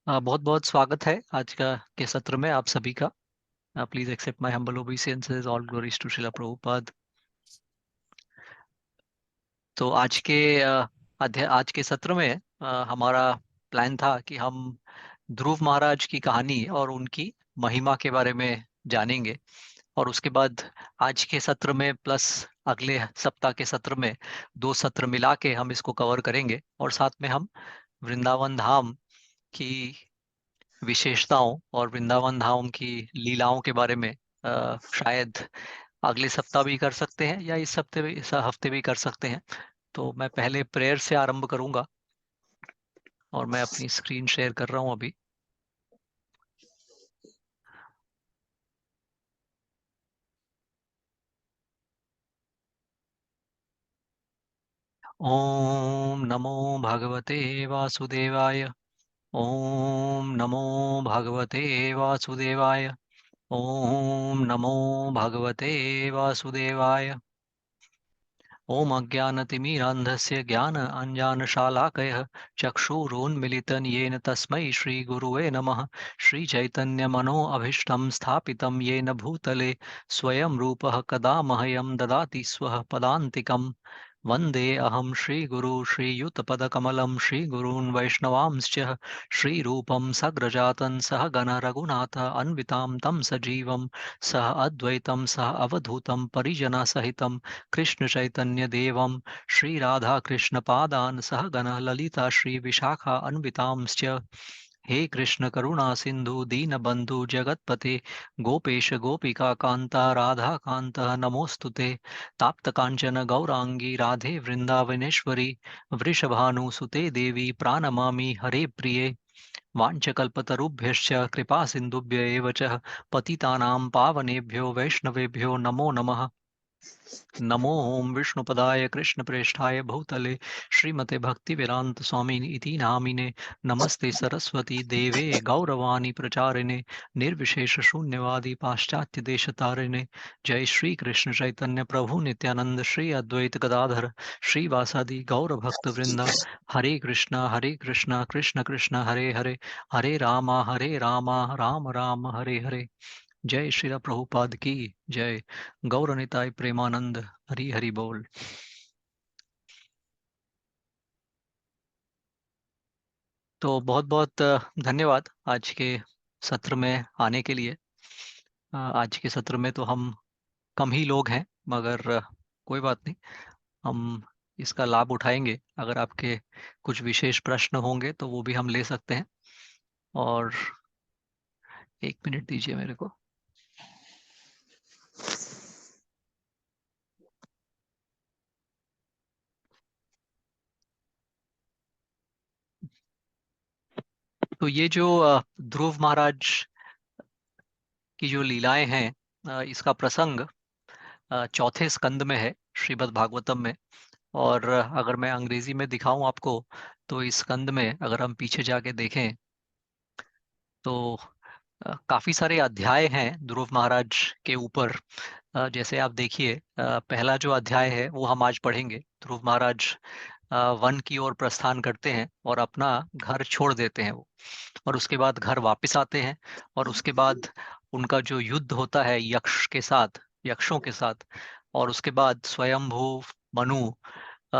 बहुत बहुत स्वागत है आज का के सत्र में आप सभी का। Please accept my humble obeisances. All glories to Srila Prabhupada. तो आज के सत्र में हमारा प्लान था कि हम ध्रुव महाराज की कहानी और उनकी महिमा के बारे में जानेंगे। और उसके बाद आज के सत्र में प्लस अगले सप्ताह के सत्र में दो सत्र मिला के हम इसको कवर करेंगे। और साथ में हम वृंदावन धाम की विशेषताओं और वृंदावन धाम की लीलाओं के बारे में शायद अगले सप्ताह भी कर सकते हैं या इस हफ्ते भी कर सकते हैं। तो मैं पहले प्रेयर से आरंभ करूंगा और मैं अपनी स्क्रीन शेयर कर रहा हूं अभी। ओम नमो भगवते वासुदेवाय। ओम नमो भगवते वासुदेवाय। ओम नमो भगवते वासुदेवाय। ओम अज्ञानतिमिरान्धस्य ज्ञान अंजनशालाकयः चक्षुरुन्मीलितं येन तस्मै श्रीगुरुवे नमः। श्रीचैतन्यमनोऽभीष्टं स्थापितं येन भूतले स्वयं रूपः कदा मह्यं ददाति स्वः पदान्तिकम्। वन्दे अहं श्रीगुरु श्रीयुतपदकमलं श्रीगुरून् वैष्णवांश्च श्रीरूपं सग्रजातं सहगण रघुनाथ अन्वितां तं सजीवं सह अद्वैतं सह अवधूतं परिजनसहितं कृष्ण चैतन्य देवम श्री राधा कृष्ण पादान सह गण ललिता श्री विशाखा अन्वितांश्च। हे कृष्ण करुणा सिंधु दीन बंधु जगतपते गोपेश गोपिका कांता राधा कांत नमोस्तुते। ताप्त कांचन गौरांगी राधे वृंदावनेश्वरी वृषभानुसुते देवी प्राणमामि हरे प्रिये। वाञ्छकल्पतरुभ्यश्च कृपा सिन्धुभ्य एव च पतितानां पावनेभ्यो वैष्णवेभ्यो नमो नमः। नमो ओम विष्णुपदाय कृष्णप्रेष्ठाय भूतले श्रीमते भक्तिवेदांत स्वामिनि इति नामिने। नमस्ते सरस्वती देवे गौरवाणी प्रचारिणे निर्विशेष शून्यवादी पाश्चात्य देश तारिणे। जय श्री कृष्ण चैतन्य प्रभु नित्यानंद श्री अद्वैत गदाधर श्रीवासादि गौर भक्त वृंदा। हरे कृष्णा कृष्ण कृष्ण हरे हरे हरे रामा राम राम हरे हरे। जय श्री प्रभुपाद की जय। गौर निताय प्रेमानंद हरि हरि बोल। तो बहुत बहुत धन्यवाद आज के सत्र में आने के लिए। आज के सत्र में तो हम कम ही लोग हैं, मगर कोई बात नहीं, हम इसका लाभ उठाएंगे। अगर आपके कुछ विशेष प्रश्न होंगे तो वो भी हम ले सकते हैं। और एक मिनट दीजिए मेरे को। तो ये जो ध्रुव महाराज की जो लीलाएं हैं, इसका प्रसंग चौथे स्कंद में है श्रीमद् भागवतम में। और अगर मैं अंग्रेजी में दिखाऊं आपको, तो इस स्कंद में अगर हम पीछे जाके देखें तो काफी सारे अध्याय हैं ध्रुव महाराज के ऊपर। जैसे आप देखिए, पहला जो अध्याय है वो हम आज पढ़ेंगे। ध्रुव महाराज वन की ओर प्रस्थान करते हैं और अपना घर छोड़ देते हैं वो। और उसके बाद घर वापस आते हैं। और उसके बाद उनका जो युद्ध होता है यक्षों के साथ। और उसके बाद स्वयंभू मनु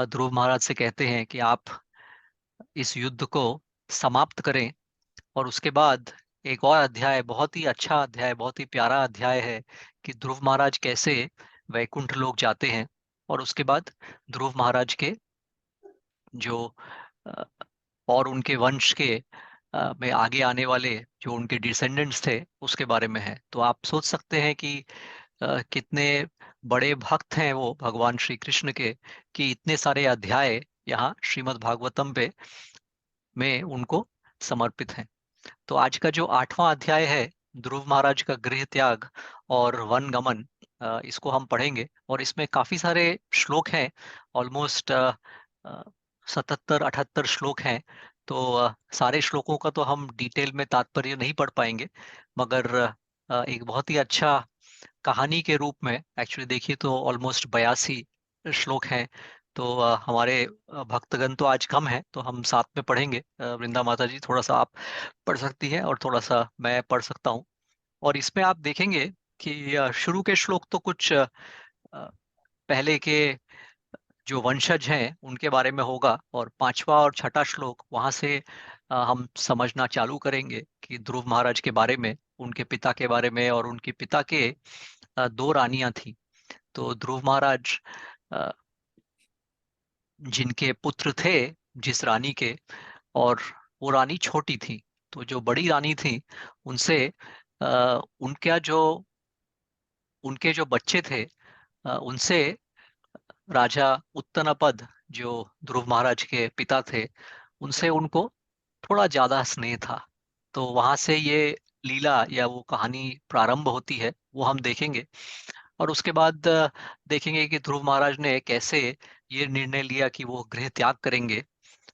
ध्रुव महाराज से कहते हैं कि आप इस युद्ध को समाप्त करें। और उसके बाद एक और अध्याय, बहुत ही अच्छा अध्याय, बहुत ही प्यारा अध्याय है कि ध्रुव महाराज कैसे वैकुंठ लोक जाते हैं। और उसके बाद ध्रुव महाराज के जो अ, और उनके वंश के में आगे आने वाले जो उनके डिसेंडेंट्स थे उसके बारे में है। तो आप सोच सकते हैं कि कितने बड़े भक्त हैं वो भगवान श्री कृष्ण के, कि इतने सारे अध्याय यहाँ श्रीमद् भागवतम पे में उनको समर्पित हैं। तो आज का जो 8वां अध्याय है, ध्रुव महाराज का गृह त्याग और वन गमन, इसको हम पढ़ेंगे। और इसमें काफी सारे श्लोक हैं। ऑलमोस्ट 77-78 श्लोक हैं। तो सारे श्लोकों का तो हम डिटेल में तात्पर्य नहीं पढ़ पाएंगे, मगर एक बहुत ही अच्छा कहानी के रूप में एक्चुअली देखिए तो ऑलमोस्ट 82 श्लोक हैं। तो हमारे भक्तगण तो आज कम है, तो हम साथ में पढ़ेंगे। वृंदा माता जी, थोड़ा सा आप पढ़ सकती हैं और थोड़ा सा मैं पढ़ सकता हूँ। और इसमें आप देखेंगे कि शुरू के श्लोक तो कुछ पहले के जो वंशज हैं उनके बारे में होगा, और पांचवा और छठा श्लोक वहां से हम समझना चालू करेंगे कि ध्रुव महाराज के बारे में, उनके पिता के बारे में। और उनके पिता के दो रानियां थी। तो ध्रुव महाराज अ, जिनके पुत्र थे जिस रानी के, और वो रानी छोटी थी। तो जो बड़ी रानी थी उनसे उनका जो उनके जो बच्चे थे उनसे राजा उत्तनपद, जो ध्रुव महाराज के पिता थे, उनसे उनको थोड़ा ज्यादा स्नेह था। तो वहां से ये लीला या वो कहानी प्रारंभ होती है, वो हम देखेंगे। और उसके बाद देखेंगे कि ध्रुव महाराज ने कैसे ये निर्णय लिया कि वो गृह त्याग करेंगे।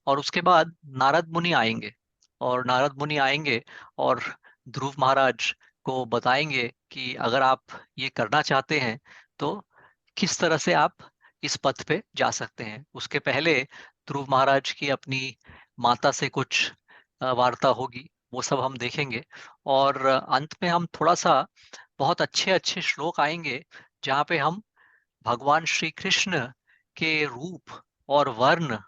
और उसके बाद नारद मुनि आएंगे, और नारद मुनि आएंगे और ध्रुव महाराज को बताएंगे कि अगर आप ये करना चाहते हैं तो किस तरह से आप इस पथ पे जा सकते हैं। उसके पहले ध्रुव महाराज की अपनी माता से कुछ वार्ता होगी, वो सब हम देखेंगे। और अंत में हम थोड़ा सा बहुत अच्छे अच्छे श्लोक आएंगे जहाँ पे हम भगवान श्री कृष्ण के रूप और वर्ण,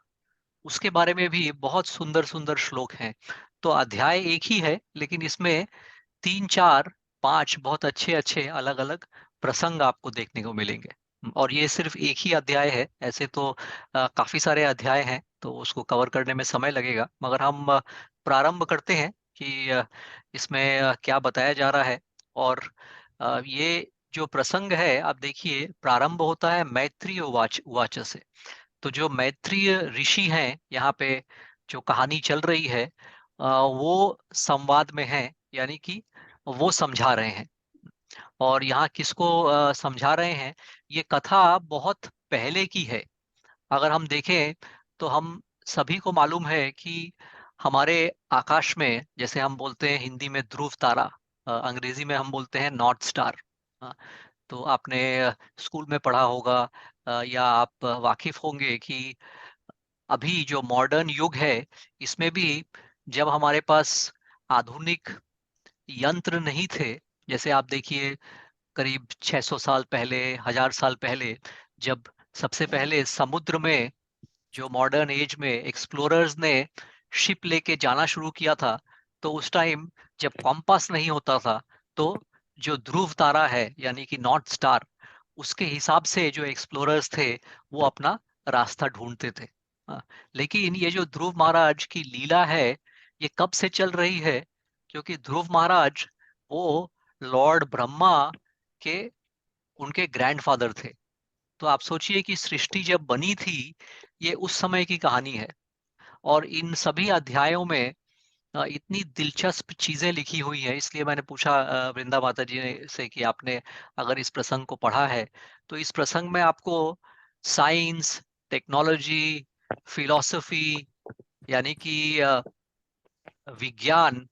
उसके बारे में भी बहुत सुंदर सुंदर श्लोक हैं। तो अध्याय एक ही है, लेकिन इसमें तीन चार पांच बहुत अच्छे अच्छे अलग अलग प्रसंग आपको देखने को मिलेंगे। और ये सिर्फ एक ही अध्याय है, ऐसे तो काफी सारे अध्याय हैं, तो उसको कवर करने में समय लगेगा। मगर हम प्रारंभ करते हैं कि इसमें क्या बताया जा रहा है। और ये जो प्रसंग है, आप देखिए, प्रारंभ होता है मैत्रेय उवाच उवाच से। तो जो मैत्रेय ऋषि हैं यहाँ पे, जो कहानी चल रही है वो संवाद में है, यानी कि वो समझा रहे हैं। और यहाँ किसको समझा रहे हैं? ये कथा बहुत पहले की है। अगर हम देखें तो हम सभी को मालूम है कि हमारे आकाश में, जैसे हम बोलते हैं हिंदी में ध्रुव तारा, अंग्रेजी में हम बोलते हैं नॉर्थ स्टार। तो आपने स्कूल में पढ़ा होगा, या आप वाकिफ होंगे कि अभी जो मॉडर्न युग है, इसमें भी जब हमारे पास आधुनिक यंत्र नहीं थे, जैसे आप देखिए करीब 600 साल पहले, 1000 साल पहले, जब सबसे पहले समुद्र में, जो मॉडर्न एज में एक्सप्लोरर्स ने शिप लेके जाना शुरू किया था, तो उस टाइम जब कॉम्पास नहीं होता था, तो जो ध्रुव तारा है यानी कि नॉर्थ स्टार, उसके हिसाब से जो एक्सप्लोरर्स थे वो अपना रास्ता ढूंढते थे। हाँ, लेकिन ये जो ध्रुव महाराज की लीला है, ये कब से चल रही है? क्योंकि ध्रुव महाराज वो लॉर्ड ब्रह्मा के, उनके ग्रैंडफादर थे। तो आप सोचिए कि सृष्टि जब बनी थी, ये उस समय की कहानी है। और इन सभी अध्यायों में इतनी दिलचस्प चीजें लिखी हुई हैं, इसलिए मैंने पूछा वृंदा माता जी से कि आपने अगर इस प्रसंग को पढ़ा है, तो इस प्रसंग में आपको साइंस, टेक्नोलॉजी, फिलॉसफी, यानी कि विज्ञान,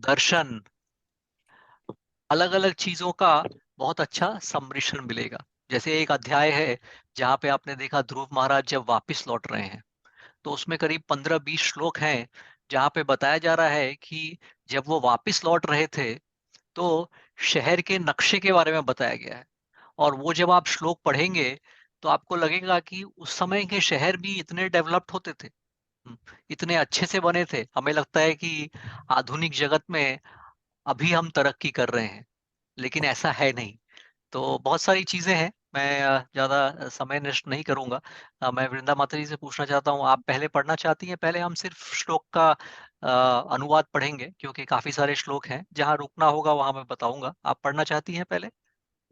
दर्शन, अलग अलग चीजों का बहुत अच्छा सम्मिश्रण मिलेगा। जैसे एक अध्याय है जहाँ पे आपने देखा ध्रुव महाराज जब वापस लौट रहे हैं, तो उसमें करीब 15-20 श्लोक हैं जहाँ पे बताया जा रहा है कि जब वो वापस लौट रहे थे तो शहर के नक्शे के बारे में बताया गया है। और वो जब आप श्लोक पढ़ेंगे तो आपको लगेगा कि उस समय के शहर भी इतने डेवलप्ड होते थे। इतने अच्छे से बने थे, हमें लगता है कि आधुनिक जगत में अभी हम तरक्की कर रहे हैं, लेकिन ऐसा है नहीं। तो बहुत सारी चीजें हैं, मैं ज्यादा समय नष्ट नहीं करूंगा। मैं वृंदा माता जी से पूछना चाहता हूँ, आप पहले पढ़ना चाहती हैं? पहले हम सिर्फ श्लोक का अनुवाद पढ़ेंगे, क्योंकि काफी सारे श्लोक हैं, जहाँ रुकना होगा वहां मैं बताऊंगा। आप पढ़ना चाहती हैं पहले,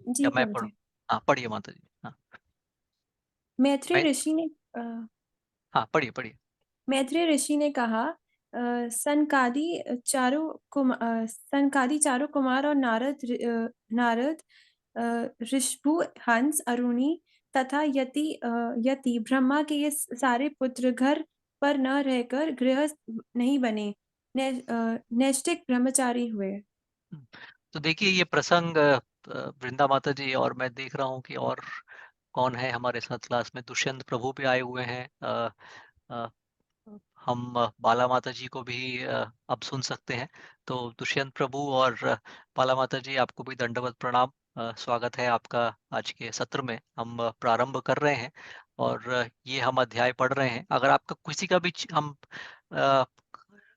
जी या मैं पढ़ूं? पंडित। हाँ, पढ़िए माता जी। हाँ, मैत्रेय मैं ऋषि ने हाँ, पढ़िए पढ़िए। मैत्रेय ऋषि ने कहा, सनकादि चारों कुमार और नारद, ऋषभु, हंस, अरुणी तथा यति ब्रह्मा के ये सारे पुत्र घर पर न रहकर गृहस्थ नहीं बने, नैष्ठिक ब्रह्मचारी हुए। तो देखिए ये प्रसंग वृंदा माता जी, और मैं देख रहा हूँ कि और कौन है हमारे साथ क्लास में? दुष्यंत प्रभु भी आए हुए हैं। अ, हम बाला माता जी को भी अब सुन सकते हैं। तो दुष्यंत प्रभु और बाला माता जी, आपको भी दंडवत प्रणाम। स्वागत है आपका आज के सत्र में। हम प्रारंभ कर रहे हैं और ये हम अध्याय पढ़ रहे हैं। अगर आपका किसी का भी अ,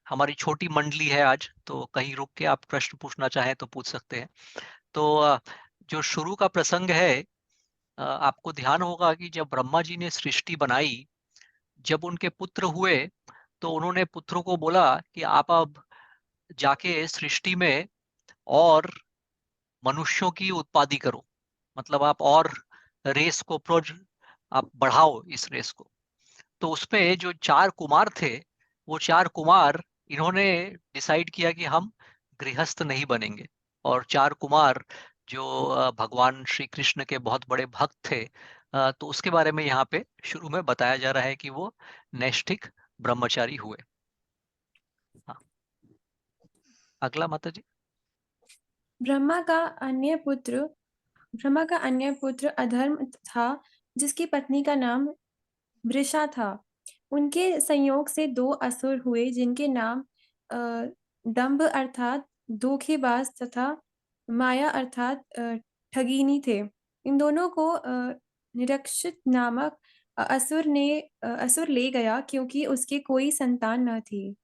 हमारी छोटी मंडली है आज, तो कहीं रुक के आप प्रश्न पूछना चाहें तो पूछ सकते हैं। तो जो शुरू का प्रसंग है, आपको ध्यान होगा कि जब ब्रह्मा जी ने सृष्टि बनाई, जब उनके पुत्र हुए, तो उन्होंने पुत्रों को बोला कि आप अब जाके सृष्टि में और मनुष्यों की उत्पादी करो। मतलब आप और रेस को आप बढ़ाओ इस रेस को। तो उसमें जो 4 कुमार थे, वो 4 कुमार, इन्होंने डिसाइड किया कि हम गृहस्थ नहीं बनेंगे। और 4 कुमार जो भगवान श्री कृष्ण के बहुत बड़े भक्त थे, तो उसके बारे में यहाँ पे शुरू में बताया जा रहा है कि वो नैष्ठिक ब्रह्मचारी हुए। हाँ, अगला माता जी। ब्रह्मा का अन्य पुत्र ब्रह्मा का अन्य पुत्र अधर्म था, जिसकी पत्नी का नाम वृषा था। उनके संयोग से 2 असुर हुए, जिनके नाम अ, दंभ अर्थात धोखेबाज तथा माया अर्थात ठगिनी थे। इन दोनों को निरक्षित नामक असुर ले गया, क्योंकि उसके कोई संतान न थी।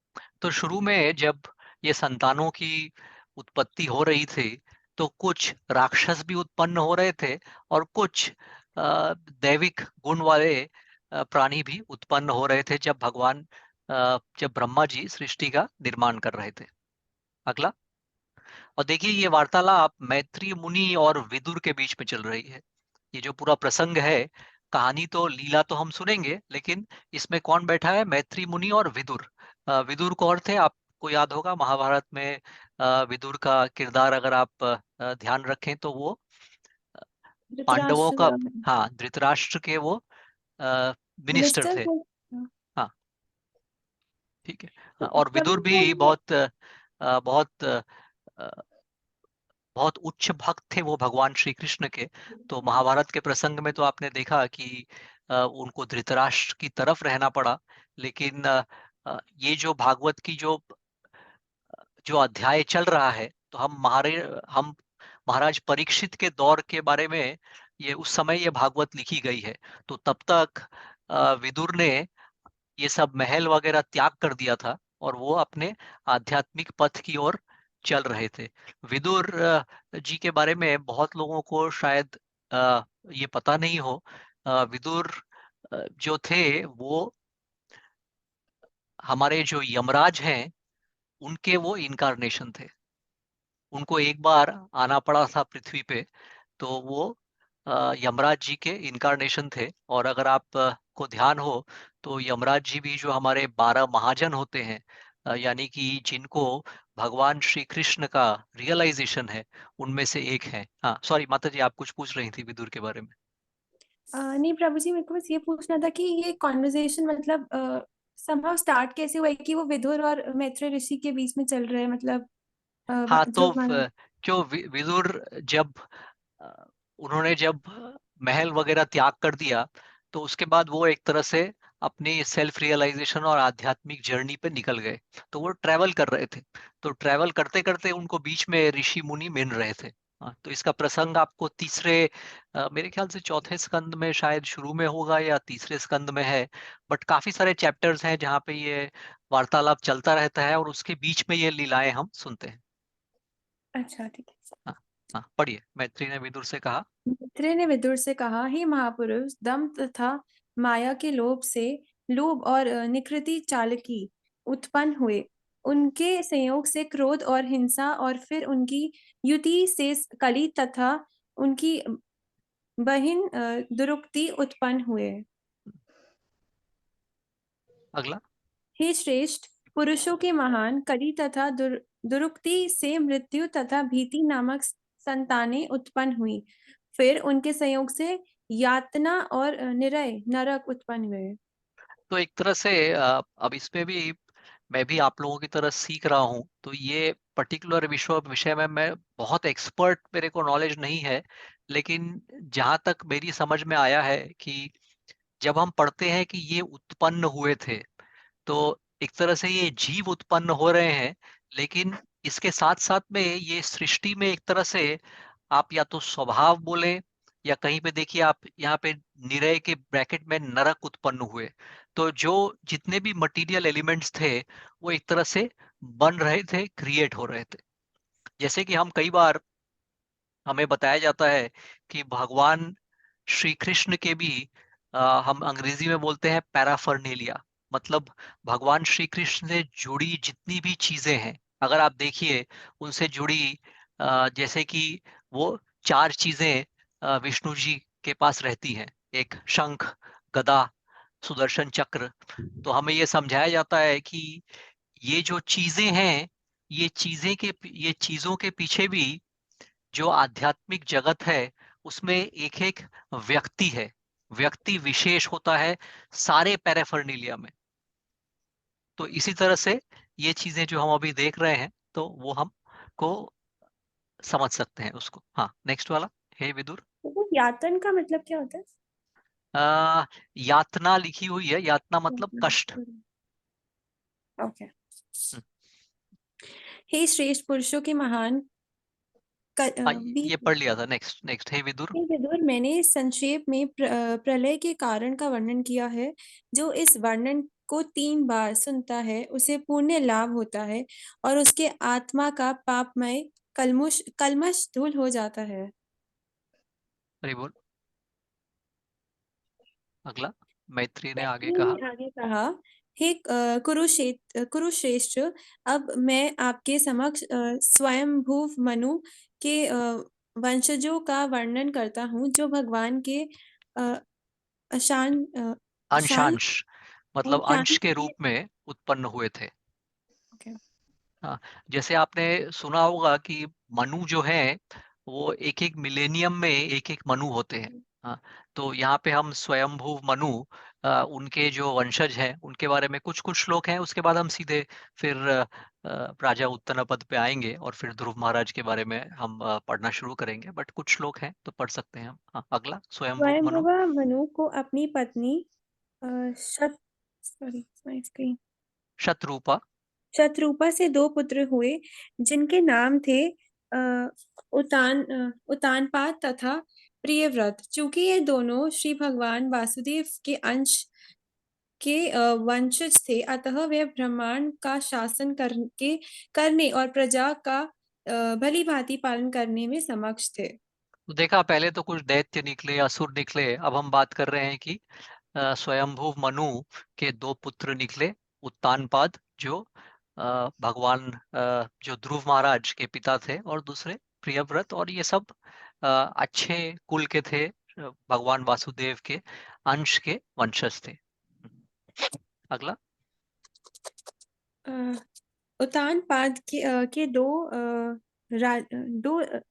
तो शुरू में जब ये संतानों की उत्पत्ति हो रही थी, तो कुछ राक्षस भी उत्पन्न हो रहे थे और कुछ दैविक गुण वाले प्राणी भी उत्पन्न हो रहे थे, जब ब्रह्मा जी सृष्टि का निर्माण कर रहे थे। अगला। और देखिए, ये वार्तालाप मैत्री मुनि और विदुर के बीच में चल रही है। ये जो पूरा प्रसंग है, कहानी तो लीला तो हम सुनेंगे, लेकिन इसमें कौन बैठा है? मैत्री मुनि और विदुर। विदुर कौन थे? आपको याद होगा महाभारत में विदुर का किरदार अगर आप ध्यान रखें तो वो पांडवों धृतराष्ट्र का, हाँ, धृतराष्ट्र के वो मिनिस्टर मिनिस्टर थे। थे। हाँ, ठीक है। हाँ, और विदुर प्रभु भी बोलिए। बहुत उच्च भक्त थे वो भगवान श्री कृष्ण के। तो महाभारत के प्रसंग में तो आपने देखा कि उनको धृतराष्ट्र की तरफ रहना पड़ा। लेकिन ये जो भागवत की जो अध्याय चल रहा है, तो हम महाराज परीक्षित के दौर के बारे में, ये उस समय ये भागवत लिखी गई है। तो तब तक विदुर ने ये सब महल वगैरह त्याग कर दिया था और वो अपने आध्यात्मिक पथ की ओर चल रहे थे। विदुर जी के बारे में बहुत लोगों को शायद ये पता नहीं हो। विदुर जो थे वो हमारे जो यमराज हैं, उनके वो इनकारनेशन थे। उनको एक बार आना पड़ा था पृथ्वी पे, तो वो यमराज जी के इनकारनेशन थे। और अगर आप को ध्यान हो, तो यमराज जी भी जो हमारे 12 महाजन होते हैं, यानी कि जिनको भगवान श्री कृष्ण का रियलाइजेशन है, उनमें से एक है। हाँ, सॉरी माता जी, आप कुछ पूछ रही थी विदुर के बारे में। नहीं प्रभु जी, मेरे को बस ये पूछना था कि ये कॉन्वर्सेशन मतलब समहाउ स्टार्ट कैसे हुआ है कि वो विदुर और मैत्री ऋषि के बीच में चल रहे हैं, मतलब हाँ, तो ध्रुव महाराज। जो विदुर जब अ, उन्होंने जब महल वगैरह त्याग कर दिया, तो उसके बाद वो एक तरह से अपनी सेल्फ रियलाइजेशन और आध्यात्मिक जर्नी पे निकल गए। तो वो ट्रैवल कर रहे थे। तो ट्रैवल करते करते उनको बीच में ऋषि मुनि मिल रहे थे। हाँ, तो इसका प्रसंग आपको मेरे ख्याल से चौथे स्कंद में शायद शुरू में होगा या तीसरे स्कंद में है। बट काफी सारे चैप्टर्स हैं जहाँ पे ये वार्तालाप चलता रहता है और उसके बीच में ये लीलाएं हम सुनते हैं। अच्छा ठीक है। हाँ, हाँ, पढ़िए। मैत्री ने विदुर से कहा। मित्र ने विदुर से कहा, हे महापुरुष, दम तथा माया के लोभ और निकृति चालकी उत्पन्न हुए। उनके संयोग से क्रोध और हिंसा, और फिर उनकी युति से कली तथा उनकी बहिन दुरुक्ति उत्पन्न हुए। अगला। हे श्रेष्ठ, पुरुषों के महान कली तथा दुरुक्ति से मृत्यु तथा भीति नामक संतानें उत्पन्न हुई। फिर उनके संयोग से यातना और निरय नरक उत्पन्न हुए। तो एक तरह से अब इसमें भी मैं भी आप लोगों की तरह सीख रहा हूँ। तो ये पर्टिकुलर विषय में मैं बहुत एक्सपर्ट, मेरे को नॉलेज नहीं है। लेकिन जहां तक मेरी समझ में आया है कि जब हम पढ़ते हैं कि ये उत्पन्न हुए थे, तो एक तरह से ये जीव उत्पन्न हो रहे हैं, लेकिन इसके साथ साथ में ये सृष्टि में एक तरह से आप या तो स्वभाव बोले, या कहीं पे देखिए आप यहाँ पे निरय के ब्रैकेट में नरक उत्पन्न हुए। तो जो जितने भी मटेरियल एलिमेंट्स थे, वो एक तरह से बन रहे थे, क्रिएट हो रहे थे। जैसे कि हम कई बार हमें बताया जाता है कि भगवान श्री कृष्ण के भी हम अंग्रेजी में बोलते हैं पैराफर्नेलिया, मतलब भगवान श्री कृष्ण से जुड़ी जितनी भी चीजें हैं, अगर आप देखिए उनसे जुड़ी जैसे कि वो चार चीजें विष्णु जी के पास रहती हैं, एक शंख, गदा, सुदर्शन चक्र। तो हमें ये समझाया जाता है कि ये जो चीजें हैं, ये चीजों के पीछे भी जो आध्यात्मिक जगत है, उसमें एक एक व्यक्ति है, व्यक्ति विशेष होता है सारे पैराफर्नीलिया में। तो इसी तरह से ये चीजें जो हम अभी देख रहे हैं, तो वो हम को समझ सकते हैं उसको। हाँ, नेक्स्ट वाला। हे विदुर। तो वो यातन का मतलब क्या होता है? यातना लिखी हुई है, यातना मतलब कष्ट। ओके। हम्म, हे श्रेष्ठ पुरुषों के महान हाँ, बी। ये पढ़ लिया था। नेक्स्ट नेक्स्ट, हे विदुर। हे विदुर, मैंने संक्षेप में प्रलय के कारण का वर्णन किया है। जो इस वर्णन को 3 बार सुनता है उसे पुण्य लाभ होता है और उसके आत्मा का पापमय कलमश धूल हो जाता है। हरि बोल। अगला, मैत्री ने आगे मैंने कहा। आगे कहा, हे कुरुश्रेष्ठ, अब मैं आपके समक्ष स्वयंभुव मनु के वंशजों का वर्णन करता हूँ, जो भगवान के अ, अशान शान अंशांश, मतलब शान अंश के के। रूप में उत्पन्न हुए थे। ओके। हाँ, जैसे आपने सुना होगा कि मनु जो है, वो एक एक मिलेनियम में एक एक मनु होते हैं। हाँ, तो यहाँ पे हम स्वयंभू मनु, उनके जो वंशज हैं उनके बारे में कुछ कुछ श्लोक हैं, उसके बाद हम सीधे फिर राजा उत्तनपद पे आएंगे और फिर ध्रुव महाराज के बारे में हम पढ़ना शुरू करेंगे, बट कुछ श्लोक हैं तो पढ़ सकते हैं हम। हाँ, अगला, स्वयंभू मनु। स्वयंभुव मनु को अपनी पत्नी अ, शत sorry my screen Shatarupa. Shatarupa से 2 पुत्र हुए, जिनके नाम थे उतानपाद तथा प्रियव्रत। चूंकि ये दोनों श्री भगवान वासुदेव के अंश के वंशज थे, अतः वे ब्रह्मांड का शासन करने और प्रजा का भली भांति पालन करने में समक्ष थे। तो देखा, पहले तो कुछ दैत्य निकले, असुर निकले, अब हम बात कर रहे हैं कि स्वयंभू मनु के 2 पुत्र निकले। उत्तानपाद जो भगवान जो ध्रुव महाराज के पिता थे, और दूसरे प्रियव्रत, और ये सब अच्छे कुल के थे, भगवान वासुदेव के अंश के वंशज थे। अगला, अ, उतानपाद के दो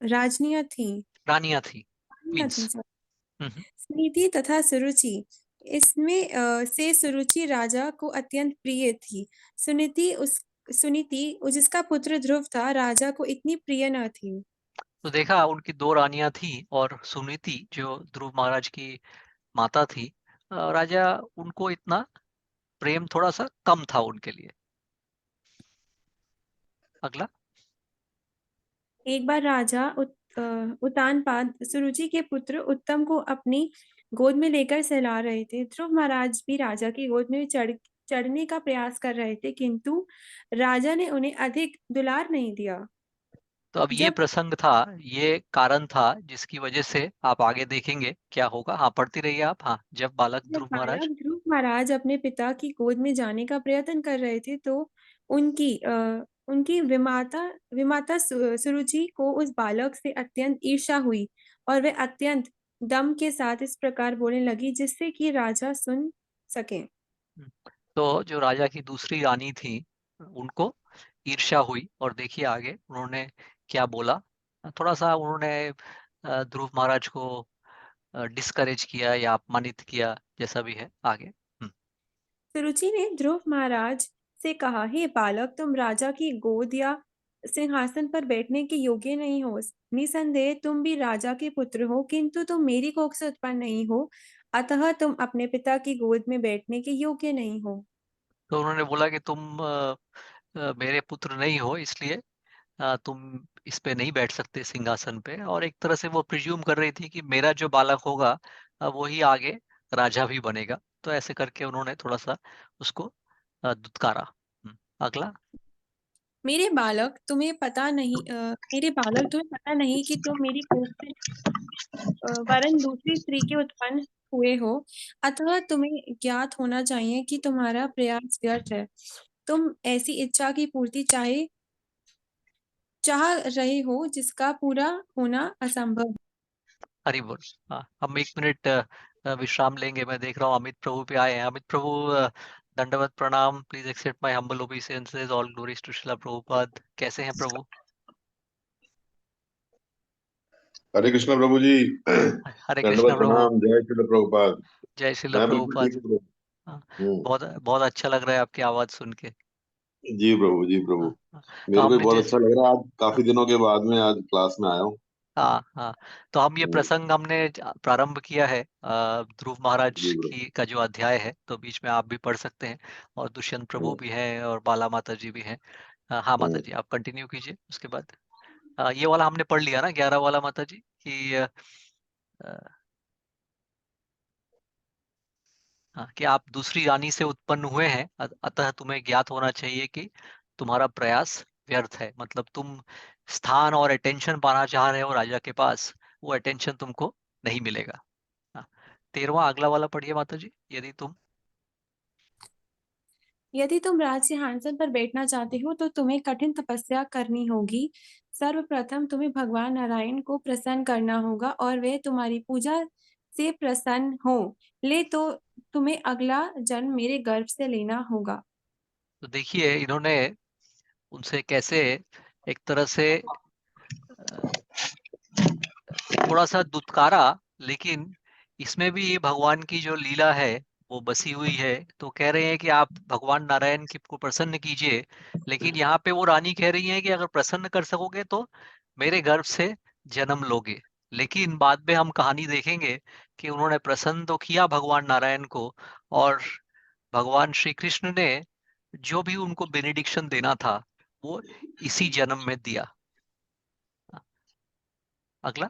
राजनियां थीं। रानियां थी, रानियां क्वींस। थीं, सुनीति तथा सुरुचि। इसमें से सुरुचि राजा को अत्यंत प्रिय थी। सुनीति जिसका पुत्र ध्रुव था, राजा को इतनी प्रिय न थी। तो देखा, उनकी 2 रानियां थी, और सुनीति जो ध्रुव महाराज की माता थी, राजा उनको इतना प्रेम थोड़ा सा कम था उनके लिए। अगला, एक बार राजा उतानपाद सुरुचि के पुत्र उत्तम को अपनी गोद में लेकर सहला रहे थे। ध्रुव महाराज भी राजा की गोद में चढ़ने का प्रयास कर रहे थे, किंतु राजा ने उन्हें अधिक दुलार नहीं दिया। तो अब ये जब प्रसंग था, ये कारण था जिसकी वजह से आप आगे देखेंगे क्या होगा। हाँ, पढ़ती रहिए आप। हाँ, जब बालक जब ध्रुव महाराज। बालक ध्रुव महाराज अपने पिता की गोद में जाने का प्रयत्न कर रहे थे, तो उनकी विमाता सुरुचि को उस बालक से अत्यंत ईर्ष्या हुई, और वे अत्यंत दम के साथ इस प्रकार बोलने लगी, जिससे कि राजा सुन सके। तो जो राजा की दूसरी रानी थी, उनको ईर्ष्या हुई, और देखिए आगे उन्होंने क्या बोला। थोड़ा सा उन्होंने ध्रुव महाराज को डिस्करेज किया या अपमानित किया, जैसा भी है आगे। सुरुचि ने ध्रुव महाराज से कहा, हे बालक, तुम राजा की गोद या सिंहासन पर बैठने के योग्य नहीं हो। निसंदेह तुम भी राजा के पुत्र हो, किंतु तुम मेरी कोख से उत्पन्न नहीं हो, अतः तुम अपने पिता की गोद में बैठने के योग्य नहीं हो। तो उन्होंने बोला कि तुम मेरे पुत्र नहीं हो, इसलिए तुम इस पे नहीं बैठ सकते सिंहासन पे। और एक तरह से वो प्रिज्यूम कर रही थी कि मेरा जो बालक होगा वो ही आगे राजा भी बनेगा। तो ऐसे करके उन्होंने थोड़ा सा उसको दुत्कारा। अगला। मेरे बालक तुम्हें पता नहीं कि तुम मेरी कोख से वरन दूसरी स्त्री के उत्पन्न हुए हो, अतः तुम्हें ज्ञात होना चाहिए कि तुम्हारा प्रयास व्यर्थ है। तुम ऐसी इच्छा की पूर्ति चाह रहे हो जिसका पूरा होना असंभव है। हरी बोल। हाँ, हम 1 मिनट विश्राम लेंगे। मैं देख रहा हूँ अमित प्रभु पे आए हैं। अमित प्रभु, दंडवत प्रणाम। Please accept my humble obeisances. All glories to Srila Prabhupada. कैसे हैं प्रभु? हरे कृष्ण प्रभु जी। हरे कृष्णा दंडवत प्रभु। प्रणाम। जय श्री प्रभुपाद। जय शिला मैं बिल्कुल ठीक प्रभुपाद। हूँ प्रभु। हाँ, हम्म। बहुत बहुत अच्छा लग रहा है आपकी आवाज सुन के। जी प्रभु, जी प्रभु। हाँ, हाँ। तो मेरे को भी हमने बहुत जिस अच्छा लग रहा है, आज हाँ, काफी दिनों के बाद में आज क्लास में आया हूँ। हाँ, हाँ। तो हम ये हम्म, प्रसंग हमने प्रारंभ किया है ध्रुव महाराज जी प्रभु। की का जो अध्याय है, तो बीच में आप भी पढ़ सकते हैं। और दुष्यंत प्रभु हम्म, भी हैं और बाला माता जी भी हैं। हाँ माता हम्म। जी, आप कंटिन्यू कीजिए उसके बाद। ये वाला हमने पढ़ लिया ना, 11 वाला माता जी कि हाँ, कि आप दूसरी रानी से उत्पन्न हुए हैं, अतः तुम्हें ज्ञात होना चाहिए कि तुम्हारा प्रयास व्यर्थ है। मतलब तुम स्थान और अटेंशन पाना चाह रहे हो राजा के पास, वो अटेंशन तुमको नहीं मिलेगा। हाँ, 13वां अगला वाला पढ़िए माता जी। यदि तुम यदि तुम राज सिंहासन पर बैठना चाहते हो तो तुम्हें कठिन तपस्या करनी होगी। सर्वप्रथम तुम्हें भगवान नारायण को प्रसन्न करना होगा और वे तुम्हारी पूजा से प्रसन्न हो ले तो तुम्हें अगला जन्म मेरे गर्भ से लेना होगा। तो देखिए इन्होंने उनसे कैसे एक तरह से अ, थोड़ा सा दुत्कारा, लेकिन इसमें भी भगवान की जो लीला है वो बसी हुई है। तो कह रहे हैं कि आप भगवान नारायण की को प्रसन्न कीजिए, लेकिन यहाँ पे वो रानी कह रही है कि अगर प्रसन्न कर सकोगे तो मेरे गर्भ से जन्म लोगे। लेकिन बाद में हम कहानी देखेंगे कि उन्होंने प्रसन्न तो किया भगवान नारायण को, और भगवान श्री कृष्ण ने जो भी उनको बेनिडिक्शन देना था वो इसी जन्म में दिया। अगला।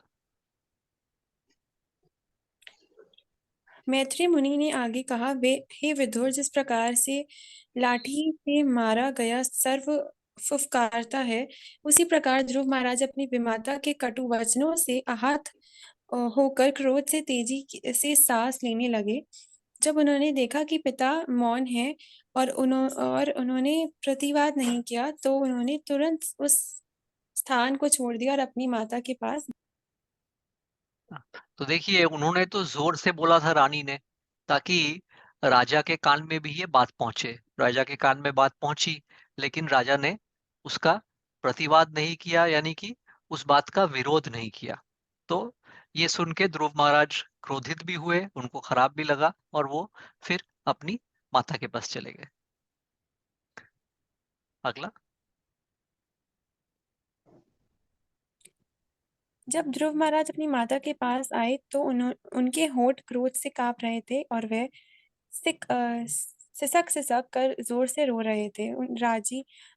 मैत्री मुनि ने आगे कहा, वे हे विदुर, जिस प्रकार से लाठी से मारा गया सर्व फुफकारता है, उसी प्रकार ध्रुव महाराज अपनी विमाता के कटु वचनों से आहत होकर क्रोध से से सांस लेने लगे। जब उन्होंने देखा कि पिता मौन है और उन्होंने प्रतिवाद नहीं किया, तो उन्होंने तुरंत उस स्थान को छोड़ दिया और अपनी माता के पास। तो देखिए उन्होंने तो जोर से बोला था रानी ने, ताकि राजा के कान में भी ये बात पहुंचे। राजा के कान में बात पहुंची, लेकिन राजा ने उसका प्रतिवाद नहीं किया, यानी कि उस बात का विरोध नहीं किया। तो ये सुन के ध्रुव महाराज क्रोधित भी हुए, उनको खराब भी लगा, और वो फिर अपनी माता के पास चले गए। अगला। जब ध्रुव महाराज अपनी माता के पास आए तो उनके होंठ क्रोध से कांप रहे थे और वह सिसक सिसक कर जोर से रो रहे थे।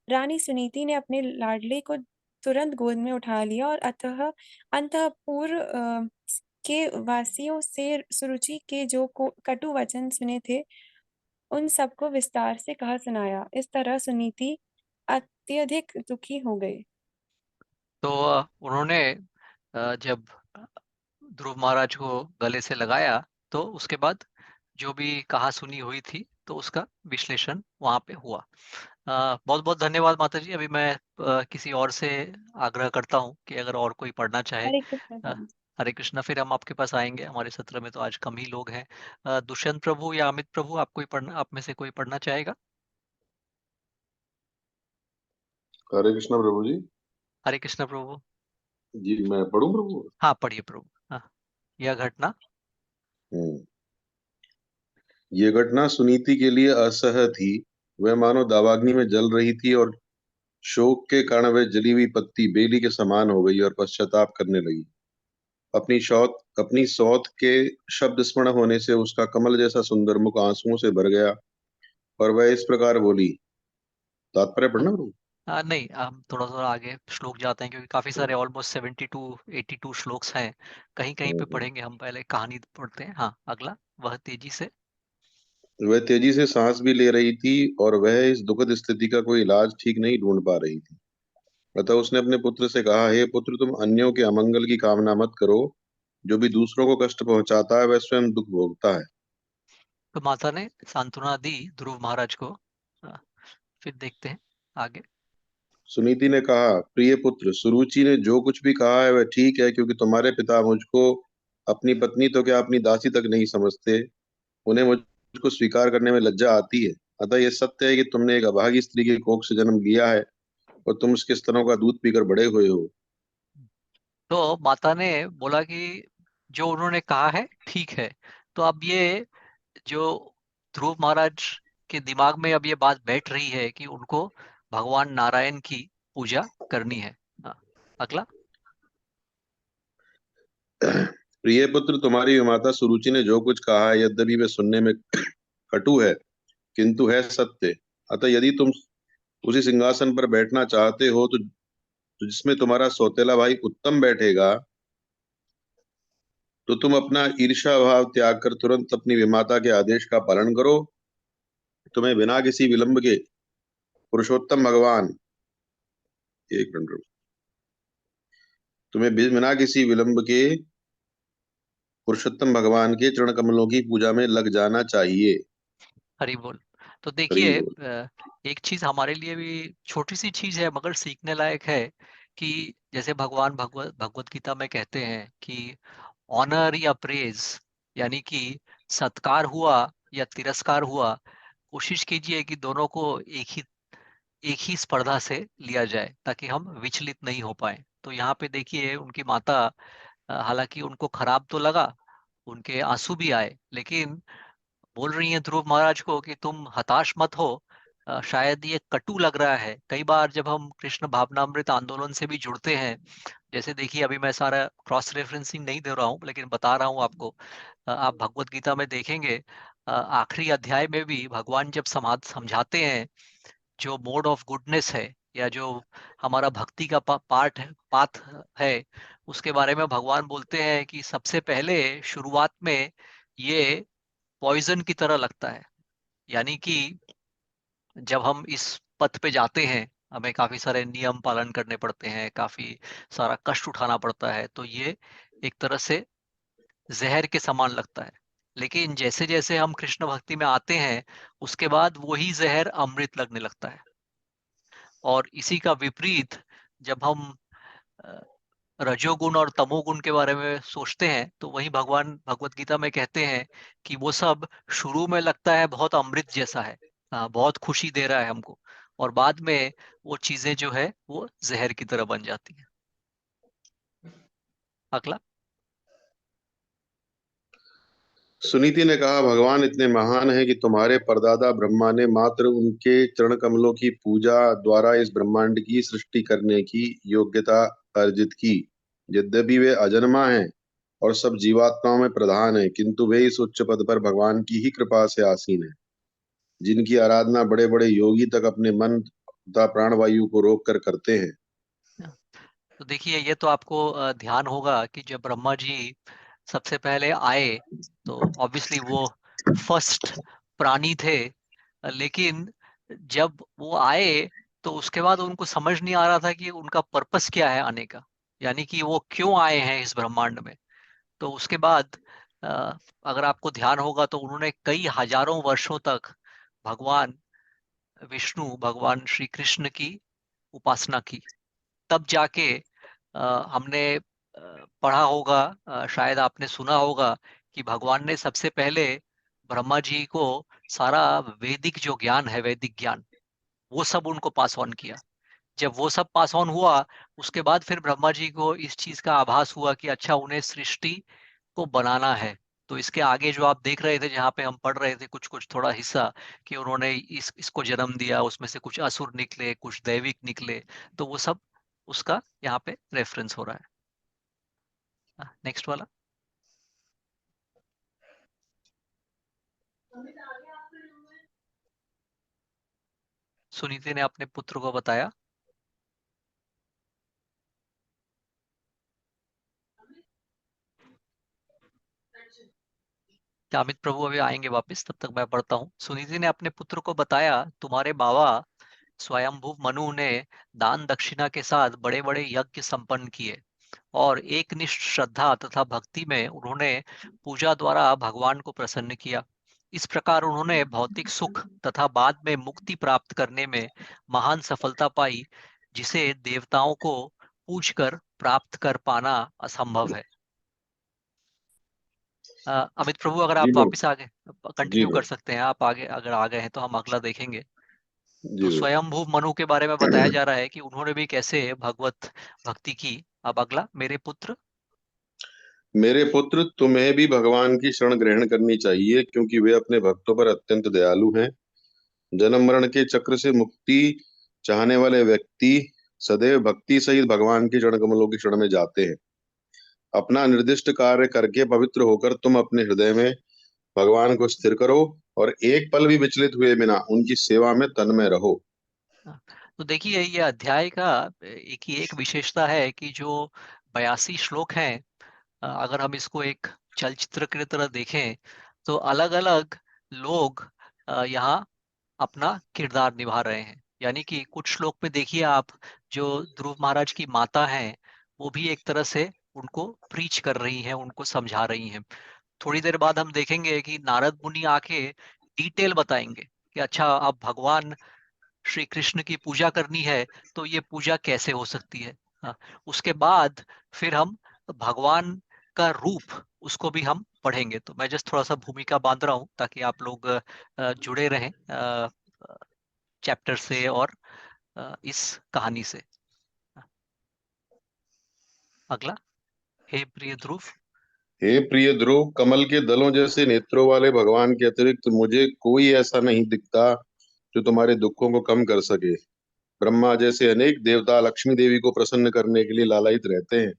रानी सुनीति ने अपने लाडले को तुरंत गोद में उठा लिया और अंतःपुर के वासियों से सुरुचि के जो कटु वचन सुने थे, उन सबको विस्तार से कहा सुनाया। इस तरह सुनीति अत्यधिक दुखी हो गई। तो उन्होंने जब ध्रुव महाराज को गले से लगाया, तो उसके बाद जो भी कहा सुनी हुई थी तो उसका विश्लेषण वहां पे हुआ। बहुत बहुत धन्यवाद माता जी। अभी मैं किसी और से आग्रह करता हूँ कि अगर और कोई पढ़ना चाहे। हरे कृष्ण अ, प्रभु। हरे कृष्णा। फिर हम आपके पास आएंगे। हमारे सत्र में तो आज कम ही लोग हैं। दुष्यंत प्रभु या अमित प्रभु, आप में से कोई पढ़ना चाहेगा? हरे कृष्ण प्रभु जी। हरे कृष्णा प्रभु। जी मैं पढ़ूं प्रभु। हाँ पढ़िए प्रभु। हाँ। यह घटना हम्म। ये घटना सुनीति के लिए असह्य थी। वह मानो दावाग्नि में जल रही थी और शोक के कारण वह जली हुई पत्ती बेली के समान हो गई और पश्चाताप करने लगी। अपनी सौत के शब्द स्मरण होने से उसका कमल जैसा सुंदर मुख आंसुओं से भर गया और वह इस प्रकार बोली। तात्पर्य पढ़ना प्रभु। नहीं, हम थोड़ा थोड़ा आगे श्लोक जाते हैं क्योंकि काफी सारे ऑलमोस्ट 72 श्लोक्स हैं। कहीं कहीं पे हम्म। पढ़ेंगे, हम पहले कहानी पढ़ते हैं। हाँ, अगला वह तेजी से। वह तेजी से सांस भी ले रही थी और वह इस दुखद स्थिति का कोई इलाज ठीक नहीं ढूंढ पा रही थी। अतः उसने अपने पुत्र से कहा, हे पुत्र, तुम अन्यों के अमंगल की कामना मत करो। जो भी दूसरों को कष्ट पहुंचाता है वह स्वयं दुख भोगता है। तो माता ने सांत्वना दी ध्रुव महाराज को। फिर देखते हैं आगे। सुनीति ने कहा, प्रिय पुत्र, सुरुचि ने जो कुछ भी कहा है वह ठीक है, क्योंकि तुम्हारे पिता मुझको अपनी पत्नी तो क्या अपनी दासी तक नहीं समझते। उन्हें मुझको स्वीकार करने में लज्जा आती है। अतः यह सत्य है कि तुमने एक अभागी स्त्री के कोख से जन्म लिया है और तुम उसके स्तनों का दूध पीकर बड़े हुए हो। तो माता ने बोला कि जो उन्होंने कहा है ठीक है। तो अब ये जो ध्रुव महाराज के दिमाग में अब ये बात बैठ रही है कि उनको भगवान नारायण की पूजा करनी है। हाँ, अगला। प्रिय पुत्र, तुम्हारी माता सुरुचि ने जो कुछ कहा है, यद्यपि वे सुनने में कटु है, किंतु है सत्य। अतः यदि तुम उसी सिंहासन पर बैठना चाहते हो तो जिसमें तुम्हारा सौतेला भाई उत्तम बैठेगा, तो तुम अपना ईर्ष्या भाव त्याग कर तुरंत अपनी विमाता के आदेश का पालन करो। तुम्हें बिना किसी विलंब के पुरुषोत्तम भगवान एक मिनट रुको। तुम्हें बिना किसी विलंब के पुरुषोत्तम भगवान के चरण कमलों की पूजा में लग जाना चाहिए। हरि बोल। तो हरि देखिए, बोल। एक चीज हमारे लिए भी छोटी सी चीज है मगर सीखने लायक है कि जैसे भगवान भगवत गीता में कहते हैं कि ऑनर या प्रेज, यानी कि सत्कार हुआ या तिरस्कार हुआ, कोशिश कीजिए कि दोनों को एक ही स्पर्धा से लिया जाए ताकि हम विचलित नहीं हो पाए। तो यहाँ पे देखिए उनकी माता, हालांकि उनको खराब तो लगा, उनके आंसू भी आए, लेकिन बोल रही हैं ध्रुव महाराज को कि तुम हताश मत हो। शायद ये कटु लग रहा है। कई बार जब हम कृष्ण भावनामृत आंदोलन से भी जुड़ते हैं, जैसे देखिए अभी मैं सारा क्रॉस रेफरेंसिंग नहीं दे रहा हूँ लेकिन बता रहा हूँ आपको। आप भगवत गीता में देखेंगे, आखिरी अध्याय में भी भगवान जब समझाते हैं जो मोड ऑफ गुडनेस है या जो हमारा भक्ति का पार्ट है, पाथ है, उसके बारे में भगवान बोलते हैं कि सबसे पहले शुरुआत में ये पॉइजन की तरह लगता है। यानी कि जब हम इस पथ पे जाते हैं, हमें काफी सारे नियम पालन करने पड़ते हैं, काफी सारा कष्ट उठाना पड़ता है, तो ये एक तरह से जहर के समान लगता है। लेकिन जैसे जैसे हम कृष्ण भक्ति में आते हैं, उसके बाद वही जहर अमृत लगने लगता है। और इसी का विपरीत जब हम अ, रजोगुण और तमोगुण के बारे में सोचते हैं, तो वही भगवान भगवत गीता में कहते हैं कि वो सब शुरू में लगता है बहुत अमृत जैसा है, बहुत खुशी दे रहा है हमको, और बाद में वो चीजें जो है वो जहर की तरह बन जाती है। अगला। सुनीति ने कहा, भगवान इतने महान हैं कि तुम्हारे परदादा ब्रह्मा ने मात्र उनके चरण कमलों की पूजा द्वारा इस ब्रह्मांड की सृष्टि करने की योग्यता अर्जित की। यद्यपि वे अजन्मा हैं और सब जीवात्माओं में प्रधान हैं, किंतु वे इस उच्च पद पर भगवान की ही कृपा से आसीन हैं, जिनकी आराधना बड़े बड़े योगी तक अपने मन तथा प्राणवायु को रोक कर करते हैं। तो देखिए ये तो आपको ध्यान होगा कि जब ब्रह्मा जी सबसे पहले आए, तो ऑब्वियसली वो फर्स्ट प्राणी थे। लेकिन जब वो आए तो उसके बाद उनको समझ नहीं आ रहा था कि उनका पर्पस क्या है आने का, यानी कि वो क्यों आए हैं इस ब्रह्मांड में। तो उसके बाद अगर आपको ध्यान होगा तो उन्होंने कई हजारों वर्षों तक भगवान विष्णु, भगवान श्री कृष्ण की उपासना की। तब जाके हमने पढ़ा होगा, शायद आपने सुना होगा कि भगवान ने सबसे पहले ब्रह्मा जी को सारा वैदिक जो ज्ञान है, वैदिक ज्ञान, वो सब उनको पास ऑन किया। जब वो सब पास ऑन हुआ, उसके बाद फिर ब्रह्मा जी को इस चीज का आभास हुआ कि अच्छा, उन्हें सृष्टि को बनाना है। तो इसके आगे जो आप देख रहे थे, जहाँ पे हम पढ़ रहे थे कुछ कुछ थोड़ा हिस्सा, कि उन्होंने इसको जन्म दिया, उसमें से कुछ असुर निकले, कुछ दैविक निकले, तो वो सब उसका यहाँ पे रेफरेंस हो रहा है। नेक्स्ट वाला। सुनीति ने अपने पुत्र को बताया। क्या अमित प्रभु अभी आएंगे वापस? तब तक मैं पढ़ता हूँ। सुनीति ने अपने पुत्र को बताया, तुम्हारे बाबा स्वयंभू मनु ने दान दक्षिणा के साथ बड़े बड़े यज्ञ संपन्न किए और एकनिष्ठ श्रद्धा तथा भक्ति में उन्होंने पूजा द्वारा भगवान को प्रसन्न किया। इस प्रकार उन्होंने भौतिक सुख तथा बाद में मुक्ति प्राप्त करने में महान सफलता पाई, जिसे देवताओं को पूजकर प्राप्त कर पाना असंभव है। अमित प्रभु, अगर जी आप बोल। वापस आ गए, जी कंटिन्यू कर बोल। सकते हैं आप आगे। अगर आ गए हैं तो हम अगला देखेंगे। जी तो बोल। स्वयंभू मनु के बारे में बताया जा रहा है कि उन्होंने भी कैसे भगवत भक्ति की। अब अगला, मेरे पुत्र। मेरे पुत्र, तुम्हें भी भगवान की शरण ग्रहण करनी चाहिए, क्योंकि वे अपने भक्तों पर अत्यंत दयालु हैं। जन्म मरण के चक्र से मुक्ति चाहने वाले व्यक्ति सदैव भक्ति सहित भगवान के चरण कमलों की शरण में जाते हैं। अपना निर्दिष्ट कार्य करके पवित्र होकर तुम अपने हृदय में भगवान को स्थिर करो और एक पल भी विचलित हुए बिना उनकी सेवा में तन्मय रहो। तो देखिए, ये अध्याय का एक ही एक विशेषता है कि जो 82 श्लोक हैं, अगर हम इसको एक चलचित्र की तरह देखें तो अलग अलग लोग यहाँ अपना किरदार निभा रहे हैं। यानी कि कुछ श्लोक में देखिए आप, जो ध्रुव महाराज की माता हैं, वो भी एक तरह से उनको प्रीच कर रही हैं, उनको समझा रही हैं। थोड़ी देर बाद हम देखेंगे कि नारद मुनि आके डिटेल बताएंगे कि अच्छा, अब भगवान श्री कृष्ण की पूजा करनी है तो ये पूजा कैसे हो सकती है। उसके बाद फिर हम भगवान का रूप, उसको भी हम पढ़ेंगे। तो मैं जस्ट थोड़ा सा भूमिका बांध रहा हूँ ताकि आप लोग जुड़े रहें चैप्टर से और इस कहानी से। अगला, हे प्रिय ध्रुव। हे प्रिय ध्रुव, कमल के दलों जैसे नेत्रों वाले भगवान के अतिरिक्त मुझे कोई ऐसा नहीं दिखता जो तुम्हारे दुखों को कम कर सके। ब्रह्मा जैसे अनेक देवता लक्ष्मी देवी को प्रसन्न करने के लिए लालायित रहते हैं,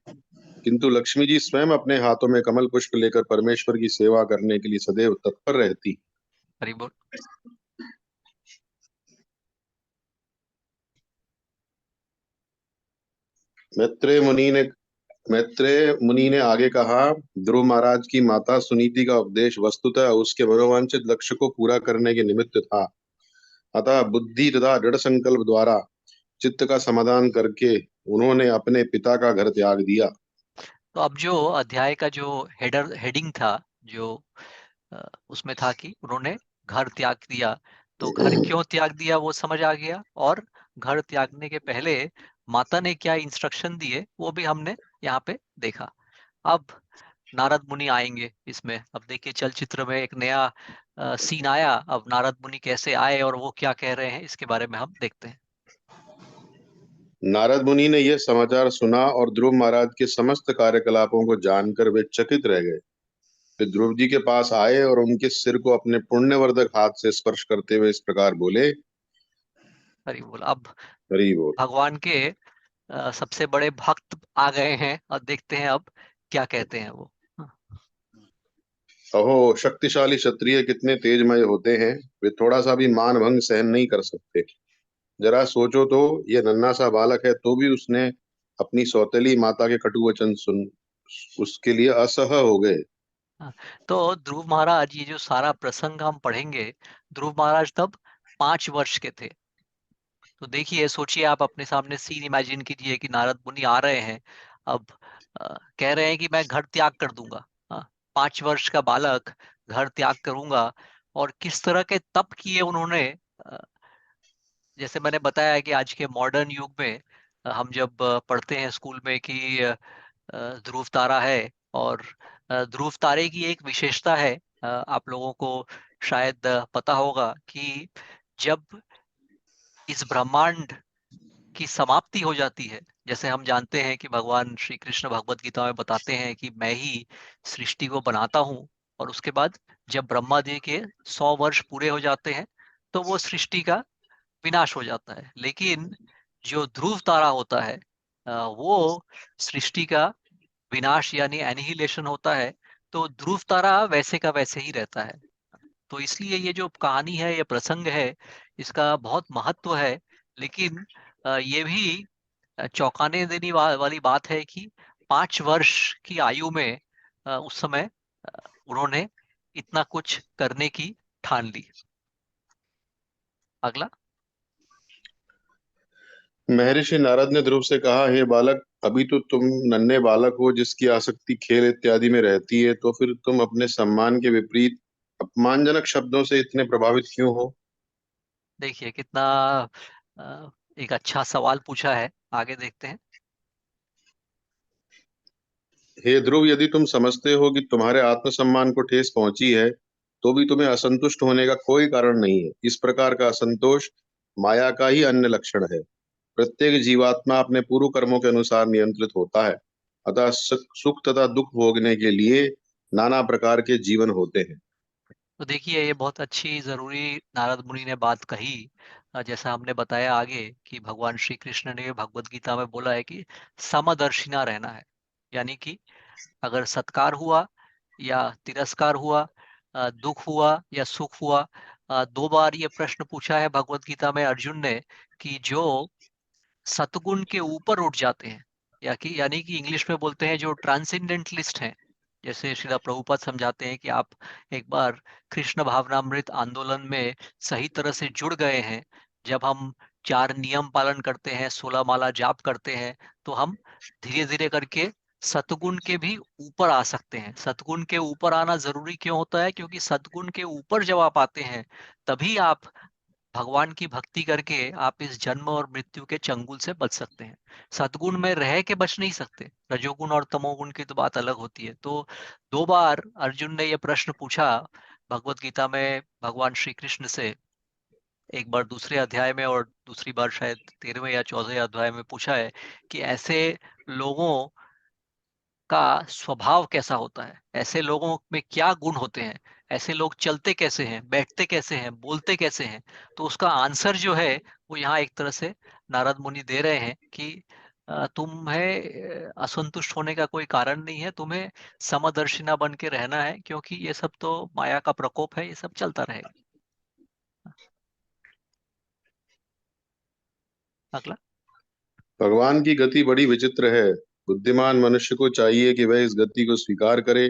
किंतु लक्ष्मी जी स्वयं अपने हाथों में कमल पुष्प लेकर परमेश्वर की सेवा करने के लिए सदैव तत्पर रहती। हरि बोल। मैत्रेय मुनि ने मैत्रेय मुनि ने आगे कहा, ध्रुव महाराज की माता सुनीति का उपदेश वस्तुतः उसके मनोवांछित लक्ष्य को पूरा करने के निमित्त था। अतः बुद्धि तथा दृढ़ संकल्प द्वारा चित्त का समाधान करके उन्होंने अपने पिता का घर त्याग दिया। तो अब जो अध्याय का जो हेडिंग था, जो उसमें था कि उन्होंने घर त्याग दिया, तो घर क्यों त्याग दिया वो समझ आ गया। और घर त्यागने के पहले माता ने क्या इंस्ट्रक्शन दिए वो भी हमने यहाँ पे देखा। अब नारद मुनि आएंगे इसमें। अब देखिए, चलचित्र में एक नया सीन आया। अब नारद मुनि कैसे आए और वो क्या कह रहे हैं, इसके बारे में हम देखते हैं। नारद मुनि ने यह समाचार सुना और ध्रुव महाराज के समस्त कार्यकलापों को जानकर वे चकित रह गए। वे ध्रुव जी के पास आए और उनके सिर को अपने पुण्यवर्धक हाथ से स्पर्श करते हुए इस प्रकार बोले। हरि बोल। अब हरि बोल। भगवान के सबसे बड़े भक्त आ गए हैं और देखते हैं अब क्या कहते हैं वो। अहो, शक्तिशाली क्षत्रिय कितने तेजमय होते हैं, वे थोड़ा सा भी मान भंग सहन नहीं कर सकते। जरा सोचो तो, ये नन्हा सा बालक है तो भी उसने अपनी सौतेली माता के कटु वचन सुन उसके लिए असह्य हो गए। हाँ, तो ध्रुव महाराज, ये जो सारा प्रसंग हम पढ़ेंगे, ध्रुव महाराज तब 5 वर्ष के थे। तो देखिए, सोचिए, आप अपने सामने सीन इमेजिन कीजिए कि नारद मुनि आ रहे हैं। अब कह रहे हैं कि मैं घर त्याग कर दूंगा। हाँ, 5 वर्ष का बालक, घर त्याग करूंगा। और किस तरह के तप किए उन्होंने। अ, जैसे मैंने बताया कि आज के मॉडर्न युग में हम जब पढ़ते हैं स्कूल में कि ध्रुव तारा है, और ध्रुव तारे की एक विशेषता है, आप लोगों को शायद पता होगा कि जब इस ब्रह्मांड की समाप्ति हो जाती है, जैसे हम जानते हैं कि भगवान श्री कृष्ण भगवत गीता में बताते हैं कि मैं ही सृष्टि को बनाता हूँ, और उसके बाद जब ब्रह्मा जी के 100 वर्ष पूरे हो जाते हैं तो वो सृष्टि का विनाश हो जाता है। लेकिन जो ध्रुव तारा होता है वो सृष्टि का विनाश यानी एनिहिलेशन होता है, तो ध्रुव तारा वैसे का वैसे ही रहता है। तो इसलिए ये जो कहानी है, ये प्रसंग है, इसका बहुत महत्व है। लेकिन ये भी चौंकाने देने वाली बात है कि 5 वर्ष की आयु में उस समय उन्होंने इतना कुछ करने की ठान ली। अगला। महर्षि नारद ने ध्रुव से कहा, हे बालक, अभी तो तुम नन्हे बालक हो जिसकी आसक्ति खेल इत्यादि में रहती है, तो फिर तुम अपने सम्मान के विपरीत अपमानजनक शब्दों से इतने प्रभावित क्यों हो? देखिए कितना एक अच्छा सवाल पूछा है। आगे देखते हैं। हे ध्रुव, यदि तुम समझते हो कि तुम्हारे आत्मसम्मान को ठेस पहुंची है, तो भी तुम्हें असंतुष्ट होने का कोई कारण नहीं है। इस प्रकार का असंतोष माया का ही अन्य लक्षण है। प्रत्येक जीवात्मा अपने पूर्व कर्मों के अनुसार नियंत्रित होता है। अतः सुख तथा दुख भोगने के लिए नाना प्रकार के जीवन होते हैं। तो देखिए ये बहुत अच्छी जरूरी नारद मुनि ने बात कही। जैसा हमने बताया आगे कि भगवान श्री कृष्ण ने भगवत गीता में बोला है कि समदर्शिना रहना है। यानी कि अगर सत्कार हुआ या तिरस्कार हुआ, दुख हुआ या सुख हुआ, 2 बार ये प्रश्न पूछा है भगवत गीता में अर्जुन ने कि जो सतगुण के ऊपर उठ जाते हैं, या कि यानी कि इंग्लिश में बोलते हैं जो ट्रांसेंडेंटलिस्ट हैं। जैसे श्रीला प्रभुपाद समझाते हैं कि आप एक बार कृष्ण भावनामृत आंदोलन में सही तरह से जुड़ गए हैं, जब हम 4 नियम पालन करते हैं, 16 माला जाप करते हैं, तो हम धीरे धीरे करके सतगुण के भी ऊपर आ सकते हैं। सतगुण के ऊपर आना जरूरी क्यों होता है? क्योंकि सतगुण के ऊपर जब आप आते हैं तभी आप भगवान की भक्ति करके आप इस जन्म और मृत्यु के चंगुल से बच सकते हैं। सद्गुण में रह के बच नहीं सकते। रजोगुण और तमोगुण की तो बात अलग होती है। तो 2 बार अर्जुन ने यह प्रश्न पूछा भगवत गीता में भगवान श्री कृष्ण से। एक बार दूसरे अध्याय में और दूसरी बार शायद 13वें या 14वें अध्याय में पूछा है कि ऐसे लोगों का स्वभाव कैसा होता है, ऐसे लोगों में क्या गुण होते हैं, ऐसे लोग चलते कैसे हैं, बैठते कैसे हैं, बोलते कैसे हैं। तो उसका आंसर जो है वो यहाँ एक तरह से नारद मुनि दे रहे हैं कि तुम्हें असंतुष्ट होने का कोई कारण नहीं है, तुम्हें समदर्शिना बन के रहना है, क्योंकि ये सब तो माया का प्रकोप है, ये सब चलता रहेगा। अगला। भगवान की गति बड़ी विचित्र है। बुद्धिमान मनुष्य को चाहिए कि वह इस गति को स्वीकार करे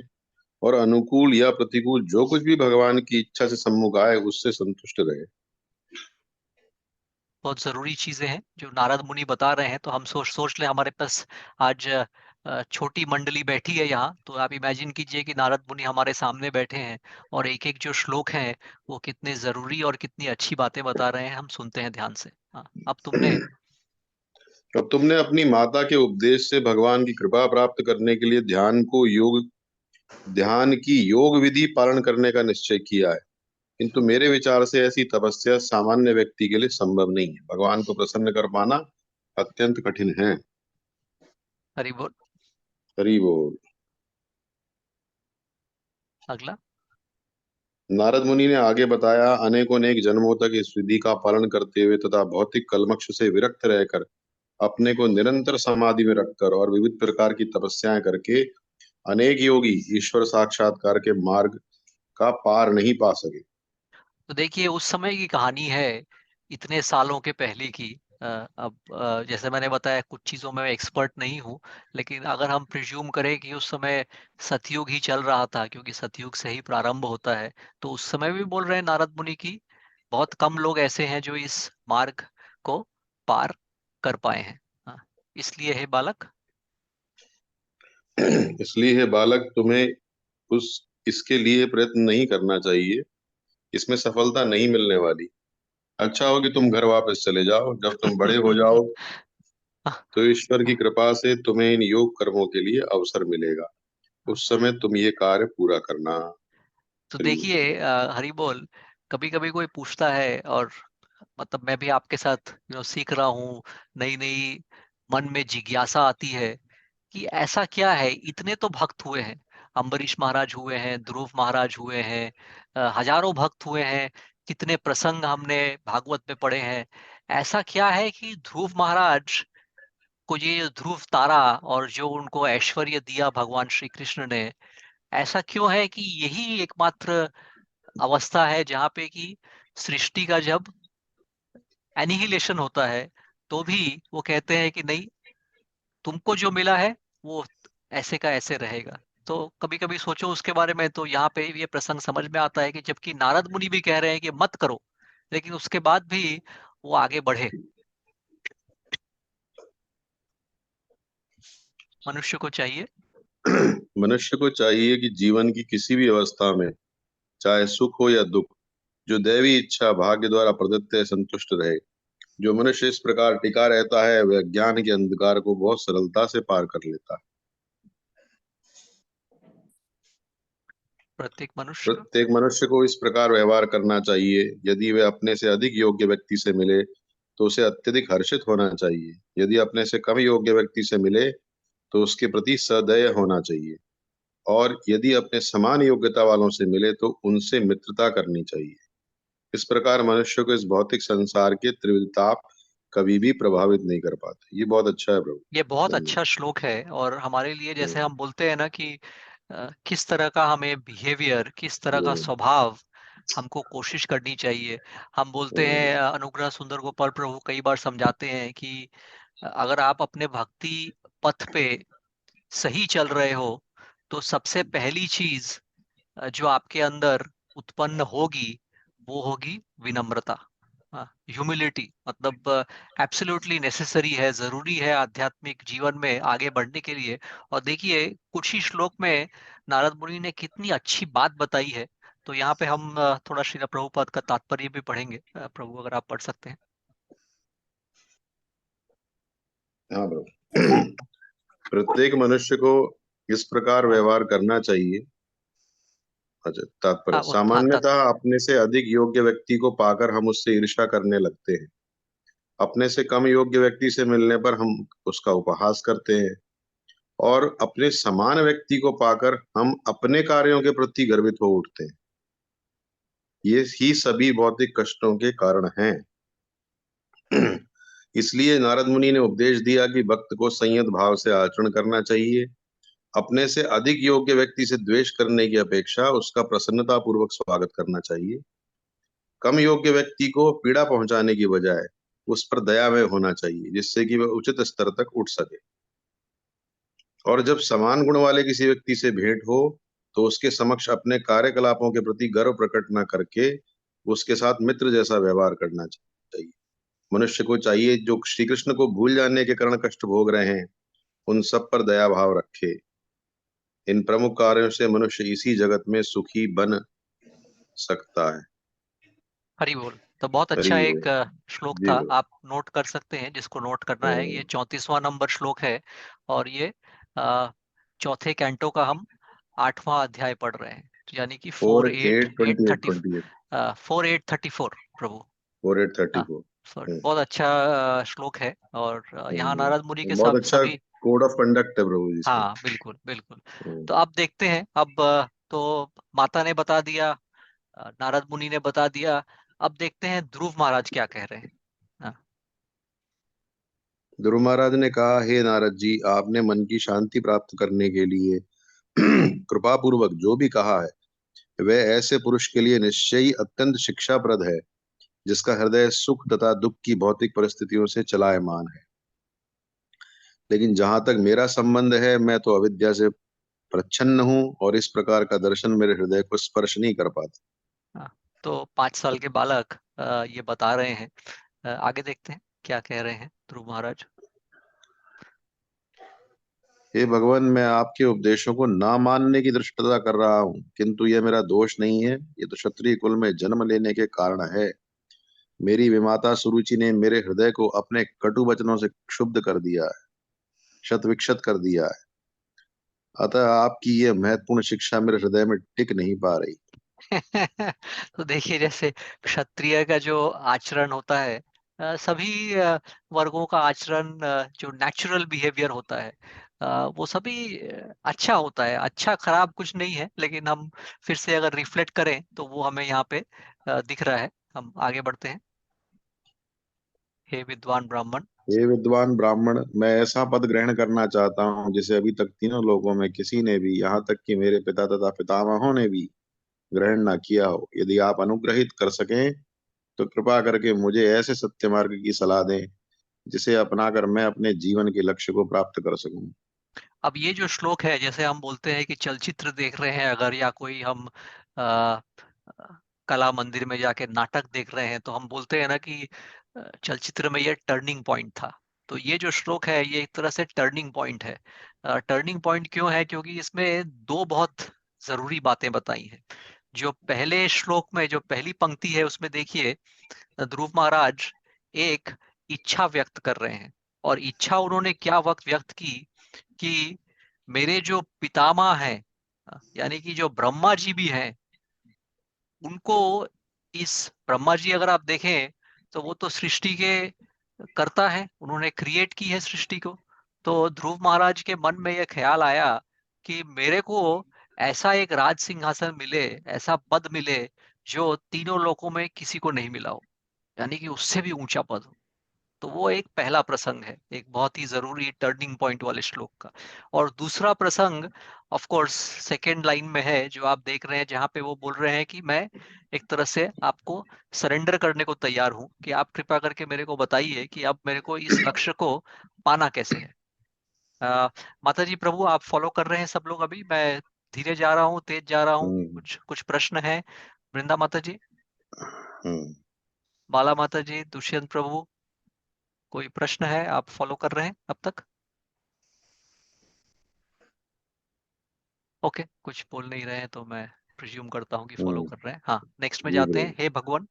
और अनुकूल या प्रतिकूल जो कुछ भी भगवान की इच्छा से सम्मुख आए उससे संतुष्ट रहे। बहुत जरूरी चीजें हैं जो नारद मुनि बता रहे हैं। तो हम सोच सोच ले हमारे पास आज छोटी मंडली बैठी है यहाँ, तो आप इमेजिन कीजिए कि नारद मुनि हमारे सामने बैठे हैं और एक एक जो श्लोक हैं वो कितने जरूरी और कितनी अच्छी बातें बता रहे हैं। हम सुनते हैं ध्यान से। हाँ, अब तुमने। अब तुमने अपनी माता के उपदेश से भगवान की कृपा प्राप्त करने के लिए ध्यान की योग विधि पालन करने का निश्चय किया है। किंतु मेरे विचार से ऐसी तपस्या सामान्य व्यक्ति के लिए संभव नहीं है। भगवान को प्रसन्न कर पाना अत्यंत कठिन है। हरि बोल। हरि बोल। अगला। नारद मुनि ने आगे बताया, अनेकों अनेक जन्मों तक इस विधि का पालन करते हुए तथा भौतिक कलमश से विरक्त रहकर अपने को निरंतर समाधि में रखकर और विविध प्रकार की तपस्याएं करके अनेक योगी ईश्वर साक्षात्कार के मार्ग का पार नहीं पा सके। तो देखिए उस समय की कहानी है, इतने सालों के पहले की। अब जैसे मैंने बताया कुछ चीज़ों में एक्सपर्ट नहीं हूँ, लेकिन अगर हम प्रिज्यूम करें कि उस समय सतयुग ही चल रहा था, क्योंकि सतयुग से ही प्रारंभ होता है, तो उस समय भी बोल रहे हैं नारद मुनि की बहुत कम लोग ऐसे हैं जो इस मार्ग को पार कर पाए हैं। हाँ, इसलिए है बालक। इसलिए हे बालक, तुम्हें उस इसके लिए प्रयत्न नहीं करना चाहिए। इसमें सफलता नहीं मिलने वाली। अच्छा हो कि तुम घर वापस चले जाओ। जब तुम बड़े हो जाओ तो ईश्वर की कृपा से तुम्हें इन योग कर्मों के लिए अवसर मिलेगा। उस समय तुम ये कार्य पूरा करना। तो हरि बोल। देखिए हरि बोल। कभी कभी कोई पूछता है, और मतलब मैं भी आपके साथ सीख रहा हूँ, नई नई मन में जिज्ञासा आती है कि ऐसा क्या है, इतने तो भक्त हुए हैं, अम्बरीश महाराज हुए हैं, ध्रुव महाराज हुए हैं, हजारों भक्त हुए हैं, कितने प्रसंग हमने भागवत में पढ़े हैं। ऐसा क्या है कि ध्रुव महाराज को ये ध्रुव तारा और जो उनको ऐश्वर्य दिया भगवान श्री कृष्ण ने, ऐसा क्यों है कि यही एकमात्र अवस्था है जहाँ पे कि सृष्टि का जब एनिहिलेशन होता है तो भी वो कहते हैं कि नहीं, तुमको जो मिला है वो ऐसे का ऐसे रहेगा। तो कभी कभी सोचो उसके बारे में, तो यहाँ पे ये प्रसंग समझ में आता है कि जबकि नारद मुनि भी कह रहे हैं कि मत करो, लेकिन उसके बाद भी वो आगे बढ़े। मनुष्य को चाहिए। मनुष्य को चाहिए कि जीवन की किसी भी अवस्था में, चाहे सुख हो या दुख, जो दैवी इच्छा भाग्य द्वारा प्रदत्त है संतुष्ट रहे। जो मनुष्य इस प्रकार टिका रहता है वह ज्ञान के अंधकार को बहुत सरलता से पार कर लेता है। प्रत्येक मनुष्य को इस प्रकार व्यवहार करना चाहिए। यदि वह अपने से अधिक योग्य व्यक्ति से मिले तो उसे अत्यधिक हर्षित होना चाहिए। यदि अपने से कम योग्य व्यक्ति से मिले तो उसके प्रति सदय होना चाहिए। और यदि अपने समान योग्यता वालों से मिले तो उनसे मित्रता करनी चाहिए। इस प्रकार मनुष्य को इस भौतिक संसार के त्रिविधताप कभी भी प्रभावित नहीं कर पाते। ये बहुत अच्छा है प्रभु। ये बहुत धन्यवाद। अच्छा श्लोक है, और हमारे लिए जैसे हम्म, हम बोलते हैं ना कि किस तरह का हमें बिहेवियर, किस तरह का हम्म, स्वभाव हमको कोशिश करनी चाहिए। हम बोलते हम्म, हैं, अनुग्रह सुंदर गोपाल प्रभु कई बार समझाते हैं कि अगर आप अपने भक्ति पथ पे सही चल रहे हो तो सबसे पहली चीज जो आपके अंदर उत्पन्न होगी वो होगी विनम्रता। ह्यूमिलिटी मतलब एब्सोल्युटली नेसेसरी है, जरूरी है आध्यात्मिक जीवन में आगे बढ़ने के लिए। और देखिए कुछ ही श्लोक में नारद मुनि ने कितनी अच्छी बात बताई है। तो यहाँ पे हम थोड़ा श्रील प्रभुपाद का तात्पर्य भी पढ़ेंगे। प्रभु अगर आप पढ़ सकते हैं। हाँ प्रभु। प्रत्येक मनुष्य को इस प्रकार हाँ व्यवहार करना चाहिए। अच्छा, तात्पर्य हाँ हाँ सामान्यतः अपने से अधिक योग्य व्यक्ति को पाकर हम उससे ईर्ष्या करने लगते हैं। अपने से कम योग्य व्यक्ति से मिलने पर हम उसका उपहास करते हैं। और अपने समान व्यक्ति को पाकर हम अपने कार्यों के प्रति गर्वित हो उठते हैं। ये ही सभी भौतिक कष्टों के कारण हैं। इसलिए नारद मुनि ने उपदेश दिया कि भक्त को संयत भाव से आचरण करना चाहिए। अपने से अधिक योग्य व्यक्ति से द्वेष करने की अपेक्षा उसका प्रसन्नता पूर्वक स्वागत करना चाहिए। कम योग्य व्यक्ति को पीड़ा पहुंचाने की बजाय उस पर दयामय होना चाहिए, जिससे कि वह उचित स्तर तक उठ सके। और जब समान गुण वाले किसी व्यक्ति से भेंट हो तो उसके समक्ष अपने कार्यकलापों के प्रति गर्व प्रकट न करके उसके साथ मित्र जैसा व्यवहार करना चाहिए। मनुष्य को चाहिए जो श्री कृष्ण को भूल जाने के कारण कष्ट भोग रहे हैं उन सब पर दया भाव रखे। इन प्रमुख कार्यों से मनुष्य इसी जगत में सुखी बन सकता है। हरि बोल। तो बहुत हरि अच्छा बोल। एक श्लोक जी था, बोल। आप नोट कर सकते हैं जिसको नोट करना है। ये 34वां नंबर श्लोक है, और ये चौथे कैंटो का हम 8वां अध्याय पढ़ रहे हैं। तो यानी कि 4 8 28 28। 4834 प्रभु। 4 8 हाँ 34। सॉरी, बहुत अच्छा श्लोक है। और यहाँ नारद मुनि के बहुत सब अच्छा सभी। कोड ऑफ कंडक्ट है प्रभु जी इसका। हाँ बिल्कुल बिल्कुल। तो हम्म, अब देखते हैं, अब तो माता ने बता दिया, नारद मुनि ने बता दिया। अब देखते हैं ध्रुव महाराज क्या कह रहे हैं। हाँ, ध्रुव महाराज ने कहा, हे नारद जी, आपने मन की शांति प्राप्त करने के लिए कृपा पूर्वक जो भी कहा है वह ऐसे पुरुष के लिए निश्चय ही अत्यंत शिक्षाप्रद है जिसका हृदय सुख तथा दुख की भौतिक परिस्थितियों से चलायमान है। लेकिन जहां तक मेरा संबंध है मैं तो अविद्या से प्रच्छन्न हूँ और इस प्रकार का दर्शन मेरे हृदय को स्पर्श नहीं कर पाता। हाँ। तो 5 साल के बालक ये बता रहे हैं। आगे देखते हैं क्या कह रहे हैं ध्रुव महाराज। हे भगवान, मैं आपके उपदेशों को ना मानने की दृष्टता कर रहा हूँ, किंतु यह मेरा दोष नहीं है। ये तो क्षत्रिय कुल में जन्म लेने के कारण है। मेरी विमाता सुरुचि ने मेरे हृदय को अपने कटु वचनों से क्षुब्ध कर दिया है, शत विक्षत कर दिया है। अतः आपकी यह महत्वपूर्ण शिक्षा मेरे हृदय में टिक नहीं पा रही। तो देखिए, जैसे क्षत्रिय का जो आचरण होता है, सभी वर्गों का आचरण जो नेचुरल बिहेवियर होता है वो सभी अच्छा होता है, अच्छा खराब कुछ नहीं है, लेकिन हम फिर से अगर रिफ्लेक्ट करें तो वो हमें यहाँ पे दिख रहा है। हम आगे बढ़ते हैं। हे विद्वान ब्राह्मण। हे विद्वान ब्राह्मण, मैं ऐसा पद ग्रहण करना चाहता हूँ जिसे अभी तक तीनों लोगों में किसी ने भी, यहाँ तक कि मेरे पिता तथा पितामहों ने भी ग्रहण न किया हो। यदि आप अनुग्रहित कर सकें तो कृपा करके मुझे ऐसे सत्य मार्ग की सलाह दें जिसे अपनाकर मैं अपने जीवन के लक्ष्य को प्राप्त कर सकूं। अब ये जो श्लोक है, जैसे हम बोलते हैं कि चलचित्र देख रहे हैं अगर, या कोई हम आ, कला मंदिर में जाके नाटक देख रहे हैं, तो हम बोलते हैं ना कि चलचित्र में ये टर्निंग पॉइंट था। तो ये जो श्लोक है ये एक तरह से टर्निंग पॉइंट है। टर्निंग पॉइंट क्यों है? क्योंकि इसमें दो बहुत जरूरी बातें बताई हैं। जो पहले श्लोक में जो पहली पंक्ति है उसमें देखिए, ध्रुव महाराज एक इच्छा व्यक्त कर रहे हैं। और इच्छा उन्होंने क्या वक्त व्यक्त की कि मेरे जो पितामह हैं, यानी कि जो ब्रह्मा जी भी हैं, उनको, इस ब्रह्मा जी अगर आप देखें तो वो तो सृष्टि के कर्ता है, उन्होंने क्रिएट की है सृष्टि को। तो ध्रुव महाराज के मन में यह ख्याल आया कि मेरे को ऐसा एक राज सिंहासन मिले, ऐसा पद मिले जो तीनों लोकों में किसी को नहीं मिला हो, यानी कि उससे भी ऊंचा पद हो। तो वो एक पहला प्रसंग है, एक बहुत ही जरूरी टर्निंग पॉइंट वाले श्लोक का। और दूसरा प्रसंग ऑफ कोर्स सेकेंड लाइन में है, जो आप देख रहे हैं, जहां पे वो बोल रहे हैं कि मैं एक तरह से आपको सरेंडर करने को तैयार हूं, कि आप कृपा करके मेरे को बताइए कि अब मेरे को इस लक्ष्य को पाना कैसे है। माता जी प्रभु, आप फॉलो कर रहे हैं सब लोग? अभी मैं धीरे जा रहा हूँ, तेज जा रहा हूँ? हम्म। कुछ कुछ प्रश्न है? वृंदा माता जी, हम्म। बाला माता जी, दुष्यंत प्रभु, कोई प्रश्न है? आप फॉलो कर रहे हैं अब तक? ओके, कुछ बोल नहीं रहे हैं तो मैं प्रिज्यूम करता हूँ कि फॉलो हम्म। कर रहे हैं। हाँ, नेक्स्ट में जी जाते प्रभु। हैं। हे भगवान।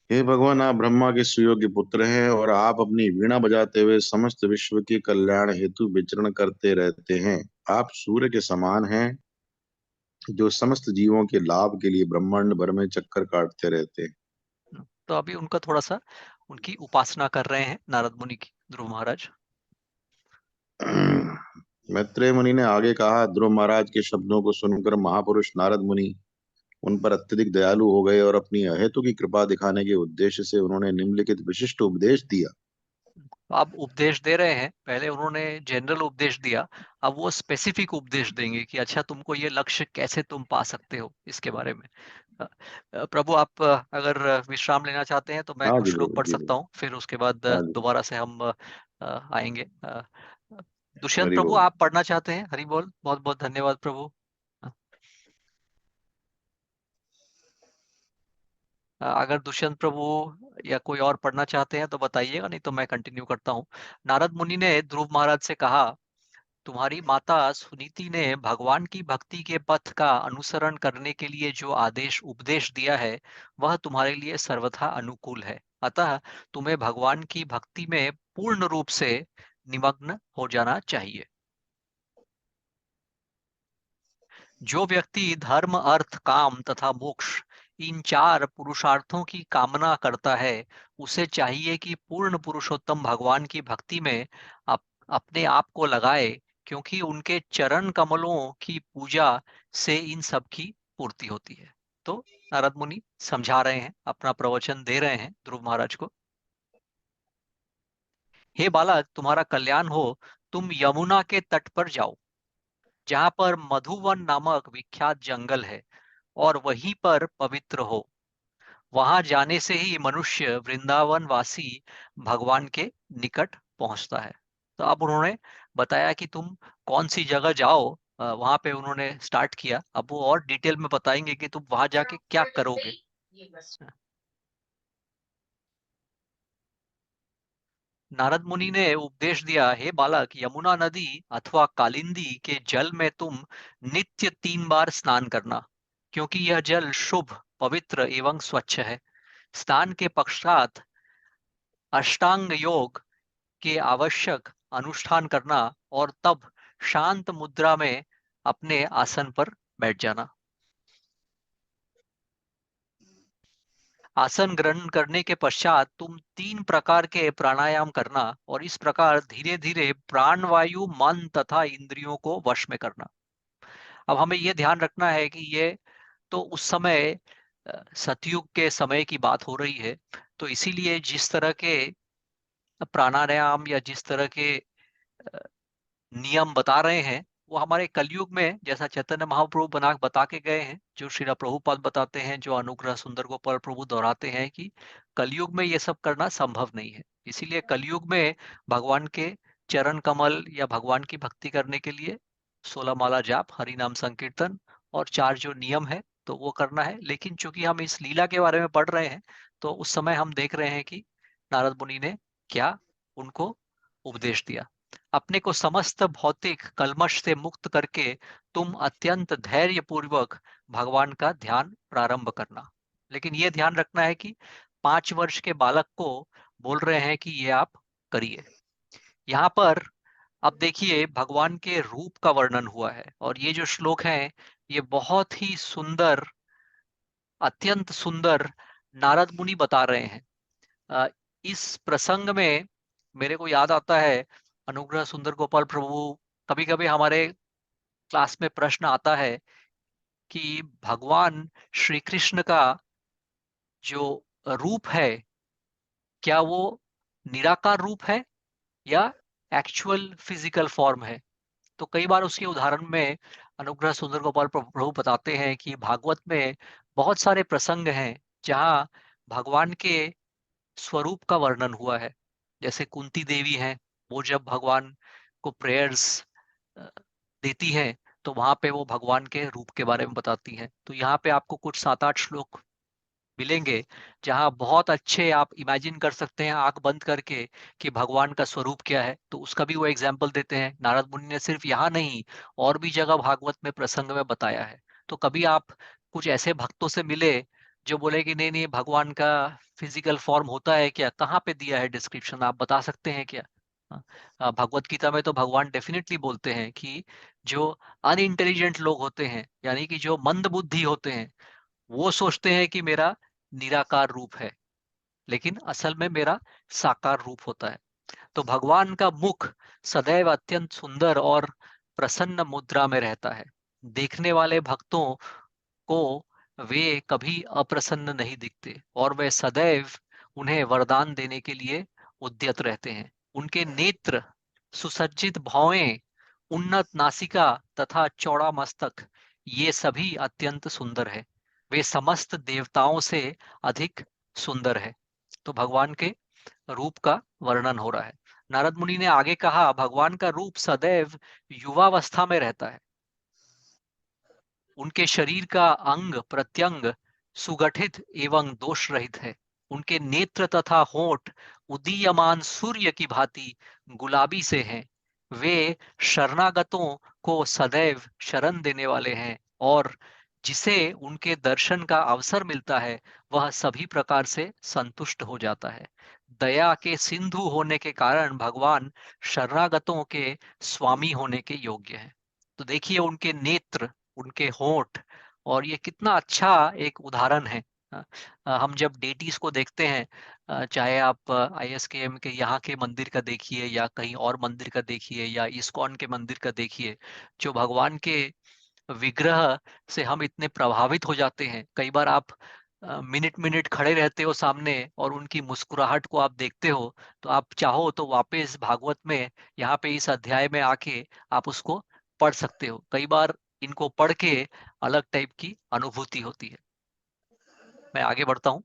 हे भगवान, आप ब्रह्मा के सुयोग्य पुत्र हैं और आप अपनी वीणा बजाते हुए समस्त विश्व के कल्याण हेतु विचरण करते रहते हैं। आप सूर्य के समान हैं जो समस्त जीवों के लाभ के लिए ब्रह्मांड भर में चक्कर काटते रहते तो अभी उनका थोड़ा सा, उनकी उपासना कर रहे हैं नारद मुनि की, ध्रुव महाराज। हैं। मैत्रेय मुनि ने आगे कहा, ध्रुव महाराज के शब्दों को सुनकर महापुरुष नारद मुनि उन पर अत्यधिक दयालु हो गए और अपनी अहेतु की कृपा दिखाने के उद्देश्य से उन्होंने निम्नलिखित विशिष्ट उपदेश दिया। अब उपदेश दे रहे हैं, पहले उन्होंने जनरल उपदेश दिया, अब वो स्पेसिफिक उपदेश देंगे कि अच्छा तुमको ये लक्ष्य कैसे तुम पा सकते हो, इसके बारे में। प्रभु आप अगर विश्राम लेना चाहते हैं तो मैं हाँ कुछ जी श्लोक प्रभु, पढ़ जी सकता प्रभु। हूँ, फिर उसके बाद हाँ जी। दोबारा से हम आएंगे। दुष्यंत हरि प्रभु, बोल। आप पढ़ना चाहते हैं? हरि बोल, बहुत बहुत धन्यवाद प्रभु। अगर दुष्यंत प्रभु या कोई और पढ़ना चाहते हैं तो बताइएगा, नहीं तो मैं कंटिन्यू करता हूँ। नारद मुनि ने ध्रुव महाराज से कहा, तुम्हारी माता सुनीति ने भगवान की भक्ति के पथ का अनुसरण करने के लिए जो आदेश उपदेश दिया है वह तुम्हारे लिए सर्वथा अनुकूल है। अतः तुम्हें भगवान की भक्ति में पूर्ण रूप से निमग्न हो जाना चाहिए। जो व्यक्ति धर्म, अर्थ, काम तथा मोक्ष, इन चार पुरुषार्थों की कामना करता है, उसे चाहिए कि पूर्ण पुरुषोत्तम भगवान की भक्ति में अपने आप को लगाए, क्योंकि उनके चरण कमलों की पूजा से इन सब की पूर्ति होती है। तो नारद मुनि समझा रहे हैं, अपना प्रवचन दे रहे हैं ध्रुव महाराज को। हे बालक, तुम्हारा कल्याण हो, तुम यमुना के तट पर जाओ, जहां पर मधुवन नामक विख्यात जंगल है, और वहीं पर पवित्र हो। वहां जाने से ही मनुष्य वृंदावन वासी भगवान के निकट पहुंचता है। तो अब उन्होंने बताया कि तुम कौन सी जगह जाओ, वहां पे उन्होंने स्टार्ट किया। अब वो और डिटेल में बताएंगे कि तुम वहां जाके क्या करोगे। नारद मुनि ने उपदेश दिया, हे बालक, यमुना नदी अथवा कालिंदी के जल में तुम नित्य 3 बार स्नान करना, क्योंकि यह जल शुभ, पवित्र एवं स्वच्छ है। स्नान के पश्चात अष्टांग योग के आवश्यक अनुष्ठान करना, और तब शांत मुद्रा में अपने आसन पर बैठ जाना। आसन ग्रहण करने के पश्चात तुम 3 प्रकार के प्राणायाम करना और इस प्रकार धीरे धीरे प्राणवायु, मन तथा इंद्रियों को वश में करना। अब हमें यह ध्यान रखना है कि ये तो उस समय सतयुग के समय की बात हो रही है, तो इसीलिए जिस तरह के प्राणायाम या जिस तरह के नियम बता रहे हैं वो हमारे कलयुग में, जैसा चैतन्य महाप्रभु बता के गए हैं, जो श्रीला प्रभुपाद बताते हैं, जो अनुग्रह सुंदर गोपाल प्रभु दोहराते हैं कि कलयुग में ये सब करना संभव नहीं है। इसीलिए कलयुग में भगवान के चरण कमल या भगवान की भक्ति करने के लिए 16 माला जाप, हरि नाम संकीर्तन और 4 जो नियम है तो वो करना है। लेकिन चूंकि हम इस लीला के बारे में पढ़ रहे हैं तो उस समय हम देख रहे हैं कि नारद मुनि ने क्या उनको उपदेश दिया। अपने को समस्त भौतिक कल्मश से मुक्त करके तुम अत्यंत धैर्य पूर्वक भगवान का ध्यान प्रारंभ करना। लेकिन यह ध्यान रखना है कि 5 वर्ष के बालक को बोल रहे हैं कि ये आप करिए। यहाँ पर अब देखिए भगवान के रूप का वर्णन हुआ है और ये जो श्लोक है ये बहुत ही सुंदर, अत्यंत सुंदर नारद मुनि बता रहे हैं। इस प्रसंग में मेरे को याद आता है अनुग्रह सुंदर गोपाल प्रभु, कभी कभी हमारे क्लास में प्रश्न आता है कि भगवान श्री कृष्ण का जो रूप है क्या वो निराकार रूप है या एक्चुअल फिजिकल फॉर्म है। तो कई बार उसके उदाहरण में अनुग्रह सुंदर गोपाल प्रभु बताते हैं कि भागवत में बहुत सारे प्रसंग हैं जहाँ भगवान के स्वरूप का वर्णन हुआ है। जैसे कुंती देवी हैं, वो जब भगवान को प्रेयर्स देती हैं तो वहां पे वो भगवान के रूप के बारे में बताती हैं। तो यहाँ पे आपको कुछ 7-8 श्लोक मिलेंगे जहां बहुत अच्छे आप इमेजिन कर सकते हैं आंख बंद करके कि भगवान का स्वरूप क्या है। तो उसका भी वो एग्जाम्पल देते हैं। नारद मुनि ने सिर्फ यहाँ नहीं और भी जगह भागवत में प्रसंग में बताया है। तो कभी आप कुछ ऐसे भक्तों से मिले जो बोले कि नहीं नहीं भगवान का फिजिकल फॉर्म होता है क्या, कहाँ पे दिया है डिस्क्रिप्शन, आप बता सकते हैं क्या। भगवत गीता में तो भगवान डेफिनेटली बोलते हैं कि जो अनइंटेलिजेंट लोग होते हैं यानी कि जो मंद बुद्धि होते हैं वो सोचते हैं कि मेरा निराकार रूप है, लेकिन असल में मेरा साकार रूप होता है। तो भगवान का मुख सदैव अत्यंत सुंदर और प्रसन्न मुद्रा में रहता है। देखने वाले भक्तों को वे कभी अप्रसन्न नहीं दिखते और वे सदैव उन्हें वरदान देने के लिए उद्यत रहते हैं। उनके नेत्र, सुसज्जित भौहें, उन्नत नासिका तथा चौड़ा मस्तक, ये सभी अत्यंत सुंदर है। वे समस्त देवताओं से अधिक सुंदर है। तो भगवान के रूप का वर्णन हो रहा है। नारद मुनि ने आगे कहा भगवान का रूप सदैव युवावस्था में रहता है। उनके शरीर का अंग प्रत्यंग सुगठित एवं दोष रहित है। उनके नेत्र तथा होंठ उदीयमान सूर्य की भांति गुलाबी से हैं। वे शरणागतों को सदैव शरण देने वाले हैं और जिसे उनके दर्शन का अवसर मिलता है वह सभी प्रकार से संतुष्ट हो जाता है। दया के सिंधु होने के कारण भगवान शरणागतों के स्वामी होने के योग्य हैं। तो देखिए उनके नेत्र, उनके होंठ, और ये कितना अच्छा एक उदाहरण है। हम जब डेटीज को देखते हैं, चाहे आप ISKM के यहाँ के मंदिर का देखिए या कहीं और मंदिर का देखिए या इस्कॉन के मंदिर का देखिए, जो भगवान के विग्रह से हम इतने प्रभावित हो जाते हैं। कई बार आप मिनट मिनट खड़े रहते हो सामने और उनकी मुस्कुराहट को आप देखते हो तो आप चाहो तो वापस भागवत में यहाँ पे इस अध्याय में आके आप उसको पढ़ सकते हो। कई बार इनको पढ़ के अलग टाइप की अनुभूति होती है। मैं आगे बढ़ता हूँ।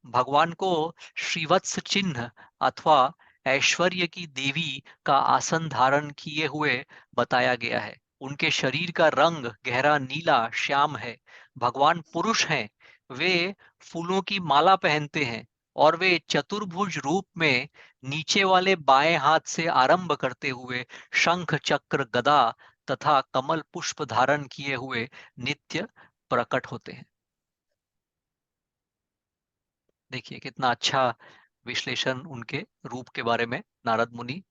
भगवान को श्रीवत्स चिन्ह अथवा ऐश्वर्य की देवी का आसन धारण किए हुए बताया गया है। उनके शरीर का रंग गहरा नीला श्याम है। भगवान पुरुष हैं। वे फूलों की माला पहनते हैं और वे चतुर्भुज रूप में नीचे वाले बाएं हाथ से आरंभ करते हुए शंख चक्र गदा तथा कमल पुष्प धारण किए हुए नित्य प्रकट होते हैं। देखिए कितना अच्छा विश्लेषण उनके रूप के बारे में नारद मुनि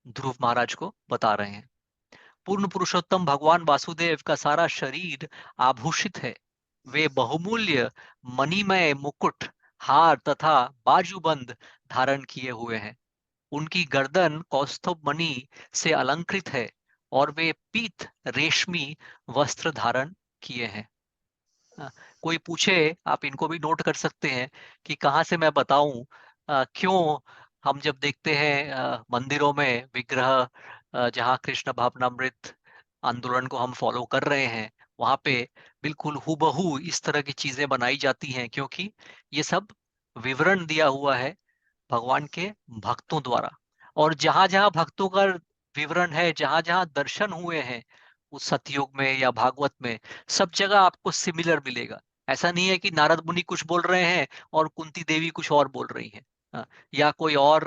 ध्रुव महाराज को बता रहे हैं। पूर्ण पुरुषोत्तम भगवान वासुदेव का सारा शरीर आभूषित है। वे बहुमूल्य मणिमय मुकुट, हार तथा बाजूबंद धारण किए हुए हैं। उनकी गर्दन कौस्तुभ मणि से अलंकृत है और वे पीत रेशमी वस्त्र धारण किए हैं। हाँ, कोई पूछे, आप इनको भी नोट कर सकते हैं कि कहाँ से मैं बताऊं क्यों हम जब देखते हैं मंदिरों में विग्रह, जहाँ कृष्ण भावनामृत आंदोलन को हम फॉलो कर रहे हैं, वहां पे बिल्कुल हूबहू इस तरह की चीजें बनाई जाती हैं, क्योंकि ये सब विवरण दिया हुआ है भगवान के भक्तों द्वारा। और जहां जहां भक्तों का विवरण है, जहां जहां दर्शन हुए हैं उस सतयुग में या भागवत में, सब जगह आपको सिमिलर मिलेगा। ऐसा नहीं है कि नारद मुनि कुछ बोल रहे हैं और कुंती देवी कुछ और बोल रही हैं, या कोई और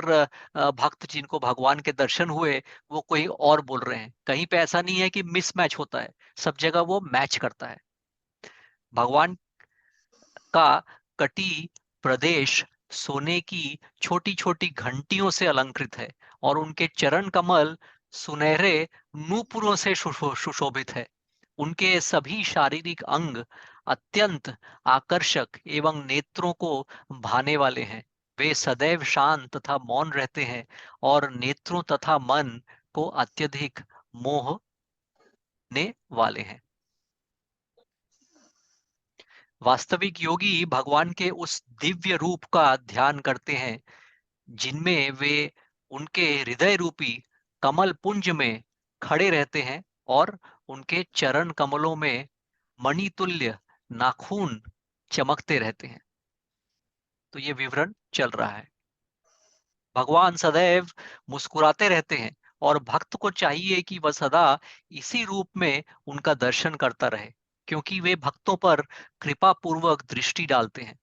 भक्त जिनको भगवान के दर्शन हुए वो कोई और बोल रहे हैं। कहीं पे ऐसा नहीं है कि मिसमैच होता है, सब जगह वो मैच करता है। भगवान का कटी प्रदेश सोने की छोटी छोटी घंटियों से अलंकृत है और उनके चरण कमल सुनहरे नूपुरों से सुशोभित है। उनके सभी शारीरिक अंग अत्यंत आकर्षक एवं नेत्रों को भाने वाले हैं। वे सदैव शांत तथा मौन रहते हैं और नेत्रों तथा मन को अत्यधिक मोहने वाले हैं। वास्तविक योगी भगवान के उस दिव्य रूप का ध्यान करते हैं जिनमें वे उनके हृदय रूपी कमल पुंज में खड़े रहते हैं और उनके चरण कमलों में मणितुल्य नाखून चमकते रहते हैं। तो ये विवरण चल रहा है। भगवान सदैव मुस्कुराते रहते हैं और भक्त को चाहिए कि वह सदा इसी रूप में उनका दर्शन करता रहे, क्योंकि वे भक्तों पर कृपा पूर्वक दृष्टि डालते हैं।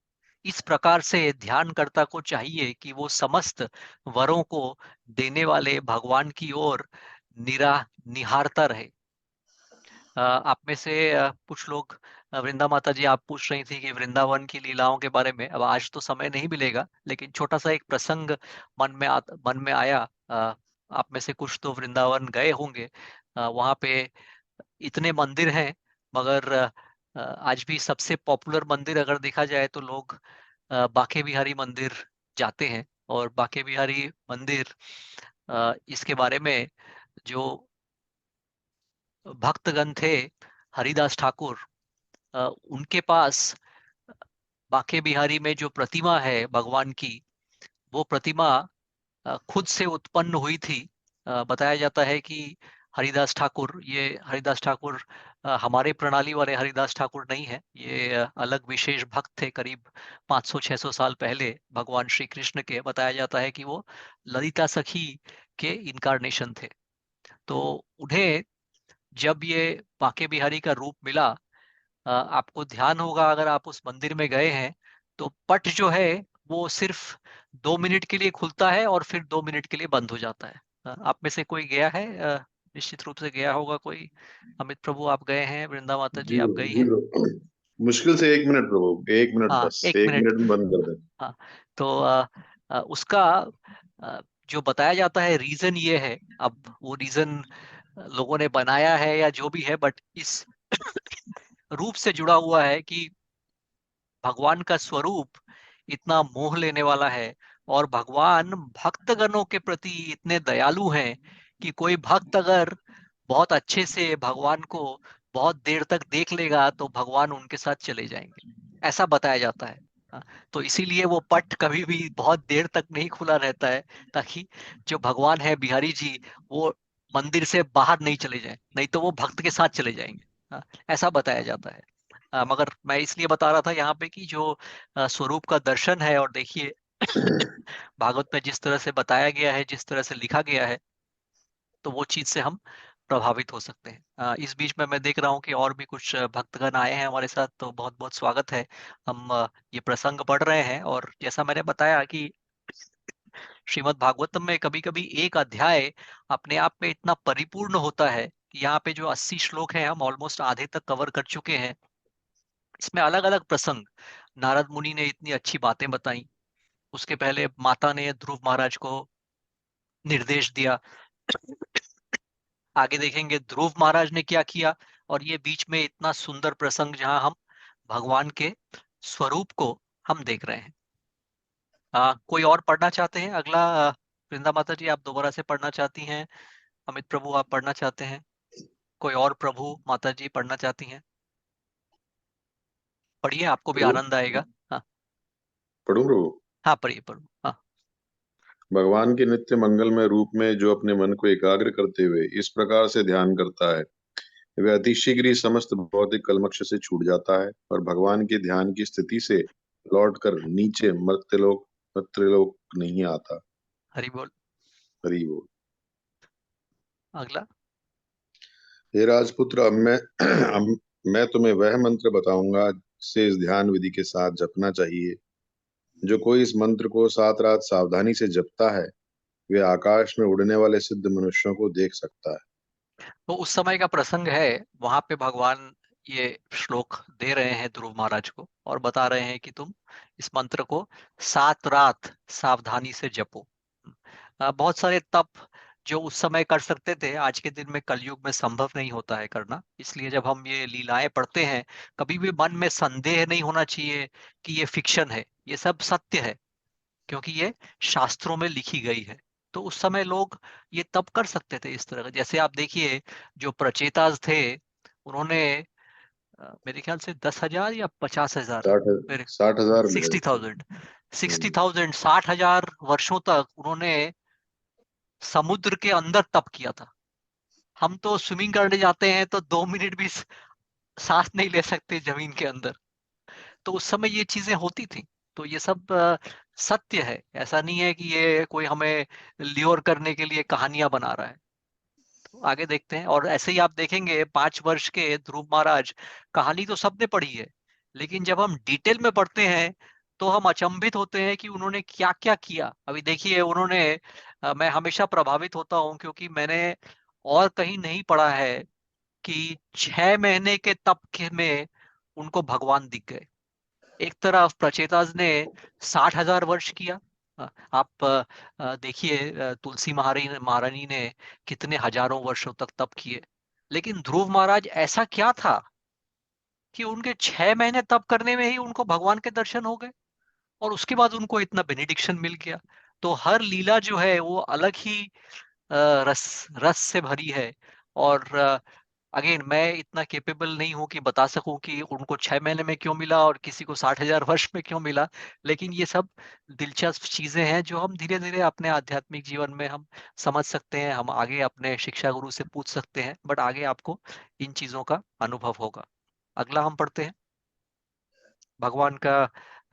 इस प्रकार से ध्यानकर्ता को चाहिए कि वो समस्त वरों को देने वाले भगवान की ओर निहारता रहे। आप में से कुछ लोग, वृंदा माता जी, आप पूछ रही थी कि वृंदावन की लीलाओं के बारे में। अब आज तो समय नहीं मिलेगा, लेकिन छोटा सा एक प्रसंग मन में आया। आप में से कुछ तो वृंदावन गए होंगे। वहाँ पे इतने मंदिर हैं, मगर आज भी सबसे पॉपुलर मंदिर अगर देखा जाए तो लोग बांके बिहारी मंदिर जाते हैं। और बांके बिहारी मंदिर, इसके बारे में जो भक्तगण थे, हरिदास ठाकुर, उनके पास बांके बिहारी में जो प्रतिमा है भगवान की, वो प्रतिमा खुद से उत्पन्न हुई थी। बताया जाता है कि हरिदास ठाकुर हमारे प्रणाली वाले हरिदास ठाकुर नहीं है। ये अलग विशेष भक्त थे। करीब 500-600 साल पहले भगवान श्री कृष्ण के, बताया जाता है कि वो ललिता सखी के इनकारनेशन थे। तो उन्हें जब ये बांके बिहारी का रूप मिला, आपको ध्यान होगा अगर आप उस मंदिर में गए हैं, तो पट जो है वो सिर्फ 2 मिनट के लिए खुलता है और फिर 2 मिनट के लिए बंद हो जाता है। आप में से कोई गया है? निश्चित रूप से गया होगा कोई। अमित प्रभु, आप गए हैं? वृंदा माता जी, जी आप प्रभु, गई जी हैं? प्रभु। मुश्किल से 1 मिनट प्रभु, 1 मिनट, हाँ, बस एक एक मिनट मिनट में बंद कर दे। हाँ, तो उसका जो बताया जाता है रीजन ये है। अब वो रीजन लोगों ने बनाया है या जो भी है, बट इस रूप से जुड़ा हुआ है कि भगवान का स्वरूप इतना मोह लेने वाला है और भगवान भक्तगणों के प्रति इतने दयालु हैं कि कोई भक्त अगर बहुत अच्छे से भगवान को बहुत देर तक देख लेगा तो भगवान उनके साथ चले जाएंगे, ऐसा बताया जाता है। हाँ, तो इसीलिए वो पट कभी भी बहुत देर तक नहीं खुला रहता है, ताकि जो भगवान है बिहारी जी, वो मंदिर से बाहर नहीं चले जाएं, नहीं तो वो भक्त के साथ चले जाएंगे। हाँ, ऐसा बताया जाता है। मगर मैं इसलिए बता रहा था यहाँ पे कि जो स्वरूप का दर्शन है, और देखिए भागवत में जिस तरह से बताया गया है, जिस तरह से लिखा गया है, तो वो चीज से हम प्रभावित हो सकते हैं। इस बीच में मैं देख रहा हूँ कि और भी कुछ भक्तगण आए हैं हमारे साथ, तो बहुत बहुत स्वागत है। हम ये प्रसंग पढ़ रहे हैं, और जैसा मैंने बताया कि श्रीमद् भागवतम में कभी कभी एक अध्याय अपने आप में इतना परिपूर्ण होता है कि यहाँ पे जो 80 श्लोक हैं, हम ऑलमोस्ट आधे तक कवर कर चुके हैं। इसमें अलग अलग प्रसंग, नारद मुनि ने इतनी अच्छी बातें बताई, उसके पहले माता ने ध्रुव महाराज को निर्देश दिया, आगे देखेंगे ध्रुव महाराज ने क्या किया, और ये बीच में इतना सुंदर प्रसंग जहां हम भगवान के स्वरूप को हम देख रहे हैं। कोई और पढ़ना चाहते हैं? अगला वृंदा माता जी, आप दोबारा से पढ़ना चाहती हैं? अमित प्रभु, आप पढ़ना चाहते हैं? कोई और प्रभु माता जी पढ़ना चाहती हैं? पढ़िए, आपको भी प्रभु आनंद आएगा। हाँ पढ़ूं प्रभु। हाँ, पढ़िए पढ़ो। हाँ। भगवान के नित्य मंगलमय रूप में जो अपने मन को एकाग्र करते हुए इस प्रकार से ध्यान करता है, वह अतिशीघ्र ही समस्त भौतिक कल्मश से छूट जाता है और भगवान के ध्यान की स्थिति से लौटकर नीचे मर्त्यलोक नहीं आता। हरि बोल। हरि बोल। अगला। हे राजपुत्र, मैं तुम्हें वह मंत्र बताऊंगा जिसे इस ध्यान विधि के साथ जपना चाहिए। जो कोई इस मंत्र को 7 रात सावधानी से जपता है, वे आकाश में उड़ने वाले सिद्ध मनुष्यों को देख सकता है। तो उस समय का प्रसंग है, वहां पे भगवान ये श्लोक दे रहे हैं ध्रुव महाराज को और बता रहे हैं कि तुम इस मंत्र को 7 रात सावधानी से जपो। बहुत सारे तप जो उस समय कर सकते थे, आज के दिन में कलयुग में संभव नहीं होता है करना। इसलिए जब हम ये लीलाएं पढ़ते हैं, कभी भी मन में संदेह नहीं होना चाहिए कि ये फिक्शन है, ये सब सत्य है, क्योंकि ये शास्त्रों में लिखी गई है। तो उस समय लोग ये तप कर सकते थे इस तरह का। जैसे आप देखिए, जो प्रचेताज थे, उन्होंने मेरे ख्याल से 10,000 या 50,000, साठ मेरे 60,000 मिले। 60,000, हम्म। 60,000, 60,000 वर्षों तक उन्होंने समुद्र के अंदर तप किया था। हम तो स्विमिंग करने जाते हैं तो 2 मिनट भी सांस नहीं ले सकते जमीन के अंदर। तो उस समय ये चीजें होती थी। तो ये सब सत्य है, ऐसा नहीं है कि ये कोई हमें ल्योर करने के लिए कहानियां बना रहा है। तो आगे देखते हैं। और ऐसे ही आप देखेंगे 5 वर्ष के ध्रुव महाराज, कहानी तो सबने पढ़ी है, लेकिन जब हम डिटेल में पढ़ते हैं तो हम अचंभित होते हैं कि उन्होंने क्या क्या किया। अभी देखिए, उन्होंने मैं हमेशा प्रभावित होता हूँ, क्योंकि मैंने और कहीं नहीं पढ़ा है कि 6 महीने के तप के में उनको भगवान दिख गए। एक तरफ प्रचेताज ने 60,000 वर्ष किया। आप देखिए, तुलसी महारानी ने कितने हजारों वर्षों तक तप किए। लेकिन ध्रुव महाराज, ऐसा क्या था कि उनके 6 महीने तप करने में ही उनको भगवान के दर्शन हो गए और उसके बाद उनको इतना बेनिडिक्शन मिल गया। तो हर लीला जो है वो अलग ही रस रस से भरी है। और अगेन, मैं इतना केपेबल नहीं हूं कि बता सकूं कि उनको 6 महीने में क्यों मिला और किसी को 60,000 वर्ष में क्यों मिला। लेकिन ये सब दिलचस्प चीजें हैं जो हम धीरे धीरे अपने आध्यात्मिक जीवन में हम समझ सकते हैं। हम आगे अपने शिक्षा गुरु से पूछ सकते हैं, बट आगे आपको इन चीजों का अनुभव होगा। अगला हम पढ़ते हैं भगवान का।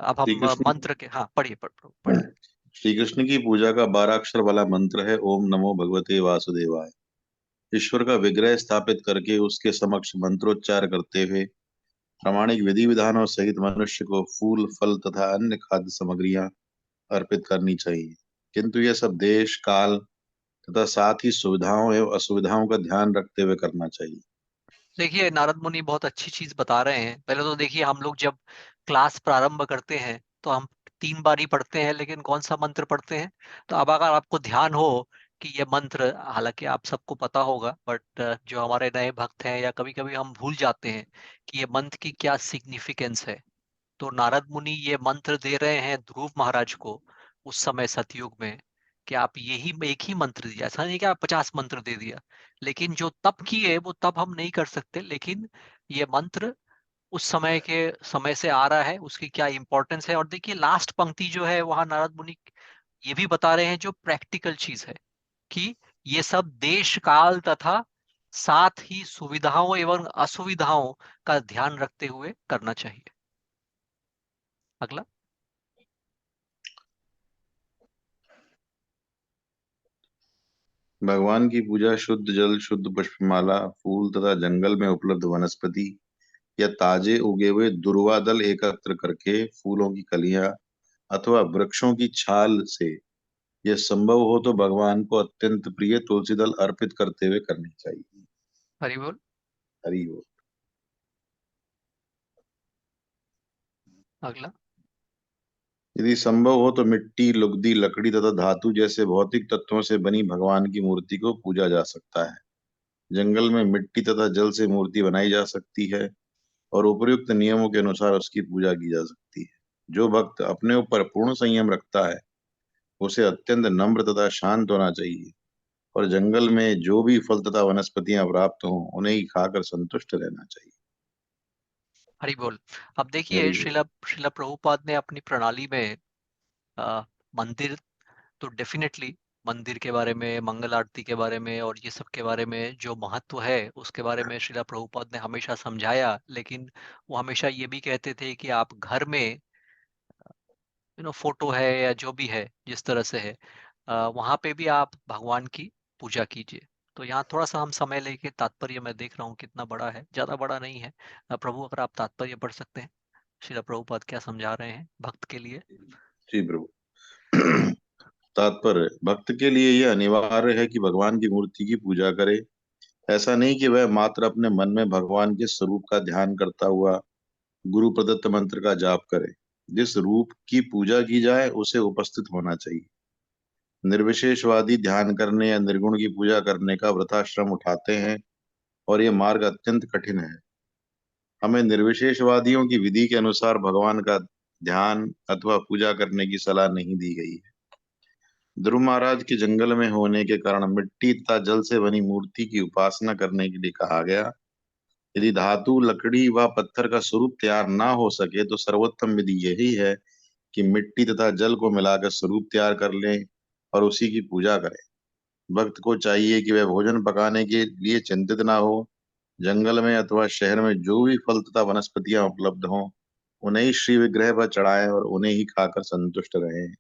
अब श्री हम कृष्ण मंत्र के, हाँ पढ़िए, पढ़िए। श्री कृष्ण की पूजा का 12 अक्षर वाला मंत्र है, ओम नमो भगवते वासुदेवाय। ईश्वर का विग्रह स्थापित करके उसके समक्ष मंत्रोच्चार करते हुए प्रामाणिक विधि विधानों सहित मनुष्य को फूल फल तथा अन्य खाद्य सामग्रियां अर्पित करनी चाहिए, किंतु यह सब देश काल तथा साथ ही सुविधाओं एवं असुविधाओं का ध्यान रखते हुए करना चाहिए। देखिए, नारद मुनि बहुत अच्छी चीज बता रहे हैं। पहले तो देखिए, हम लोग जब क्लास प्रारंभ करते हैं तो हम 3 बार ही पढ़ते हैं, लेकिन कौन सा मंत्र पढ़ते हैं? तो अब अगर आपको ध्यान हो कि ये मंत्र, हालांकि आप सबको पता होगा, बट जो हमारे नए भक्त हैं या कभी कभी हम भूल जाते हैं कि ये मंत्र की क्या सिग्निफिकेंस है। तो नारद मुनि ये मंत्र दे रहे हैं ध्रुव महाराज को उस समय सतयुग में, कि आप यही एक ही मंत्र दिया। ऐसा नहीं कि आप 50 मंत्र दे दिया। लेकिन जो तप किए वो तप हम नहीं कर सकते, लेकिन ये मंत्र उस समय के समय से आ रहा है, उसकी क्या इंपॉर्टेंस है। और देखिए, लास्ट पंक्ति जो है वहां नारद मुनि ये भी बता रहे हैं जो प्रैक्टिकल चीज है, कि ये सब देश काल तथा साथ ही सुविधाओं एवं असुविधाओं का ध्यान रखते हुए करना चाहिए। अगला। भगवान की पूजा शुद्ध जल, शुद्ध पुष्पमाला, फूल तथा जंगल में उपलब्ध वनस्पति या ताजे उगे हुए दुर्वा दल एकत्र करके, फूलों की कलियां अथवा वृक्षों की छाल से, यह संभव हो तो भगवान को अत्यंत प्रिय तुलसी दल अर्पित करते हुए करनी चाहिए। हरि बोल। हरि बोल। अगला। यदि संभव हो तो मिट्टी, लुगदी, लकड़ी तथा धातु जैसे भौतिक तत्वों से बनी भगवान की मूर्ति को पूजा जा सकता है। जंगल में मिट्टी तथा जल से मूर्ति बनाई जा सकती है और उपयुक्त नियमों के अनुसार उसकी पूजा की जा सकती है। जो भक्त अपने ऊपर पूर्ण संयम रखता है उसे अत्यंत नम्र तथा शांत होना चाहिए और जंगल में जो भी फल तथा वनस्पतियां प्राप्त हों उन्हें ही खाकर संतुष्ट रहना चाहिए। हरि बोल। अब देखिए, हरि बोल। श्रीला श्रीला प्रभुपाद ने अपनी प्रणाली में मंदिर तो डेफिनेटली मंदिर के बारे में, मंगल आरती के बारे में और ये सब के बारे में जो महत्व है उसके बारे में श्रीला प्रभुपाद ने हमेशा समझाया। लेकिन वो हमेशा ये भी कहते थे कि आप घर में फोटो है या जो भी है जिस तरह से है, वहां पे भी आप भगवान की पूजा कीजिए। तो यहाँ थोड़ा सा हम समय लेके तात्पर्य मैं देख रहा हूँ कितना बड़ा है, ज्यादा बड़ा नहीं है। प्रभु अगर आप तात्पर्य पढ़ सकते हैं, श्रीला प्रभुपाद क्या समझा रहे हैं भक्त के लिए। जी प्रभु। तात्पर्य: भक्त के लिए यह अनिवार्य है कि भगवान की मूर्ति की पूजा करे। ऐसा नहीं कि वह मात्र अपने मन में भगवान के स्वरूप का ध्यान करता हुआ गुरु प्रदत्त मंत्र का जाप करे। जिस रूप की पूजा की जाए उसे उपस्थित होना चाहिए। निर्विशेषवादी ध्यान करने या निर्गुण की पूजा करने का वृथाश्रम उठाते हैं और ये मार्ग अत्यंत कठिन है। हमें निर्विशेषवादियों की विधि के अनुसार भगवान का ध्यान अथवा पूजा करने की सलाह नहीं दी गई है। ध्रुव महाराज के जंगल में होने के कारण मिट्टी तथा जल से बनी मूर्ति की उपासना करने के लिए कहा गया। यदि धातु, लकड़ी व पत्थर का स्वरूप तैयार ना हो सके तो सर्वोत्तम विधि यही है कि मिट्टी तथा जल को मिलाकर स्वरूप तैयार कर लें और उसी की पूजा करें। भक्त को चाहिए कि वह भोजन पकाने के लिए चिंतित ना हो। जंगल में अथवा शहर में जो भी फल तथा वनस्पतियां उपलब्ध हों उन्हें ही श्री विग्रह पर चढ़ाएं और उन्हें ही खाकर संतुष्ट रहें।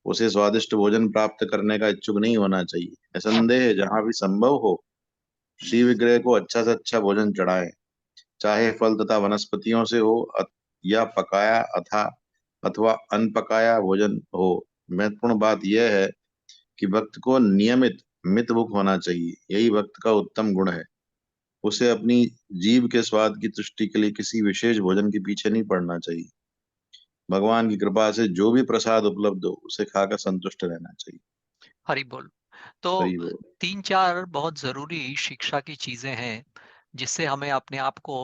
उसे स्वादिष्ट भोजन प्राप्त करने का इच्छुक नहीं होना चाहिए। निसंदेह जहां भी संभव हो श्री विग्रह को अच्छा से अच्छा भोजन चढ़ाएं, चाहे फल तथा वनस्पतियों से हो या पकाया अथवा अनपकाया भोजन हो। महत्वपूर्ण बात यह है कि भक्त को नियमित मितभुक होना चाहिए। यही भक्त का उत्तम गुण है। उसे अपनी जीभ के स्वाद की तुष्टि के लिए किसी विशेष भोजन के पीछे नहीं पड़ना चाहिए। भगवान की कृपा से जो भी प्रसाद उपलब्ध हो उसे खाकर संतुष्ट रहना चाहिए। हरि बोल। तो हरि बोल। तीन चार बहुत जरूरी शिक्षा की चीजें हैं जिससे हमें अपने आप को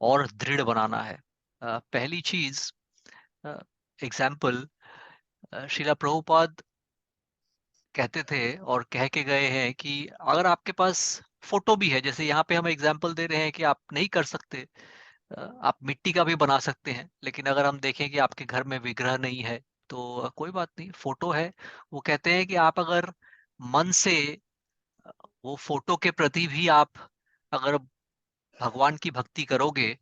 और दृढ़ बनाना है। पहली चीज, एग्जाम्पल, श्रीला प्रभुपाद कहते थे और कह के गए हैं कि अगर आपके पास फोटो भी है, जैसे यहाँ पे हम एग्जाम्पल दे रहे हैं कि आप नहीं कर सकते, आप मिट्टी का भी बना सकते हैं, लेकिन अगर हम देखें कि आपके घर में विग्रह नहीं है तो कोई बात नहीं, फोटो है। वो कहते हैं कि आप अगर मन से वो फोटो के प्रति भी आप अगर भगवान की भक्ति करोगे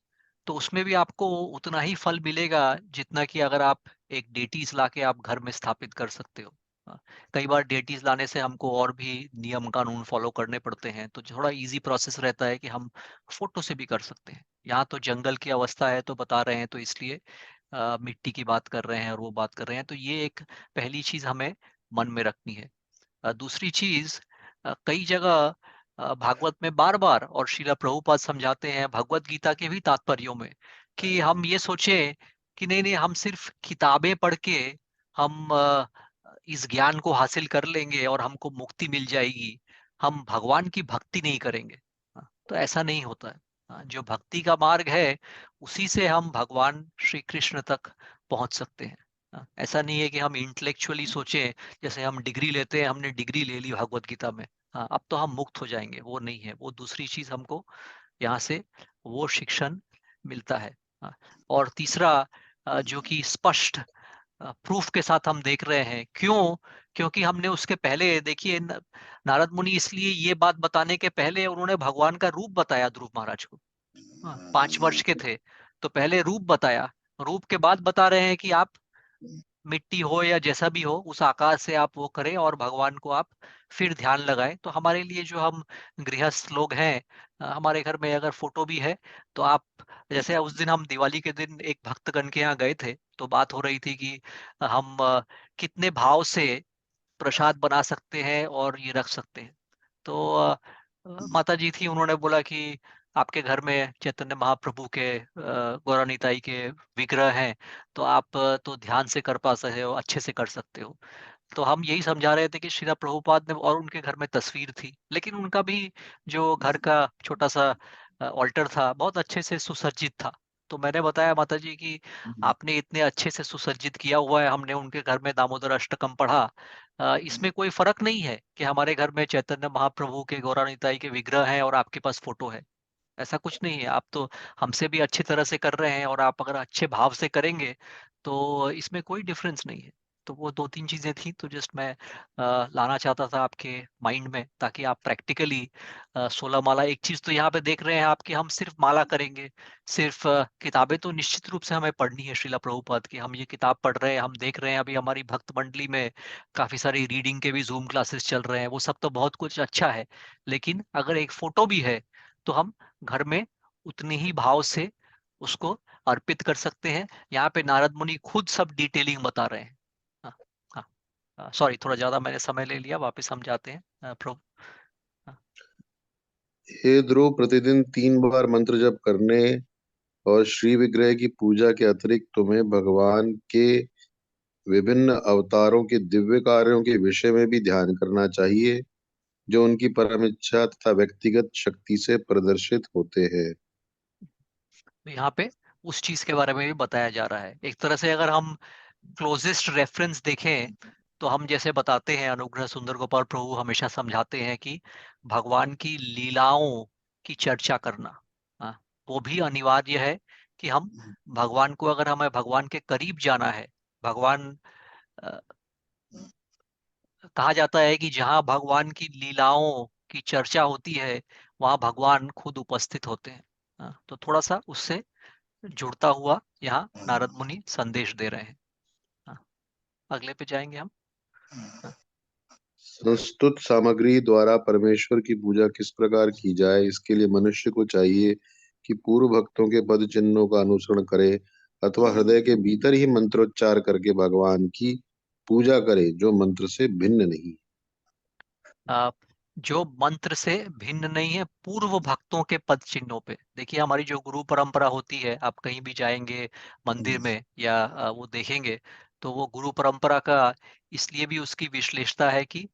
तो उसमें भी आपको उतना ही फल मिलेगा जितना कि अगर आप एक डेटीज लाके आप घर में स्थापित कर सकते हो। हाँ, कई बार डेटीज लाने से हमको और भी नियम कानून फॉलो करने पड़ते हैं, तो थोड़ा इजी प्रोसेस रहता है कि हम फोटो से भी कर सकते हैं। यहाँ तो जंगल की अवस्था है तो बता रहे हैं, तो इसलिए मिट्टी की बात कर रहे हैं और वो बात कर रहे हैं। तो ये एक पहली चीज हमें मन में रखनी है। दूसरी चीज, कई जगह भागवत में बार बार और श्रीला प्रभुपाद समझाते हैं भगवत गीता के भी तात्पर्यों में कि हम ये सोचें कि नहीं नहीं, हम सिर्फ किताबें पढ़ के हम इस ज्ञान को हासिल कर लेंगे और हमको मुक्ति मिल जाएगी, हम भगवान की भक्ति नहीं करेंगे। तो ऐसा नहीं होता है। जो भक्ति का मार्ग है उसी से हम भगवान श्री कृष्ण तक पहुंच सकते हैं। ऐसा नहीं है कि हम इंटेलेक्चुअली सोचें, जैसे हम डिग्री लेते हैं, हमने डिग्री ले ली भगवत गीता में, हाँ अब तो हम मुक्त हो जाएंगे, वो नहीं है। वो दूसरी चीज हमको यहाँ से वो शिक्षण मिलता है। हाँ, और तीसरा, जो कि स्पष्ट प्रूफ के साथ हम देख रहे हैं, क्यों? क्योंकि हमने उसके पहले देखिए, नारद मुनि इसलिए ये बात बताने के पहले उन्होंने भगवान का रूप बताया ध्रुव महाराज को। हाँ, 5 वर्ष के थे तो पहले रूप बताया, रूप के बाद बता रहे हैं कि आप मिट्टी हो या जैसा भी हो उस आकार से आप वो करें और भगवान को आप फिर ध्यान लगाएं। तो हमारे लिए जो हम गृहस्थ लोग हैं, हमारे घर में अगर फोटो भी है तो आप, जैसे उस दिन हम दिवाली के दिन एक भक्तगण के यहाँ गए थे तो बात हो रही थी कि हम कितने भाव से प्रसाद बना सकते हैं और ये रख सकते हैं। तो माता जी थी, उन्होंने बोला कि आपके घर में चैतन्य महाप्रभु के गौरा निताई के विग्रह हैं, तो आप तो ध्यान से कर पा सकते हो, अच्छे से कर सकते हो। तो हम यही समझा रहे थे कि श्रीला प्रभुपाद ने, और उनके घर में तस्वीर थी, लेकिन उनका भी जो घर का छोटा सा ऑल्टर था, बहुत अच्छे से सुसज्जित था। तो मैंने बताया माता जी कि आपने इतने अच्छे से सुसज्जित किया हुआ है, हमने उनके घर में दामोदर अष्टकम पढ़ा, इसमें कोई फर्क नहीं है कि हमारे घर में चैतन्य महाप्रभु के, गौरानिताई के विग्रह हैं और आपके पास फोटो है। ऐसा कुछ नहीं है, आप तो हमसे भी अच्छी तरह से कर रहे हैं, और आप अगर अच्छे भाव से करेंगे तो इसमें कोई डिफरेंस नहीं है। तो वो दो तीन चीजें थी, तो जस्ट मैं लाना चाहता था आपके माइंड में, ताकि आप प्रैक्टिकली 16 माला, एक चीज तो यहाँ पे देख रहे हैं आप कि हम सिर्फ माला करेंगे, सिर्फ किताबें तो निश्चित रूप से हमें पढ़नी है श्रीला प्रभुपाद की, हम ये किताब पढ़ रहे हैं, हम देख रहे हैं अभी हमारी भक्त मंडली में काफी सारी रीडिंग के भी जूम क्लासेस चल रहे हैं, वो सब तो बहुत कुछ अच्छा है, लेकिन अगर एक फोटो भी है तो हम घर में उतने ही भाव से उसको अर्पित कर सकते हैं। यहाँ पे नारद मुनि खुद सब डिटेलिंग बता रहे हैं। हाँ, हाँ, सॉरी, थोड़ा ज्यादा मैंने समय ले लिया, वापस हम जाते हैं प्रभु। हाँ। हे ध्रुव, प्रतिदिन 3 बार मंत्र जप करने और श्री विग्रह की पूजा के अतिरिक्त तुम्हें भगवान के विभिन्न अवतारों के दिव्य कार्यों के विषय में भी ध्यान करना चाहिए, जो उनकी परम इच्छा तथा व्यक्तिगत शक्ति से प्रदर्शित होते हैं। तो यहाँ पे उस चीज के बारे में भी बताया जा रहा है। एक तरह से अगर हम क्लोजेस्ट रेफरेंस देखें तो हम जैसे बताते हैं, अनुग्रह सुंदर गोपाल प्रभु हमेशा समझाते हैं कि भगवान की लीलाओं की चर्चा करना, हाँ, वो भी अनिवार्य है। कि हम भगवान को, अगर हमें भगवान के करीब जाना है, भगवान, अ, कहा जाता है कि जहाँ भगवान की लीलाओं की चर्चा होती है वहाँ भगवान खुद उपस्थित होते हैं। हाँ, तो थोड़ा सा उससे जुड़ता हुआ यहाँ नारद मुनि संदेश दे रहे हैं। हाँ, अगले पे जाएंगे हम। हाँ। संस्तुत सामग्री द्वारा परमेश्वर की पूजा किस प्रकार की जाए, इसके लिए मनुष्य को चाहिए कि पूर्व भक्तों के पद चिन्हों का अनुसरण करे अथवा हृदय के भीतर ही मंत्रोच्चार करके भगवान की पूजा करे, जो मंत्र से भिन्न नहीं। आ, जो मंत्र से भिन्न नहीं है, पूर्व भक्तों के पद चिन्हों पे। देखिए, हमारी जो गुरु परंपरा होती है, आप कहीं भी जाएंगे मंदिर में या वो देखेंगे, तो वो गुरु परंपरा का इसलिए भी उसकी विशेषता है कि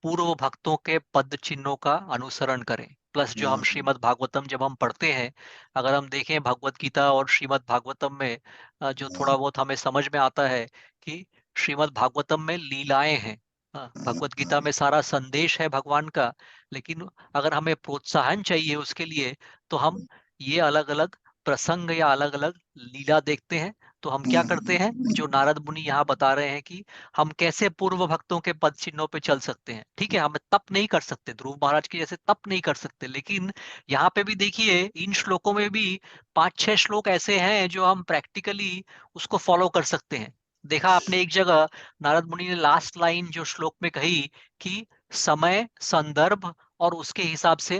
पूर्व भक्तों के पद चिन्हों का अनुसरण करें। प्लस जो हम श्रीमद् भागवतम जब हम पढ़ते हैं, अगर हम देखें भगवत गीता और श्रीमद् भागवतम में, जो थोड़ा बहुत हमें समझ में आता है कि श्रीमद् भागवतम में लीलाएं हैं। हाँ, भगवत गीता में सारा संदेश है भगवान का, लेकिन अगर हमें प्रोत्साहन चाहिए उसके लिए, तो हम ये अलग अलग प्रसंग या अलग अलग लीला देखते हैं। तो हम क्या करते हैं, जो नारद मुनि यहाँ बता रहे हैं कि हम कैसे पूर्व भक्तों के पद चिन्हों पे चल सकते हैं। ठीक है, हम तप नहीं कर सकते, ध्रुव महाराज के जैसे तप नहीं कर सकते, लेकिन यहाँ पे भी देखिए, इन श्लोकों में भी 5-6 श्लोक ऐसे हैं जो हम प्रैक्टिकली उसको फॉलो कर सकते हैं। देखा आपने एक जगह, नारद मुनि ने लास्ट लाइन जो श्लोक में कही कि समय, संदर्भ और उसके हिसाब से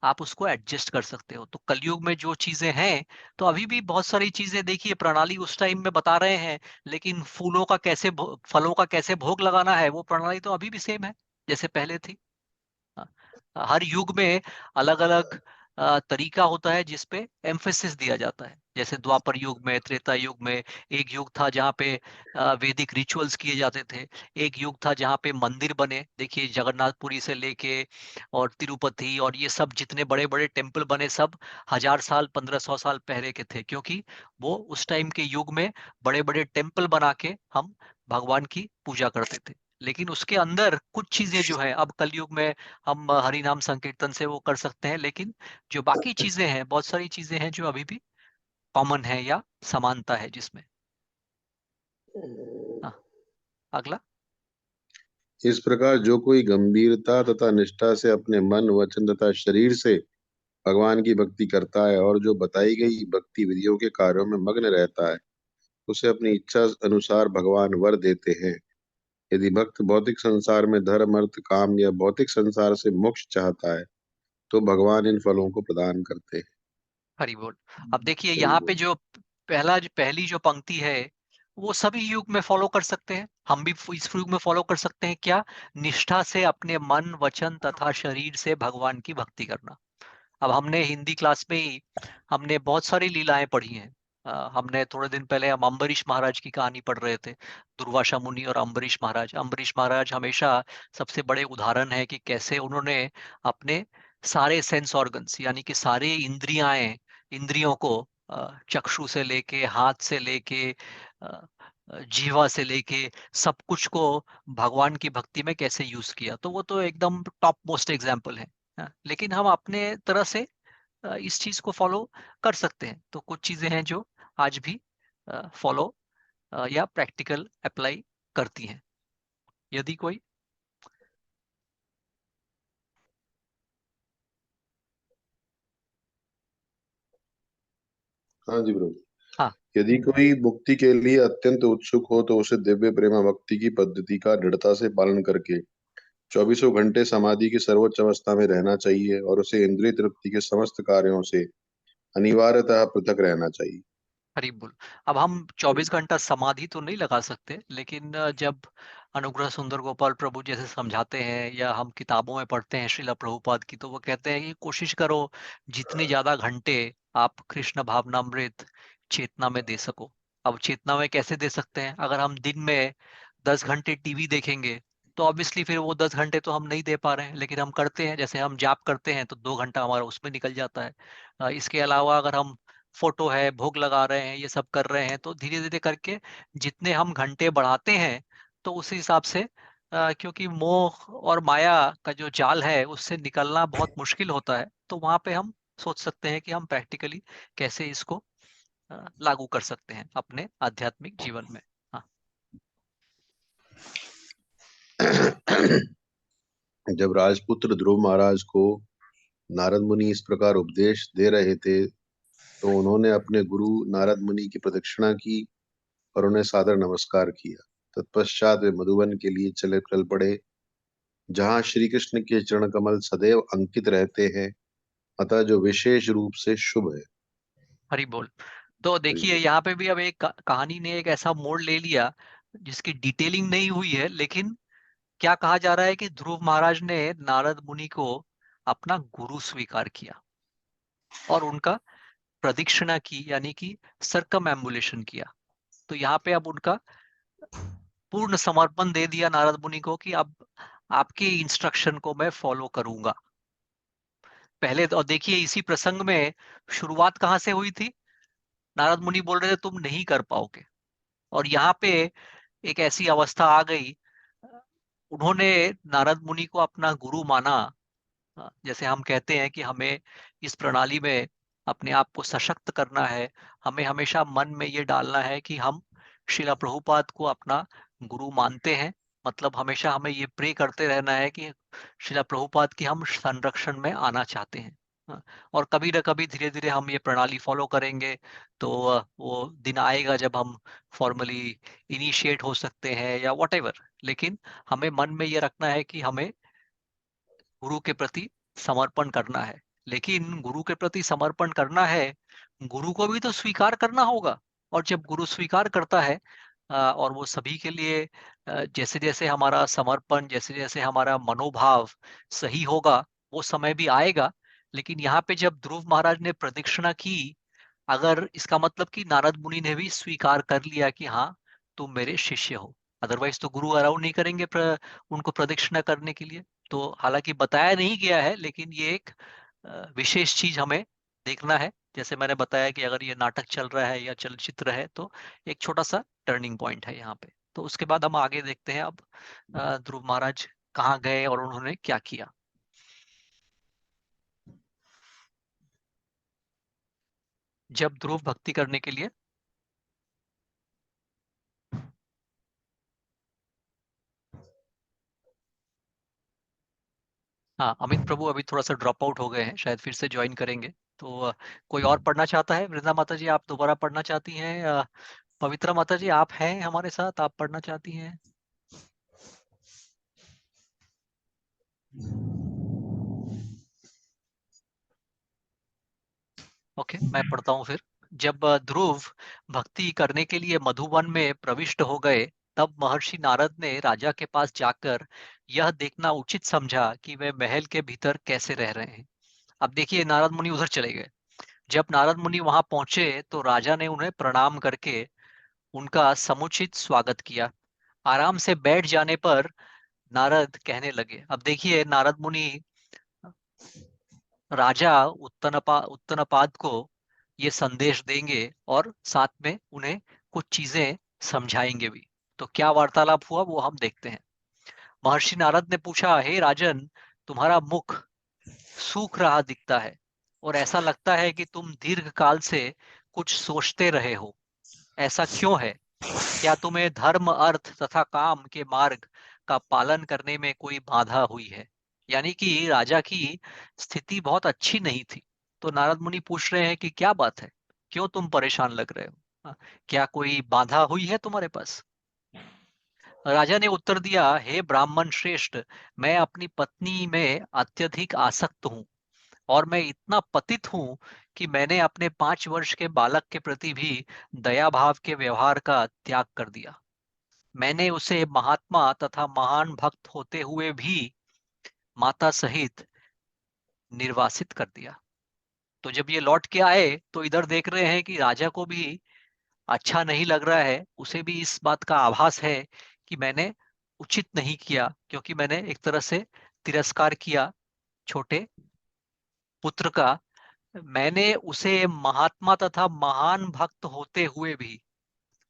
आप उसको एडजस्ट कर सकते हो। तो कलयुग में जो चीजें हैं, तो अभी भी बहुत सारी चीजें, देखिए प्रणाली उस टाइम में बता रहे हैं, लेकिन फूलों का कैसे फलों का कैसे भोग लगाना है, वो प्रणाली तो अभी भी सेम है जैसे पहले थी। हर युग में अलग अलग तरीका होता है जिसपे एम्फेसिस दिया जाता है। जैसे द्वापर युग में, त्रेता युग में एक युग था जहाँ पे वैदिक रिचुअल्स किए जाते थे। एक युग था जहाँ पे मंदिर बने, देखिए जगन्नाथपुरी से लेके और तिरुपति और ये सब जितने बड़े बड़े टेम्पल बने, सब 1000 साल 1500 साल पहले के थे, क्योंकि वो उस टाइम के युग में बड़े बड़े टेम्पल बना के हम भगवान की पूजा करते थे। लेकिन उसके अंदर कुछ चीजें जो है, अब कलयुग में हम हरि नाम संकीर्तन से वो कर सकते हैं, लेकिन जो बाकी चीजें हैं, बहुत सारी चीजें हैं जो अभी भी कॉमन है या समानता है जिसमें। हाँ, अगला। इस प्रकार जो कोई गंभीरता तथा निष्ठा से अपने मन, वचन तथा शरीर से भगवान की भक्ति करता है और जो बताई गई भक्ति विधियों के कार्यों में मग्न रहता है, उसे अपनी इच्छा अनुसार भगवान वर देते हैं। यदि भक्त भौतिक संसार में धर्म, अर्थ, काम या भौतिक संसार से मोक्ष चाहता है, तो भगवान इन फलों को प्रदान करते हैं। हरि बोल। अब देखिए हरि यहाँ पे बोल। जो पहली जो पंक्ति है, वो सभी युग में फॉलो कर सकते हैं, हम भी इस युग में फॉलो कर सकते हैं। क्या? निष्ठा से अपने मन, वचन तथा शरीर से भगवान की भक्ति करना। अब हमने हिंदी क्लास में ही हमने बहुत सारी लीलाएं पढ़ी हैं। हमने थोड़े दिन पहले हम अम्बरीश महाराज की कहानी पढ़ रहे थे, दुर्वासा मुनि और अम्बरीश महाराज। अम्बरीश महाराज हमेशा सबसे बड़े उदाहरण है कि कैसे उन्होंने अपने सारे सेंस ऑर्गन्स यानी कि सारे इंद्रियों को चक्षु से लेके, हाथ से लेके, जीवा से लेके, सब कुछ को भगवान की भक्ति में कैसे यूज किया, तो वो तो एकदम टॉप मोस्ट एग्जाम्पल है। लेकिन हम अपने तरह से इस चीज को फॉलो कर सकते हैं। तो कुछ चीजें हैं जो आज भी फॉलो या प्रैक्टिकल अप्लाई करती हैं। यदि कोई हाँ जी प्रभु। हाँ, यदि कोई मुक्ति के लिए अत्यंत उत्सुक हो तो उसे दिव्य प्रेमा भक्ति की पद्धति का दृढ़ता से पालन करके चौबीसों घंटे समाधि की सर्वोच्च अवस्था में रहना चाहिए और उसे इंद्रिय तृप्ति के समस्त कार्यों से अनिवार्यतः पृथक रहना चाहिए। हरी बोल। अब हम 24 घंटा समाधि तो नहीं लगा सकते, लेकिन जब अनुग्रह सुंदर गोपाल प्रभु जैसे समझाते हैं या हम किताबों में पढ़ते हैं श्रीला प्रभुपाद की, तो वो कहते हैं कि कोशिश करो जितने ज्यादा घंटे आप कृष्ण भावनामृत चेतना में दे सको। अब चेतना में कैसे दे सकते हैं? अगर हम दिन में 10 घंटे टीवी देखेंगे तो ऑब्वियसली फिर वो 10 घंटे तो हम नहीं दे पा रहे हैं, लेकिन हम करते हैं, जैसे हम जाप करते हैं तो 2 घंटा हमारा उसमें निकल जाता है। इसके अलावा अगर हम फोटो है, भोग लगा रहे हैं, ये सब कर रहे हैं, तो धीरे धीरे करके जितने हम घंटे बढ़ाते हैं तो उस हिसाब से क्योंकि मोह और माया का जो जाल है उससे निकलना बहुत मुश्किल होता है, तो वहां पे हम सोच सकते हैं कि हम प्रैक्टिकली कैसे इसको लागू कर सकते हैं अपने आध्यात्मिक जीवन में। हाँ। जब राजपुत्र ध्रुव महाराज को नारद मुनि इस प्रकार उपदेश दे रहे थे तो उन्होंने अपने गुरु नारद मुनि की प्रदक्षिणा की और उन्हें सादर नमस्कार किया। तत्पश्चात वे मधुबन के लिए चल पड़े जहाँ श्री कृष्ण के चरण कमल सदैव अंकित रहते हैं, अतः जो विशेष रूप से शुभ है। हरि बोल। तो हरि देखिए बोल। यहाँ पे भी अब एक कहानी ने एक ऐसा मोड़ ले लिया जिसकी डिटेलिंग नहीं हुई है, लेकिन क्या कहा जा रहा है कि ध्रुव महाराज ने नारद मुनि को अपना गुरु स्वीकार किया और उनका प्रदक्षिणा की, यानी कि सरकम एम्बुलेशन किया। तो यहाँ पे अब उनका पूर्ण समर्पण दे दिया नारद मुनि को कि अब आपके इंस्ट्रक्शन को मैं फॉलो करूंगा। पहले तो, और देखिए इसी प्रसंग में शुरुआत कहाँ से हुई थी? नारद मुनि बोल रहे थे तुम नहीं कर पाओगे, और यहाँ पे एक ऐसी अवस्था आ गई, उन्होंने नारद मुनि को अपना गुरु माना। जैसे हम कहते हैं कि हमें इस प्रणाली में अपने आप को सशक्त करना है, हमें हमेशा मन में ये डालना है कि हम श्रीला प्रभुपाद को अपना गुरु मानते हैं। मतलब हमेशा हमें ये प्रे करते रहना है कि श्रीला प्रभुपाद की हम संरक्षण में आना चाहते हैं। और कभी न कभी धीरे धीरे हम ये प्रणाली फॉलो करेंगे तो वो दिन आएगा जब हम फॉर्मली इनिशिएट हो सकते हैं या वॉटेवर। लेकिन हमें मन में ये रखना है कि हमें गुरु के प्रति समर्पण करना है। लेकिन गुरु के प्रति समर्पण करना है, गुरु को भी तो स्वीकार करना होगा। और जब गुरु स्वीकार करता है और वो सभी के लिए जैसे जैसे हमारा समर्पण, जैसे जैसे हमारा मनोभाव सही होगा, वो समय भी आएगा। लेकिन यहाँ पे जब ध्रुव महाराज ने प्रदक्षिणा की, अगर इसका मतलब कि नारद मुनि ने भी स्वीकार कर लिया कि हाँ तुम मेरे शिष्य हो, अदरवाइज तो गुरु अलाउ नहीं करेंगे उनको प्रदक्षिणा करने के लिए। तो हालांकि बताया नहीं गया है, लेकिन ये एक विशेष चीज हमें देखना है। जैसे मैंने बताया कि अगर ये नाटक चल रहा है या चलचित्र है तो एक छोटा सा टर्निंग पॉइंट है यहाँ पे। तो उसके बाद हम आगे देखते हैं अब ध्रुव महाराज कहाँ गए और उन्होंने क्या किया। जब ध्रुव भक्ति करने के लिए, हाँ अमित प्रभु अभी थोड़ा सा ड्रॉप आउट हो गए हैं, शायद फिर से ज्वाइन करेंगे। तो कोई और पढ़ना चाहता है? वृंदा माता जी आप दोबारा पढ़ना चाहती हैं? पवित्रा माता जी आप हैं हमारे साथ, आप पढ़ना चाहती हैं? ओके, मैं पढ़ता हूँ फिर। जब ध्रुव भक्ति करने के लिए मधुवन में प्रविष्ट हो गए, तब महर्षि नारद ने राजा के पास जाकर यह देखना उचित समझा कि वे महल के भीतर कैसे रह रहे हैं। अब देखिए नारद मुनि उधर चले गए। जब नारद मुनि वहां पहुंचे तो राजा ने उन्हें प्रणाम करके उनका समुचित स्वागत किया। आराम से बैठ जाने पर नारद कहने लगे। अब देखिए नारद मुनि राजा उत्तनपाद को ये संदेश देंगे और साथ में उन्हें कुछ चीजें समझाएंगे भी। तो क्या वार्तालाप हुआ वो हम देखते हैं। महर्षि नारद ने पूछा, हे राजन, तुम्हारा मुख सूख रहा दिखता है और ऐसा लगता है कि तुम दीर्घ काल से कुछ सोचते रहे हो। ऐसा क्यों है? क्या तुम्हें धर्म, अर्थ तथा काम के मार्ग का पालन करने में कोई बाधा हुई है? यानी कि राजा की स्थिति बहुत अच्छी नहीं थी। तो नारद मुनि पूछ रहे हैं कि क्या बात है, क्यों तुम परेशान लग रहे हो? हाँ, क्या कोई बाधा हुई है तुम्हारे पास? राजा ने उत्तर दिया, हे ब्राह्मण श्रेष्ठ, मैं अपनी पत्नी में अत्यधिक आसक्त हूँ और मैं इतना पतित हूँ कि मैंने अपने 5 वर्ष के बालक के प्रति भी दया भाव के व्यवहार का त्याग कर दिया। मैंने उसे महात्मा तथा महान भक्त होते हुए भी माता सहित निर्वासित कर दिया। तो जब ये लौट के आए तो इधर देख रहे हैं कि राजा को भी अच्छा नहीं लग रहा है। उसे भी इस बात का आभास है कि मैंने उचित नहीं किया, क्योंकि मैंने एक तरह से तिरस्कार किया छोटे पुत्र का। मैंने उसे महात्मा तथा महान भक्त होते हुए भी,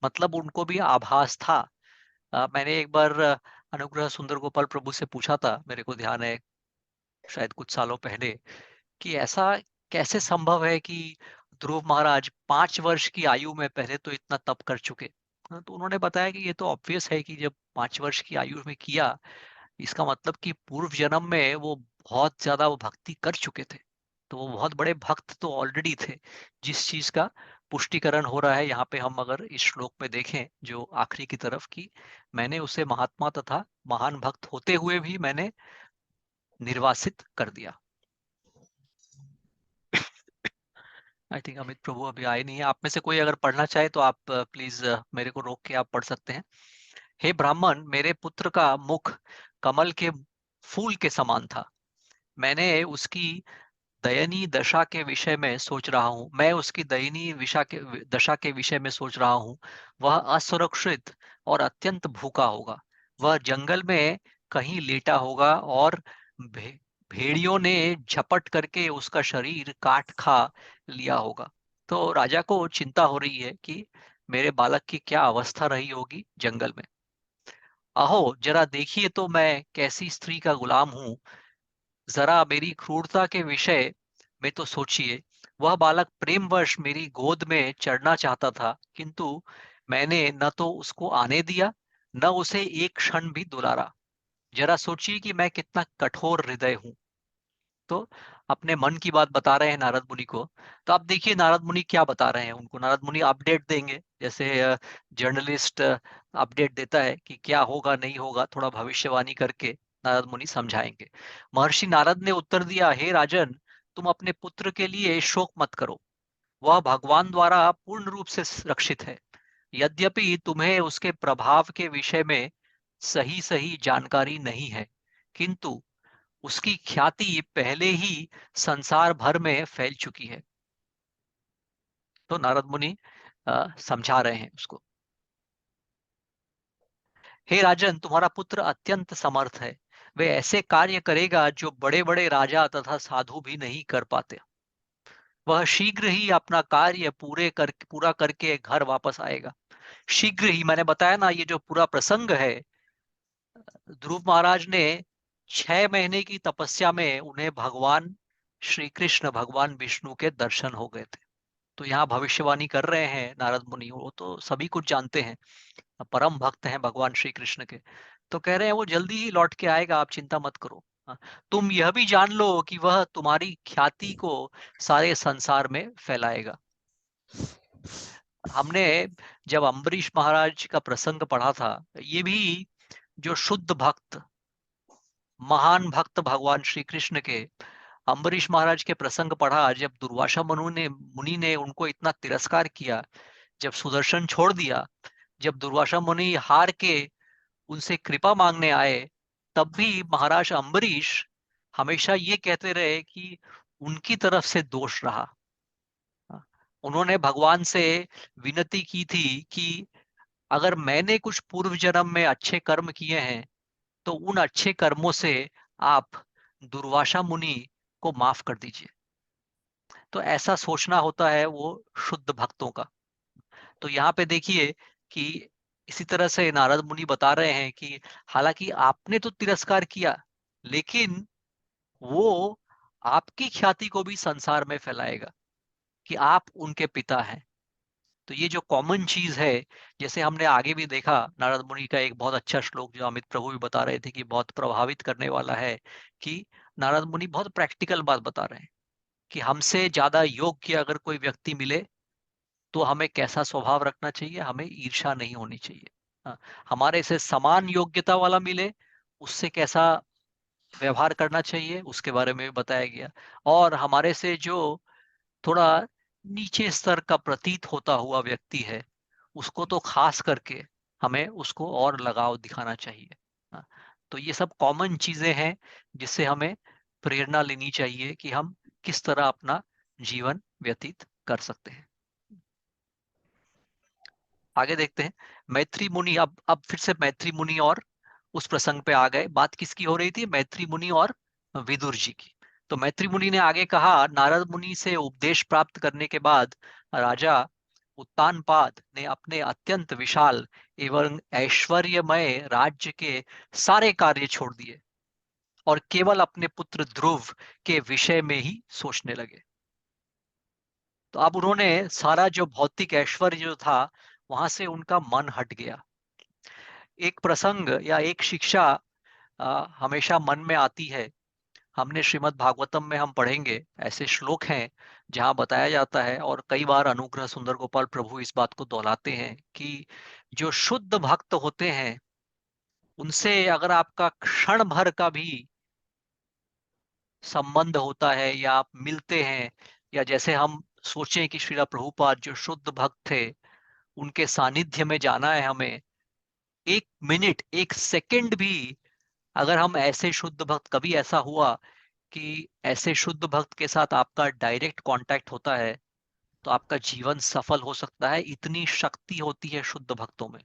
मतलब उनको भी आभास था। मैंने एक बार अनुग्रह सुंदर गोपाल प्रभु से पूछा था, मेरे को ध्यान है शायद कुछ सालों पहले, कि ऐसा कैसे संभव है कि ध्रुव महाराज 5 वर्ष की आयु में पहले तो इतना तप कर चुके। तो उन्होंने बताया कि ये तो ऑब्वियस है कि जब 5 वर्ष की आयु में किया, इसका मतलब कि पूर्व जन्म में वो बहुत ज्यादा वो भक्ति कर चुके थे। तो वो बहुत बड़े भक्त तो ऑलरेडी थे, जिस चीज का पुष्टिकरण हो रहा है यहाँ पे। हम अगर इस श्लोक में देखें जो आखिरी की तरफ की, मैंने उसे महात्मा तथा महान भक्त होते हुए भी मैंने निर्वासित कर दिया। आई थिंक अमित प्रभु अभी आए नहीं है। आप में से कोई अगर पढ़ना चाहे तो आप प्लीज मेरे को रोक के आप पढ़ सकते हैं। हे ब्राह्मण, मेरे पुत्र का मुख कमल के फूल के समान था। मैंने उसकी दयनीय दशा के विषय में सोच रहा हूँ मैं उसकी दयनीय दशा के विषय में सोच रहा हूँ। वह असुरक्षित और अत्यंत भूखा होगा। वह जंगल में कहीं लेटा होगा और भे, भेड़ियों ने झपट करके उसका शरीर काट खा लिया होगा। तो राजा को चिंता हो रही है कि मेरे बालक की क्या अवस्था रही होगी जंगल में। अहो, जरा देखिए तो मैं कैसी स्त्री का गुलाम हूँ। जरा मेरी क्रूरता के विषय में तो सोचिए। वह बालक प्रेमवश मेरी गोद में चढ़ना चाहता था, किंतु मैंने न तो उसको आने दिया, न उसे एक क्षण भी दुलारा। जरा सोचिए कि मैं कितना कठोर हृदय हूं। तो अपने मन की बात बता रहे हैं नारद मुनि को। तो आप देखिए नारद मुनि क्या बता रहे हैं उनको। नारद मुनि अपडेट देंगे, जैसे जर्नलिस्ट अपडेट देता है कि क्या होगा नहीं होगा, थोड़ा भविष्यवाणी करके नारद मुनि समझाएंगे। महर्षि नारद ने उत्तर दिया, हे राजन, तुम अपने पुत्र के लिए शोक मत करो। वह भगवान द्वारा पूर्ण रूप से रक्षित है। यद्यपि तुम्हें उसके प्रभाव के विषय में सही सही जानकारी नहीं है, किंतु उसकी ख्याति पहले ही संसार भर में फैल चुकी है। तो नारद मुनि समझा रहे हैं उसको। हे राजन, तुम्हारा पुत्र अत्यंत समर्थ है। वह ऐसे कार्य करेगा जो बड़े बड़े राजा तथा साधु भी नहीं कर पाते। वह शीघ्र ही अपना कार्य पूरा करके घर वापस आएगा। शीघ्र ही, मैंने बताया ना, ये जो पूरा प्रसंग है, ध्रुव महाराज ने 6 महीने की तपस्या में उन्हें भगवान श्री कृष्ण, भगवान विष्णु के दर्शन हो गए थे। तो यहाँ भविष्यवाणी कर रहे हैं नारद मुनि, वो तो सभी कुछ जानते हैं, परम भक्त हैं भगवान श्री कृष्ण के। तो कह रहे हैं वो जल्दी ही लौट के आएगा, आप चिंता मत करो। हाँ, तुम यह भी जान लो कि वह तुम्हारी ख्याति को सारे संसार में फैलाएगा। हमने जब अम्बरीश महाराज का प्रसंग पढ़ा था, ये भी जो शुद्ध भक्त, महान भक्त भगवान श्री कृष्ण के, अम्बरीश महाराज के प्रसंग पढ़ा, जब दुर्वासा मुनि ने उनको इतना तिरस्कार किया, जब सुदर्शन छोड़ दिया, जब दुर्वासा मुनि हार के उनसे कृपा मांगने आए, तब भी महाराज अम्बरीश हमेशा ये कहते रहे कि उनकी तरफ से दोष रहा। उन्होंने भगवान से विनती की थी कि अगर मैंने कुछ पूर्व जन्म में अच्छे कर्म किए हैं, तो उन अच्छे कर्मों से आप दुर्वासा मुनि को माफ कर दीजिए। तो ऐसा सोचना होता है वो शुद्ध भक्तों का। तो यहाँ पे देखिए कि इसी तरह से नारद मुनि बता रहे हैं कि हालांकि आपने तो तिरस्कार किया, लेकिन वो आपकी ख्याति को भी संसार में फैलाएगा कि आप उनके पिता हैं। तो ये जो कॉमन चीज है, जैसे हमने आगे भी देखा नारद मुनि का एक बहुत अच्छा श्लोक जो अमित प्रभु भी बता रहे थे कि बहुत प्रभावित करने वाला है, कि नारद मुनि बहुत प्रैक्टिकल बात बता रहे हैं कि हमसे ज्यादा योग्य अगर कोई व्यक्ति मिले तो हमें कैसा स्वभाव रखना चाहिए, हमें ईर्ष्या नहीं होनी चाहिए। हाँ, हमारे से समान योग्यता वाला मिले उससे कैसा व्यवहार करना चाहिए उसके बारे में भी बताया गया। और हमारे से जो थोड़ा नीचे स्तर का प्रतीत होता हुआ व्यक्ति है उसको तो खास करके हमें उसको और लगाव दिखाना चाहिए। हाँ, तो ये सब कॉमन चीजें हैं जिससे हमें प्रेरणा लेनी चाहिए कि हम किस तरह अपना जीवन व्यतीत कर सकते हैं। आगे देखते हैं। मैत्री मुनि, अब फिर से मैत्री मुनि और उस प्रसंग पे आ गए। बात किसकी हो रही थी? मैत्री मुनि और विदुर जी की। तो मैत्री मुनि ने आगे कहा, नारद मुनि से उपदेश प्राप्त करने के बाद राजा उत्तानपाद ने अपने अत्यंत विशाल एवं ऐश्वर्यमय राज्य के सारे कार्य छोड़ दिए और केवल अपने पुत्र ध्रुव के विषय में ही सोचने लगे। तो अब उन्होंने सारा जो भौतिक ऐश्वर्य जो था वहां से उनका मन हट गया। एक प्रसंग या एक शिक्षा हमेशा मन में आती है। हमने श्रीमद् भागवतम में हम पढ़ेंगे ऐसे श्लोक हैं जहां बताया जाता है, और कई बार अनुग्रह सुंदर गोपाल प्रभु इस बात को दोहराते हैं कि जो शुद्ध भक्त होते हैं उनसे अगर आपका क्षण भर का भी संबंध होता है या आप मिलते हैं, या जैसे हम सोचें कि श्रीला प्रभुपाद जो शुद्ध भक्त थे उनके सानिध्य में जाना है हमें, एक मिनट एक सेकंड भी अगर हम ऐसे शुद्ध भक्त, कभी ऐसा हुआ कि ऐसे शुद्ध भक्त के साथ आपका डायरेक्ट कांटेक्ट होता है तो आपका जीवन सफल हो सकता है। इतनी शक्ति होती है शुद्ध भक्तों में।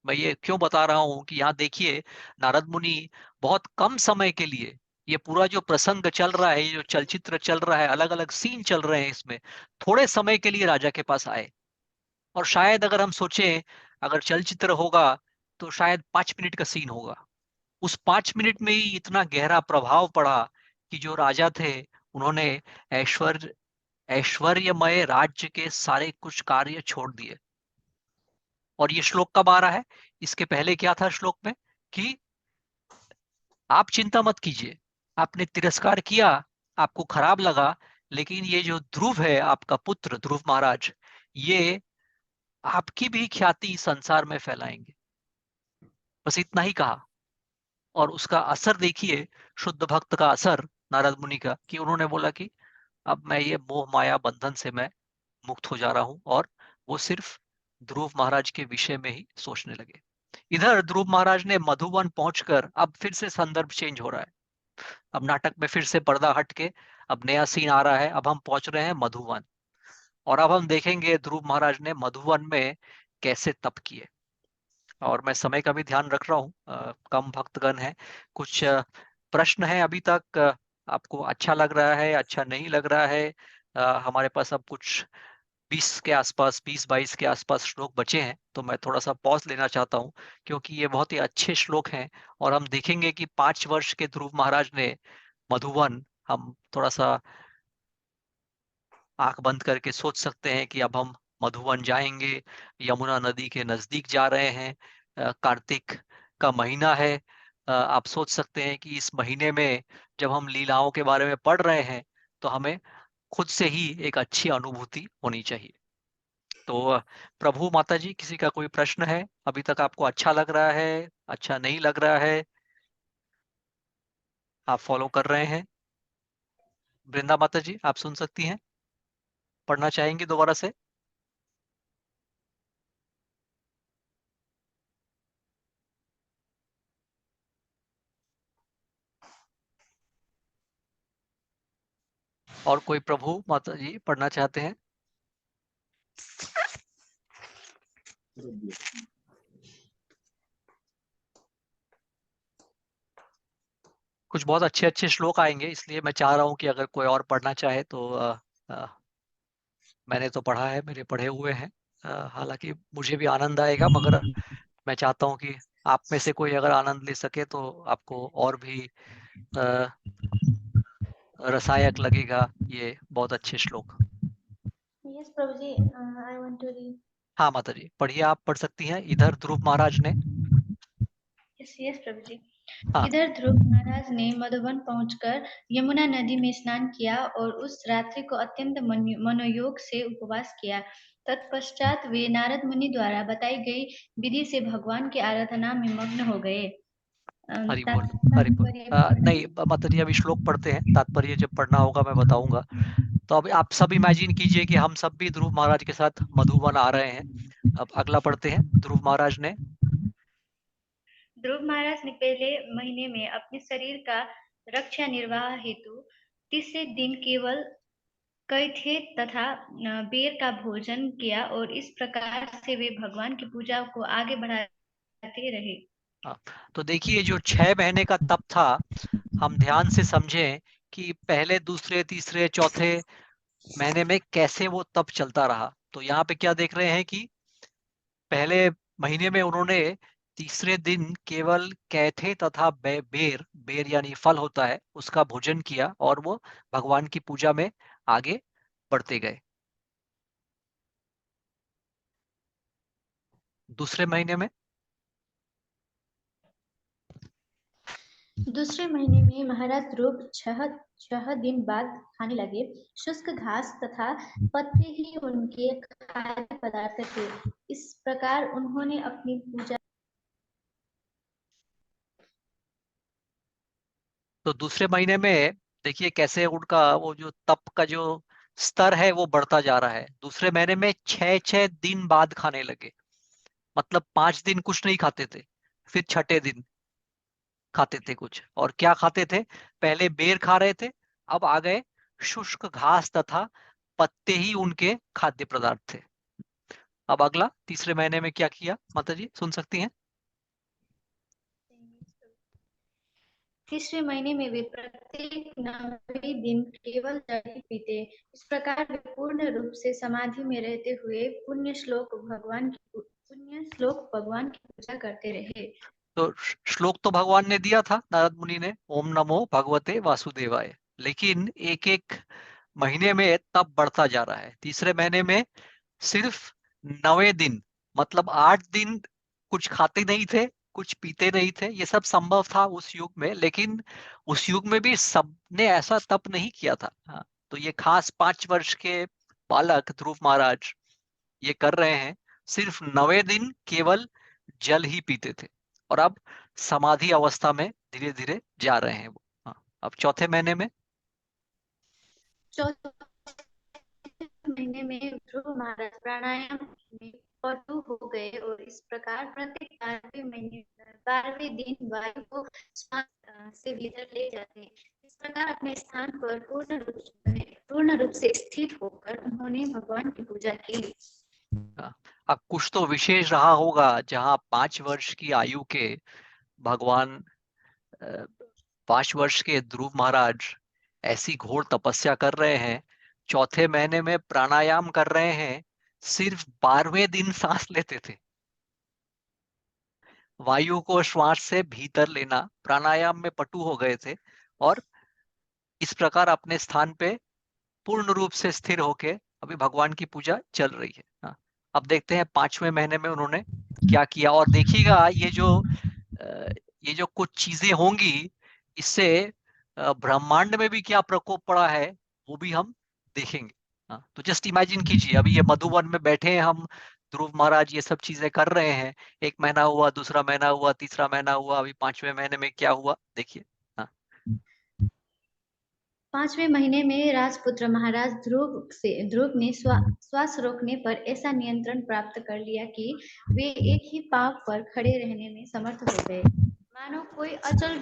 मैं ये क्यों बता रहा हूं कि यहाँ देखिए नारद मुनि बहुत कम समय के लिए, ये पूरा जो प्रसंग चल रहा है, ये जो चलचित्र चल रहा है, अलग अलग सीन चल रहे हैं, इसमें थोड़े समय के लिए राजा के पास आए। और शायद अगर हम सोचें अगर चलचित्र होगा तो शायद 5 मिनट का सीन होगा। उस 5 मिनट में ही इतना गहरा प्रभाव पड़ा कि जो राजा थे उन्होंने ऐश्वर्य ऐश्वर्यमय राज्य के सारे कुछ कार्य छोड़ दिए। और ये श्लोक कब आ रहा है? इसके पहले क्या था श्लोक में कि आप चिंता मत कीजिए, आपने तिरस्कार किया, आपको खराब लगा, लेकिन ये जो ध्रुव है आपका पुत्र ध्रुव महाराज, ये आपकी भी ख्याति संसार में फैलाएंगे। बस इतना ही कहा। और उसका असर देखिए, शुद्ध भक्त का असर नारद मुनि का, कि उन्होंने बोला कि अब मैं ये मोह माया बंधन से मैं मुक्त हो जा रहा हूं, और वो सिर्फ ध्रुव महाराज के विषय में ही सोचने लगे। इधर ध्रुव महाराज ने मधुवन पहुंचकर, अब फिर से संदर्भ चेंज हो रहा है, अब नाटक में फिर से पर्दा हट के अब नया सीन आ रहा है। अब हम पहुंच रहे हैं मधुवन, और अब हम देखेंगे ध्रुव महाराज ने मधुवन में कैसे तप किए। और मैं समय का भी ध्यान रख रहा हूँ, कम भक्तगण है, कुछ प्रश्न है अभी तक, आपको अच्छा लग रहा है, अच्छा नहीं लग रहा है? हमारे पास अब कुछ 20 के आसपास, 20-22 के आसपास श्लोक बचे हैं, तो मैं थोड़ा सा पॉज लेना चाहता हूँ क्योंकि ये बहुत ही अच्छे श्लोक हैं। और हम देखेंगे कि 5 वर्ष के ध्रुव महाराज ने मधुवन, हम थोड़ा सा आंख बंद करके सोच सकते हैं कि अब हम मधुवन जाएंगे, यमुना नदी के नजदीक जा रहे हैं, कार्तिक का महीना है। आप सोच सकते हैं कि इस महीने में जब हम लीलाओं के बारे में पढ़ रहे हैं तो हमें खुद से ही एक अच्छी अनुभूति होनी चाहिए। तो प्रभु माता जी, किसी का कोई प्रश्न है? अभी तक आपको अच्छा लग रहा है, अच्छा नहीं लग रहा है? आप फॉलो कर रहे हैं? वृंदा माता जी, आप सुन सकती हैं? पढ़ना चाहेंगी दोबारा से? और कोई प्रभु माता जी पढ़ना चाहते हैं? कुछ बहुत अच्छे अच्छे श्लोक आएंगे, इसलिए मैं चाह रहा हूँ कि अगर कोई और पढ़ना चाहे तो मैंने तो पढ़ा है, मेरे पढ़े हुए हैं। हालांकि मुझे भी आनंद आएगा, मगर मैं चाहता हूँ कि आप में से कोई अगर आनंद ले सके तो आपको और भी अ, रसायक लगेगा ये बहुत अच्छे श्लोक। यस प्रभु जी, आई वांट टू रीड। हाँ माता जी पढ़िए, आप पढ़ सकती हैं। इधर ध्रुव महाराज ने यस यस प्रभु जी। हाँ इधर ध्रुव महाराज ने मधुबन पहुंचकर यमुना नदी में स्नान किया और उस रात्रि को अत्यंत मनोयोग से उपवास किया। तत्पश्चात वे नारद मुनि द्वारा बताई गई विधि से भगवान की आराधना में मग्न हो गए। हरि बोल हरि बोल। नहीं माता जी अभी श्लोक पढ़ते हैं, तात्पर्य जब पढ़ना होगा मैं बताऊंगा। तो अब आप सब इमेजिन कीजिए कि हम सब भी ध्रुव महाराज के साथ मधुबन आ रहे हैं। अब अगला पढ़ते हैं। ध्रुव महाराज ने ध्रुव महाराज ने पहले महीने में अपने शरीर का रक्षा निर्वाह हेतु तीसरे दिन केवल कैथे तथा बेर का भोजन किया और इस प्रकार से वे भगवान की पूजा को आगे बढ़ाते रहे। हाँ, तो देखिए जो 6 महीने का तप था, हम ध्यान से समझें कि पहले दूसरे तीसरे चौथे महीने में कैसे वो तप चलता रहा। तो यहाँ पे क्या देख रहे हैं कि पहले महीने में उन्होंने तीसरे दिन केवल कैथे तथा बेर बेर यानी फल होता है उसका भोजन किया और वो भगवान की पूजा में आगे बढ़ते गए। दूसरे महीने में दूसरे महीने में महाराज ध्रुव छह दिन बाद खाने लगे। शुष्क घास तथा पत्ते ही उनके खाद्य पदार्थ थे। इस प्रकार उन्होंने अपनी पूजा। तो दूसरे महीने में देखिए कैसे उनका वो जो तप का जो स्तर है वो बढ़ता जा रहा है। दूसरे महीने में 6 दिन बाद खाने लगे, मतलब 5 दिन कुछ नहीं खाते थे, फिर छठे दिन खाते थे कुछ। और क्या खाते थे? पहले बेर खा रहे थे, अब आ गए शुष्क घास तथा पत्ते ही उनके खाद्य पदार्थ थे। अब अगला तीसरे महीने में क्या किया माता जी सुन सकती हैं? तीसरे महीने में वे प्रत्येक 9वें दिन केवल जल ही पीते। इस प्रकार वे पूर्ण रूप से समाधि में रहते हुए पुण्य श्लोक भगवान की पूजा करते रहे। तो श्लोक तो भगवान ने दिया था, नारद मुनि ने, ओम नमो भगवते वासुदेवाय। लेकिन एक एक महीने में तप बढ़ता जा रहा है। तीसरे महीने में सिर्फ 9वें दिन, मतलब 8 दिन कुछ खाते नहीं थे, कुछ पीते नहीं थे। ये सब संभव था उस युग में, लेकिन उस युग में भी सबने ऐसा तप नहीं किया था। हाँ, तो ये खास 5 वर्ष के बालक ध्रुव महाराज ये कर रहे हैं। सिर्फ 9वें दिन केवल जल ही पीते थे और अब समाधि अवस्था में धीरे धीरे जा रहे हैं वो। हाँ, अब चौथे महीने में चौथे महीने में ध्रुव महाराज प्राणायाम में पटु हो गए और इस प्रकार प्रत्येक 12वें दिन वायु को श्वास से भीतर ले जाते। इस प्रकार अपने स्थान पर पूर्ण रूप से स्थित होकर उन्होंने भगवान की पूजा की। अब कुछ तो विशेष रहा होगा जहाँ 5 वर्ष की आयु के भगवान 5 वर्ष के ध्रुव महाराज ऐसी घोर तपस्या कर रहे हैं, चौथे महीने में प्राणायाम कर रहे हैं, सिर्फ 12वें दिन सांस लेते थे। वायु को श्वास से भीतर लेना, प्राणायाम में पटु हो गए थे और इस प्रकार अपने स्थान पे पूर्ण रूप से स्थिर होके अभी भगवान की पूजा चल रही है। हाँ, अब देखते हैं 5वें महीने में उन्होंने क्या किया। और देखिएगा ये जो कुछ चीजें होंगी, इससे ब्रह्मांड में भी क्या प्रकोप पड़ा है वो भी हम देखेंगे। हाँ, तो जस्ट इमेजिन कीजिए अभी ये मधुवन में बैठे हैं हम, ध्रुव महाराज ये सब चीजें कर रहे हैं। 1 महीना हुआ, दूसरा महीना हुआ, तीसरा महीना हुआ, अभी 5वें महीने में क्या हुआ देखिए। हाँ, 5वें महीने में राजपुत्र महाराज ध्रुव ने श्वास रोकने पर ऐसा नियंत्रण प्राप्त कर लिया कि वे एक ही पांव पर खड़े रहने में समर्थ हो गए, मानो कोई अचल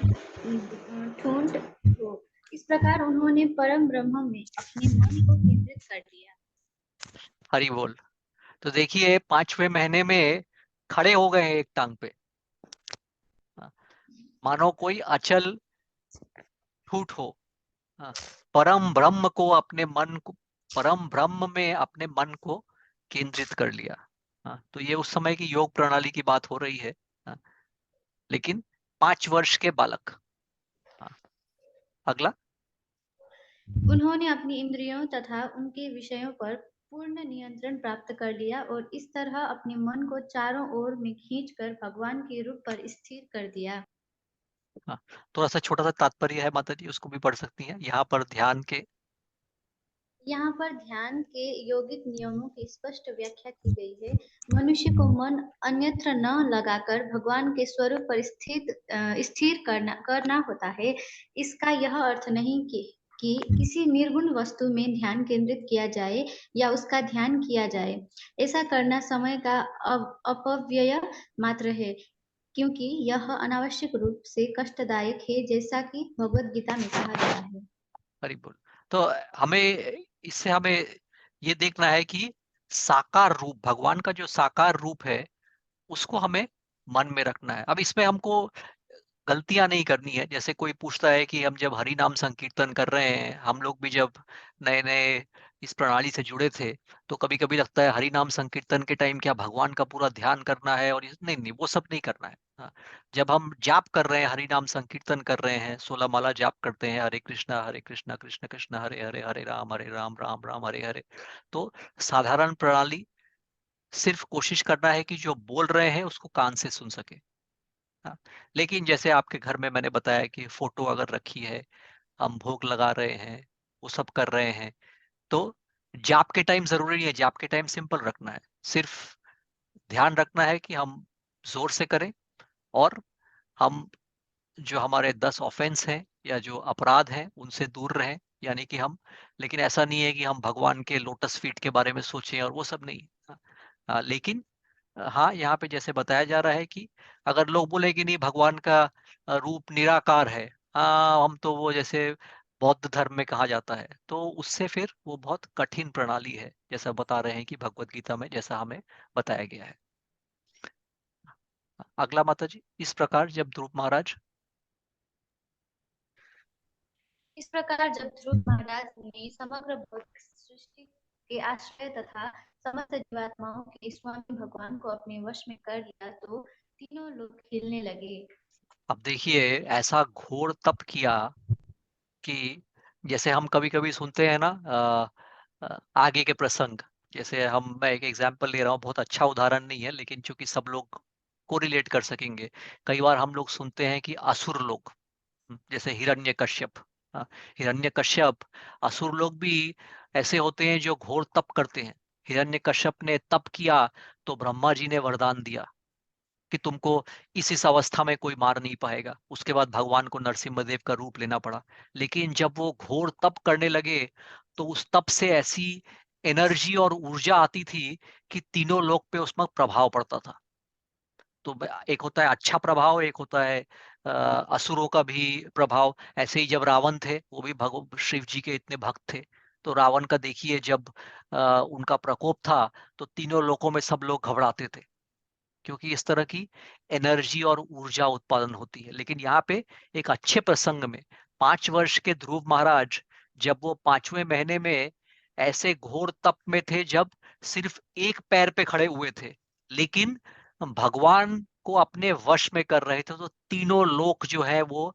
ठूंठ हो। इस प्रकार उन्होंने परम ब्रह्म में अपने मन को केंद्रित कर लिया। हरि बोल। तो देखिए 5वें महीने में खड़े हो गए हैं एक टांग पे। हाँ, मानो कोई अचल छूट हो। हाँ, परम ब्रह्म को अपने मन को, परम ब्रह्म में अपने मन को केंद्रित कर लिया। हाँ, तो ये उस समय की योग प्रणाली की बात हो रही है। हाँ, लेकिन 5 वर्ष के बालक। हाँ, अगला। उन्होंने अपनी इंद्रियों तथा उनके विषयों पर पूर्ण नियंत्रण प्राप्त कर लिया और इस तरह अपने मन को चारों ओर में खींचकर भगवान के रूप पर स्थिर कर दिया। हाँ, थोड़ा सा छोटा सा तात्पर्य है माता जी, उसको भी पढ़ सकती हैं। यहाँ पर ध्यान के, यहाँ पर ध्यान के यौगिक नियमों की स्पष्ट व्याख्या की गई है। मनुष्य को मन अन्यत्र न लगाकर भगवान के स्वरूप पर स्थिर करना होता है। इसका यह अर्थ नहीं कि किसी निर्गुण वस्तु में ध्यान केंद्रित किया जाए या उसका ध्यान किया जाए। ऐसा करना समय का अपव्यय मात्र है, क्योंकि यह अनावश्यक रूप से कष्टदायक है, जैसा कि भगवत गीता में कहा गया है। हरि बोल। तो इससे हमें ये देखना है कि साकार रूप, भगवान का जो साकार रूप है उसको हमें मन में रखना है। अब इसमें हमको गलतियां नहीं करनी है। जैसे कोई पूछता है कि हम जब हरि नाम संकीर्तन कर रहे हैं, हम लोग भी जब नए नए इस प्रणाली से जुड़े थे, तो कभी कभी लगता है हरि नाम संकीर्तन के टाइम क्या भगवान का पूरा ध्यान करना है, और नहीं नहीं, वो सब नहीं करना है। हाँ, जब हम जाप कर रहे हैं, हरि नाम संकीर्तन कर रहे हैं, 16 माला जाप करते हैं, हरे कृष्णा कृष्ण कृष्ण हरे हरे, हरे राम राम राम हरे हरे, तो साधारण प्रणाली सिर्फ कोशिश करना है कि जो बोल रहे हैं उसको कान से सुन सके। हाँ, लेकिन जैसे आपके घर में मैंने बताया कि फोटो अगर रखी है, हम भोग लगा रहे हैं, वो सब कर रहे हैं, तो जाप के टाइम जरूरी नहीं है। जाप के टाइम सिंपल रखना है, सिर्फ ध्यान रखना है कि हम जोर से करें, और हम जो हमारे 10 ऑफेंस हैं या जो अपराध हैं उनसे दूर रहें। यानी कि हम, लेकिन ऐसा नहीं है कि हम भगवान के लोटस फीट के बारे में सोचें और वो सब नहीं। लेकिन हाँ, यहाँ पे जैसे बताया जा रहा है कि अगर लोग बोले कि नहीं भगवान का रूप निराकार है, हाँ, हम तो वो जैसे बौद्ध धर्म में कहा जाता है, तो उससे फिर वो बहुत कठिन प्रणाली है, जैसा बता रहे हैं कि भगवत गीता में जैसा हमें बताया गया है। अगला माता जी। इस प्रकार जब ध्रुव महाराज, इस प्रकार जब ध्रुव महाराज ने समग्र भौतिक सृष्टि के आश्रय तथा समस्त जीवात्माओं के स्वामी भगवान को अपने वश में कर लिया, तो तीनों लोग हिलने लगे। अब देखिए ऐसा घोर तप किया कि जैसे हम कभी कभी सुनते हैं ना, आगे के प्रसंग, जैसे मैं एक एग्जांपल ले रहा हूँ, बहुत अच्छा उदाहरण नहीं है लेकिन चूंकि सब लोग को रिलेट कर सकेंगे। कई बार हम लोग सुनते हैं कि असुर लोग, जैसे हिरण्यकश्यप, हाँ, हिरण्यकश्यप, असुर लोग भी ऐसे होते हैं जो घोर तप करते हैं। हिरण्यकश्यप ने तप किया तो ब्रह्मा जी ने वरदान दिया कि तुमको इस अवस्था में कोई मार नहीं पाएगा। उसके बाद भगवान को नरसिम्हदेव का रूप लेना पड़ा। लेकिन जब वो घोर तप करने लगे तो उस तप से ऐसी एनर्जी और ऊर्जा आती थी कि तीनों लोक पे उसमें प्रभाव पड़ता था। तो एक होता है अच्छा प्रभाव, एक होता है असुरों का भी प्रभाव। ऐसे ही जब रावण थे, वो भी भगवान शिव जी के इतने भक्त थे, तो रावण का देखिए जब उनका प्रकोप था तो तीनों लोकों में सब लोग घबराते थे, क्योंकि इस तरह की एनर्जी और ऊर्जा उत्पादन होती है। लेकिन यहाँ पे एक अच्छे प्रसंग में 5 वर्ष के ध्रुव महाराज, जब वो 5वें महीने में ऐसे घोर तप में थे, जब सिर्फ एक पैर पे खड़े हुए थे, लेकिन भगवान को अपने वश में कर रहे थे, तो तीनों लोक जो है वो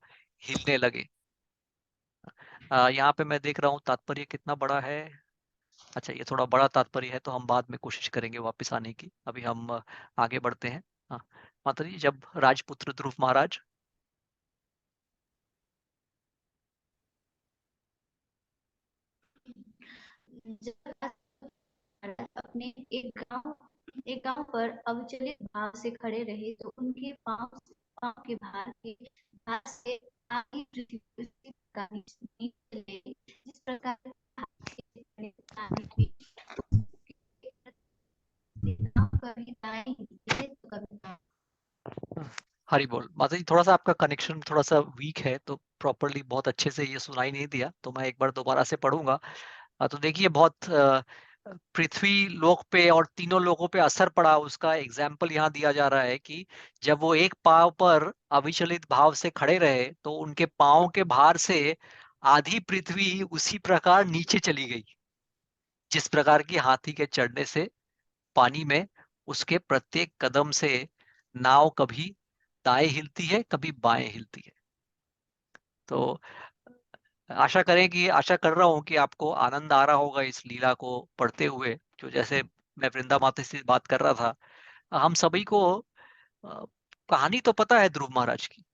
हिलने लगे। यहाँ पे मैं देख रहा हूँ तात्पर्य कितना बड़ा है। अच्छा, ये थोड़ा बड़ा तात्पर्य है तो हम बाद में कोशिश करेंगे वापस आने की। अभी हम आगे बढ़ते हैं। हाँ, माता जी, जब राजपुत्र ध्रुव महाराज, जब महाराज अपने एक गांव पर अविचलित भाव से खड़े रहे, तो उनके पांव के भार से आधी पृथ्वी उसी प्रकार नीचे चले गई, जिस प्रकार आधी भी कभी दाएं हिस्से तो कभी बाएं। हरि बोल। माता जी, थोड़ा सा आपका कनेक्शन थोड़ा सा वीक है, तो प्रॉपरली बहुत अच्छे से ये सुनाई नहीं दिया, तो मैं एक बार दोबारा से पढ़ूंगा। तो देखिए बहुत पृथ्वी लोक पे और तीनों लोकों पे असर पड़ा, उसका एग्जाम्पल यहाँ दिया जा रहा है कि जब वो एक पांव पर अविचलित भाव से खड़े रहे तो उनके पांव के भार से आधी पृथ्वी उसी प्रकार नीचे चली गई, जिस प्रकार की हाथी के चढ़ने से पानी में उसके प्रत्येक कदम से नाव कभी दाएं हिलती है, कभी बाएं हिलती है। तो आशा कर रहा हूं कि आपको आनंद आ रहा होगा इस लीला को पढ़ते हुए। जो जैसे मैं वृंदा माता से बात कर रहा था, हम सभी को अ, कहानी तो पता है ध्रुव महाराज की,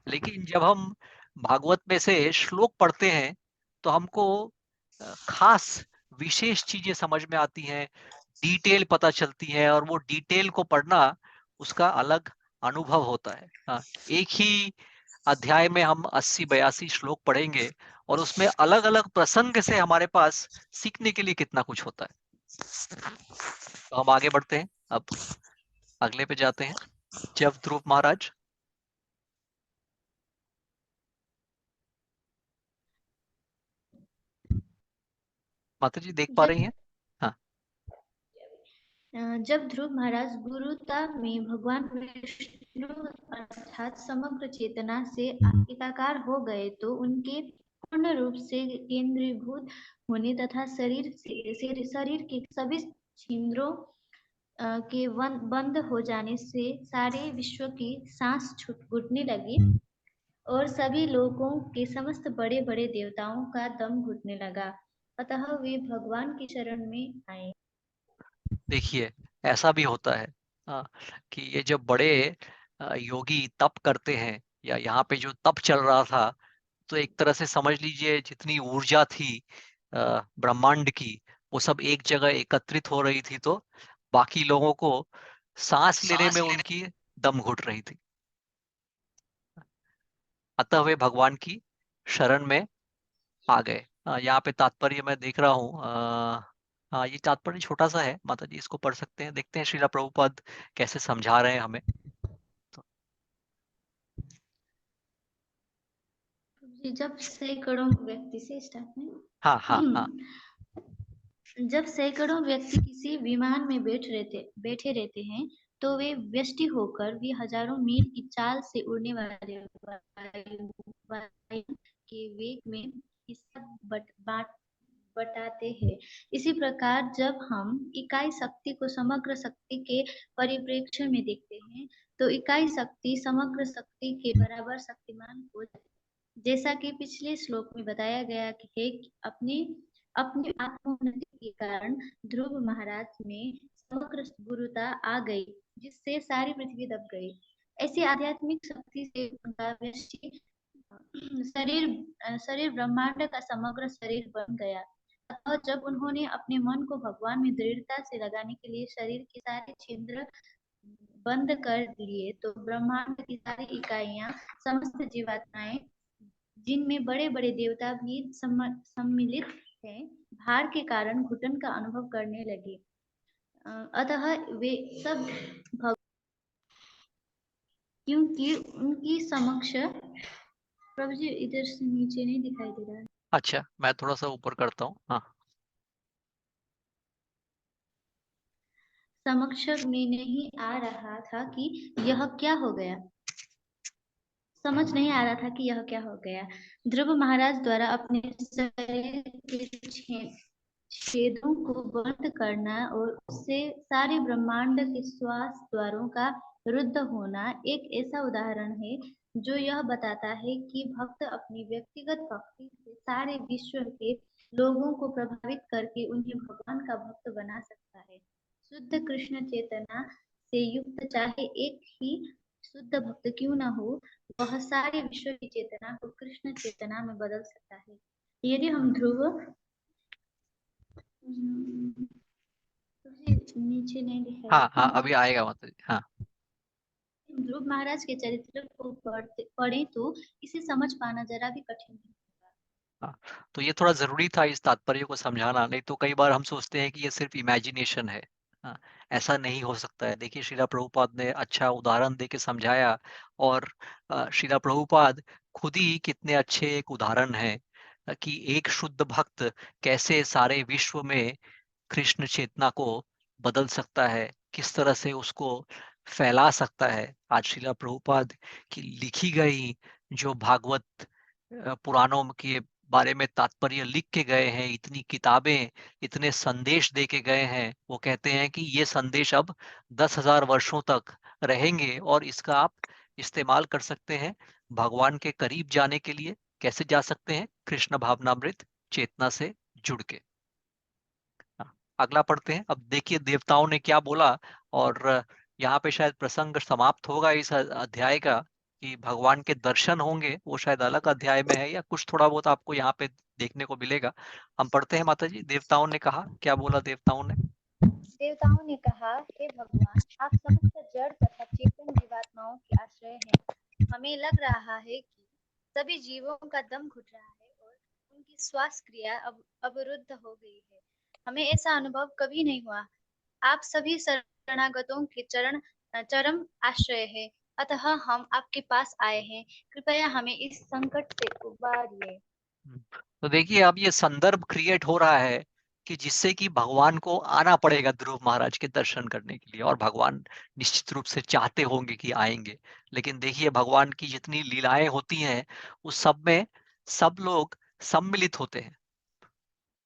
लेकिन जब हम भागवत में से श्लोक पढ़ते हैं तो हमको खास विशेष चीजें समझ में आती हैं, डिटेल पता चलती है, और वो डिटेल को पढ़ना उसका अलग अनुभव होता है। एक ही अध्याय में हम 80-82 श्लोक पढ़ेंगे और उसमें अलग अलग प्रसंग से हमारे पास सीखने के लिए कितना कुछ होता है। तो हम आगे बढ़ते हैं, अब अगले पे जाते हैं। जब ध्रुव महाराज, माता जी देख पा जब रही हैं? हाँ, जब ध्रुव महाराज गुरुता में भगवान विष्णु अर्थात समग्र चेतना से एकाकार हो गए तो उनके पूर्ण रूप से केंद्रीभूत होने तथा शरीर के सभी छिद्रों के बंद हो जाने से सारे विश्व की सांस घुटने लगी और सभी लोगों के समस्त बड़े बड़े देवताओं का दम घुटने लगा। अतः वे भगवान की शरण में आए। देखिए ऐसा भी होता है कि ये जब बड़े योगी तप करते हैं, या यहाँ पे जो तप चल रहा था, तो एक तरह से समझ लीजिए जितनी ऊर्जा थी ब्रह्मांड की, वो सब एक जगह एकत्रित हो रही थी, तो बाकी लोगों को सांस लेने में उनकी दम घुट रही थी। अतः वे भगवान की शरण में आ गए। यहाँ पे तात्पर्य मैं देख रहा हूँ। हाँ, ये तात्पर्य छोटा सा है, माता जी इसको पढ़ सकते हैं, देखते हैं श्रीला प्रभुपाद कैसे समझा रहे हैं हमें। तो जब सैकड़ों व्यक्ति से स्टार्ट में हाँ हाँ हाँ, जब सैकड़ों व्यक्ति किसी विमान में बैठे रहते हैं तो वे व्यष्टि होकर भी हजारों मील की चाल से उड़ने वाले वायु के वेग में हिस्सा बटाते हैं। इसी प्रकार जब हम इकाई शक्ति को समग्र शक्ति के परिप्रेक्ष्य में देखते हैं तो इकाई शक्ति समग्र शक्ति के बराबर शक्तिमान हो जाती है। जैसा कि पिछले श्लोक में बताया गया कि है कि अपनी आत्मोन्नति के कारण ध्रुव महाराज में समग्र गुरुता आ गई, जिससे सारी पृथ्वी दब गई। ऐसी आध्यात्मिक शक्ति से उनका व्यष्टि शरीर ब्रह्मांड का समग्र शरीर बन गया। अतः जब उन्होंने अपने मन को भगवान में दृढ़ता से लगाने के लिए शरीर के सारे छिद्र बंद कर लिए तो ब्रह्मांड की सारी इकाइयां, समस्त जीवात्माएं, जिनमें बड़े बड़े देवता भी सम्मिलित हैं, भार के कारण घुटन का अनुभव करने लगे। अतः वे सब क्योंकि उनकी समक्ष, प्रभु जी इधर से नीचे नहीं दिखाई दे रहा है। अच्छा मैं थोड़ा सा ऊपर करता हूँ। हाँ, समक्ष में नहीं आ रहा था कि यह क्या हो गया, समझ नहीं आ रहा था कि यह क्या हो गया। ध्रुव महाराज द्वारा अपने शरीर के छेदों को बंद करना और उससे सारे ब्रह्मांड के श्वास द्वारों का रुद्ध होना एक ऐसा उदाहरण है जो यह बताता है कि भक्त अपनी व्यक्तिगत भक्ति से सारे विश्व के लोगों को प्रभावित करके उन्हें भगवान का भक्त बना सकता है। शुद्ध कृष्ण चेतना से युक्त चाहे एक ही शुद्ध भक्त क्यों न हो, वह सारे विश्व की चेतना को कृष्ण चेतना में बदल सकता है। यदि हम ध्रुव नीचे नहीं दिखाई हाँ हाँ, अभी आएगा माता जी। हाँ, ध्रुव महाराज के चरित्र को पढ़े तो इसे समझ पाना जरा भी कठिन नहीं होगा। हाँ, तो ये थोड़ा जरूरी था इस तात्पर्य को समझाना, नहीं तो कई बार हम सोचते हैं कि ये सिर्फ इमेजिनेशन है। हाँ, ऐसा नहीं हो सकता है। देखिए श्रीला प्रभुपाद ने अच्छा उदाहरण दे के समझाया, और श्रीला प्रभुपाद खुद ही कितने अच्छे एक उदाहरण है कि एक शुद्ध भक्त कैसे सारे विश्व में कृष्ण चेतना को बदल सकता है, किस तरह से उसको फैला सकता है। आज श्रीला प्रभुपाद की लिखी गई जो भागवत पुराणों के बारे में तात्पर्य लिख के गए हैं, इतनी किताबें, इतने संदेश दे के गए हैं, वो कहते हैं कि ये संदेश अब 10,000 वर्षों तक रहेंगे और इसका आप इस्तेमाल कर सकते हैं भगवान के करीब जाने के लिए। कैसे जा सकते हैं? कृष्ण भावनामृत चेतना से जुड़ के। अगला पढ़ते हैं। अब देखिए देवताओं ने क्या बोला, और यहाँ पे शायद प्रसंग समाप्त होगा इस अध्याय का, कि भगवान के दर्शन होंगे, वो शायद अलग अध्याय में है या कुछ थोड़ा बहुत आपको यहाँ पे देखने को मिलेगा। हम पढ़ते हैं माता जी, देवताओं ने कहा, क्या बोला देवताओं ने? देवताओं ने कहा, हे भगवान, आप समस्त जड़ तथा चेतन जीवात्माओं के आश्रय हैं। हमें लग रहा है कि सभी जीवों का दम घुट रहा है और उनकी श्वास क्रिया अब अवरुद्ध हो गई है। हमें ऐसा अनुभव कभी नहीं हुआ। आप सभी शरणागतों के चरम आश्रय है, अतः हम आपके पास आए हैं। कृपया हमें इस संकट से उबारिए। तो देखिए अब ये संदर्भ क्रिएट हो रहा है कि जिससे कि भगवान को आना पड़ेगा ध्रुव महाराज के दर्शन करने के लिए, और भगवान निश्चित रूप से चाहते होंगे कि आएंगे। लेकिन देखिए भगवान की जितनी लीलाएं होती हैं उस सब में सब लोग सम्मिलित होते हैं।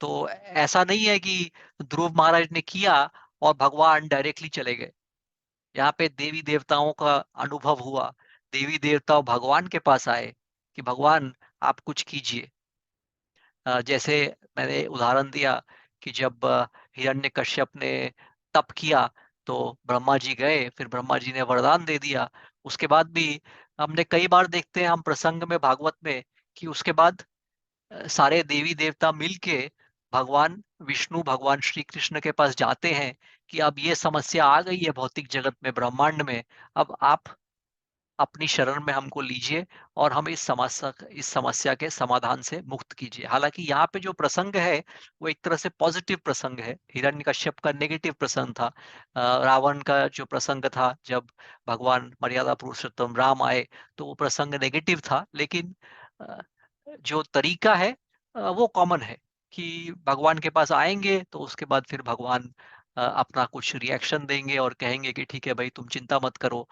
तो ऐसा नहीं है कि ध्रुव महाराज ने किया और भगवान डायरेक्टली चले गए। यहाँ पे देवी देवताओं का अनुभव हुआ, देवी देवता भगवान के पास आए कि भगवान आप कुछ कीजिए। जैसे मैंने उदाहरण दिया कि जब हिरण्यकश्यप ने तप किया तो ब्रह्मा जी गए, फिर ब्रह्मा जी ने वरदान दे दिया। उसके बाद भी हमने कई बार देखते हैं हम प्रसंग में भागवत में कि उसके बाद सारे देवी देवता मिलके भगवान विष्णु, भगवान श्री कृष्ण के पास जाते हैं कि अब ये समस्या आ गई है भौतिक जगत में, ब्रह्मांड में, अब आप अपनी शरण में हमको लीजिए और हम इस समस्या के समाधान से मुक्त कीजिए। हालांकि यहाँ पे जो प्रसंग है वो एक तरह से पॉजिटिव प्रसंग है, हिरण्यकश्यप का नेगेटिव प्रसंग था। रावण का जो प्रसंग था जब भगवान मर्यादा पुरुषोत्तम राम आए तो वो प्रसंग नेगेटिव था। लेकिन अ, जो तरीका है वो कॉमन है कि भगवान के पास आएंगे तो उसके बाद फिर भगवान अपना कुछ रिएक्शन देंगे और कहेंगे कि ठीक है भाई तुम चिंता मत करो,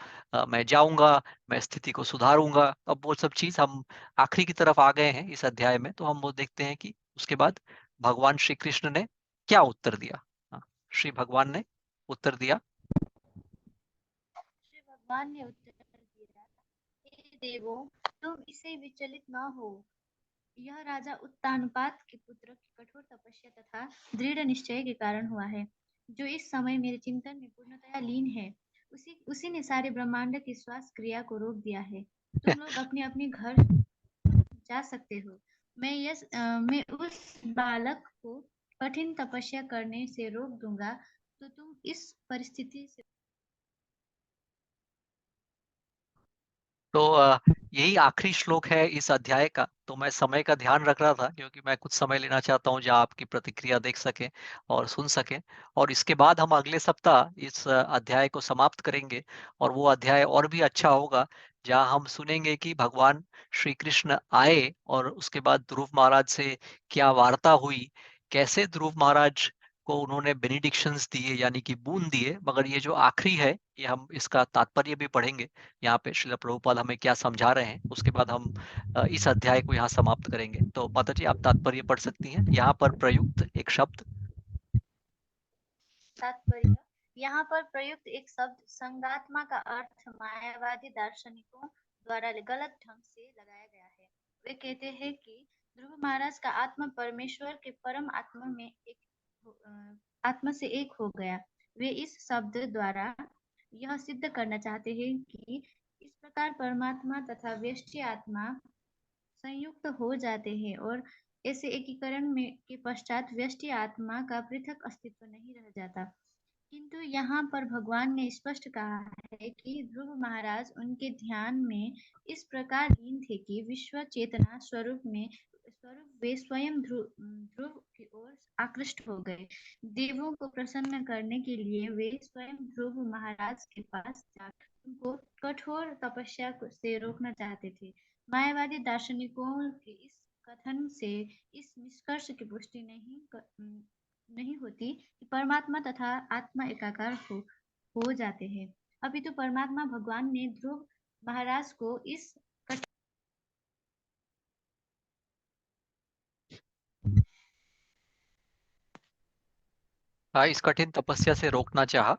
मैं जाऊंगा, मैं स्थिति को सुधारूंगा। अब वो सब चीज हम आखिरी की तरफ आ गए हैं इस अध्याय में, तो हम वो देखते हैं कि उसके बाद भगवान श्री कृष्ण ने क्या उत्तर दिया। हाँ, श्री भगवान ने उत्तर दिया। श्री भगवान ने उत्तर दिया, हे देवों, तुम इससे विचलित न हो। यह राजा उत्तानपाद के पुत्र की कठोर तपस्या तथा दृढ़ निश्चय के कारण हुआ है, जो इस समय मेरे चिंतन में पूर्णतया लीन है। उसी ने सारे ब्रह्मांड की श्वास क्रिया को रोक दिया है। तुम लोग अपने अपने घर जा सकते हो। मैं उस बालक को कठिन तपस्या करने से रोक दूंगा, तो तुम इस परिस्थिति से। तो यही आखिरी श्लोक है इस अध्याय का। तो मैं समय का ध्यान रख रहा था क्योंकि मैं कुछ समय लेना चाहता हूँ जहाँ आपकी प्रतिक्रिया देख सकें और सुन सकें, और इसके बाद हम अगले सप्ताह इस अध्याय को समाप्त करेंगे। और वो अध्याय और भी अच्छा होगा जहाँ हम सुनेंगे कि भगवान श्री कृष्ण आए और उसके बाद ध्रुव महाराज से क्या वार्ता हुई, कैसे ध्रुव महाराज को उन्होंने बेनिडिक्शंस दिए यानी कि बूंद दिए। मगर ये जो आखिरी है ये हम इसका तात्पर्य भी पढ़ेंगे, यहाँ पे श्रील प्रभुपाद हमें क्या समझा रहे हैं। उसके बाद हम इस अध्याय को यहाँ समाप्त करेंगे। तो माता जी आप तात्पर्य पढ़ सकती हैं यहाँ पर प्रयुक्त एक शब्द। तात्पर्य, यहाँ पर प्रयुक्त एक शब्द संगात्मा का अर्थ मायावादी दार्शनिकों द्वारा गलत ढंग से लगाया गया है। वे कहते हैं कि ध्रुव महाराज का आत्मा परमेश्वर के परम आत्मा में आत्मा से एक हो गया। वे इस शब्द द्वारा यह सिद्ध करना चाहते हैं कि इस प्रकार परमात्मा तथा व्यष्टि आत्मा संयुक्त हो जाते हैं और ऐसे एकीकरण में के पश्चात व्यष्टि आत्मा का पृथक अस्तित्व नहीं रह जाता। किंतु यहाँ पर भगवान ने स्पष्ट कहा है कि ध्रुव महाराज उनके ध्यान में इस प्रकार लीन थे कि विश्व चेतना स्वरूप वे स्वयं ध्रुव की ओर आकृष्ट हो गए। देवों को प्रसन्न करने के लिए वे स्वयं ध्रुव महाराज के पास जाकर उनको कठोर तपस्या से रोकना चाहते थे। मायावादी दार्शनिकों के इस कथन से इस निष्कर्ष की पुष्टि नहीं नहीं होती कि परमात्मा तथा आत्मा एकाकार हो जाते हैं। अपितु परमात्मा भगवान ने ध्रुव महाराज को इस इस कठिन तपस्या से रोकना चाहा।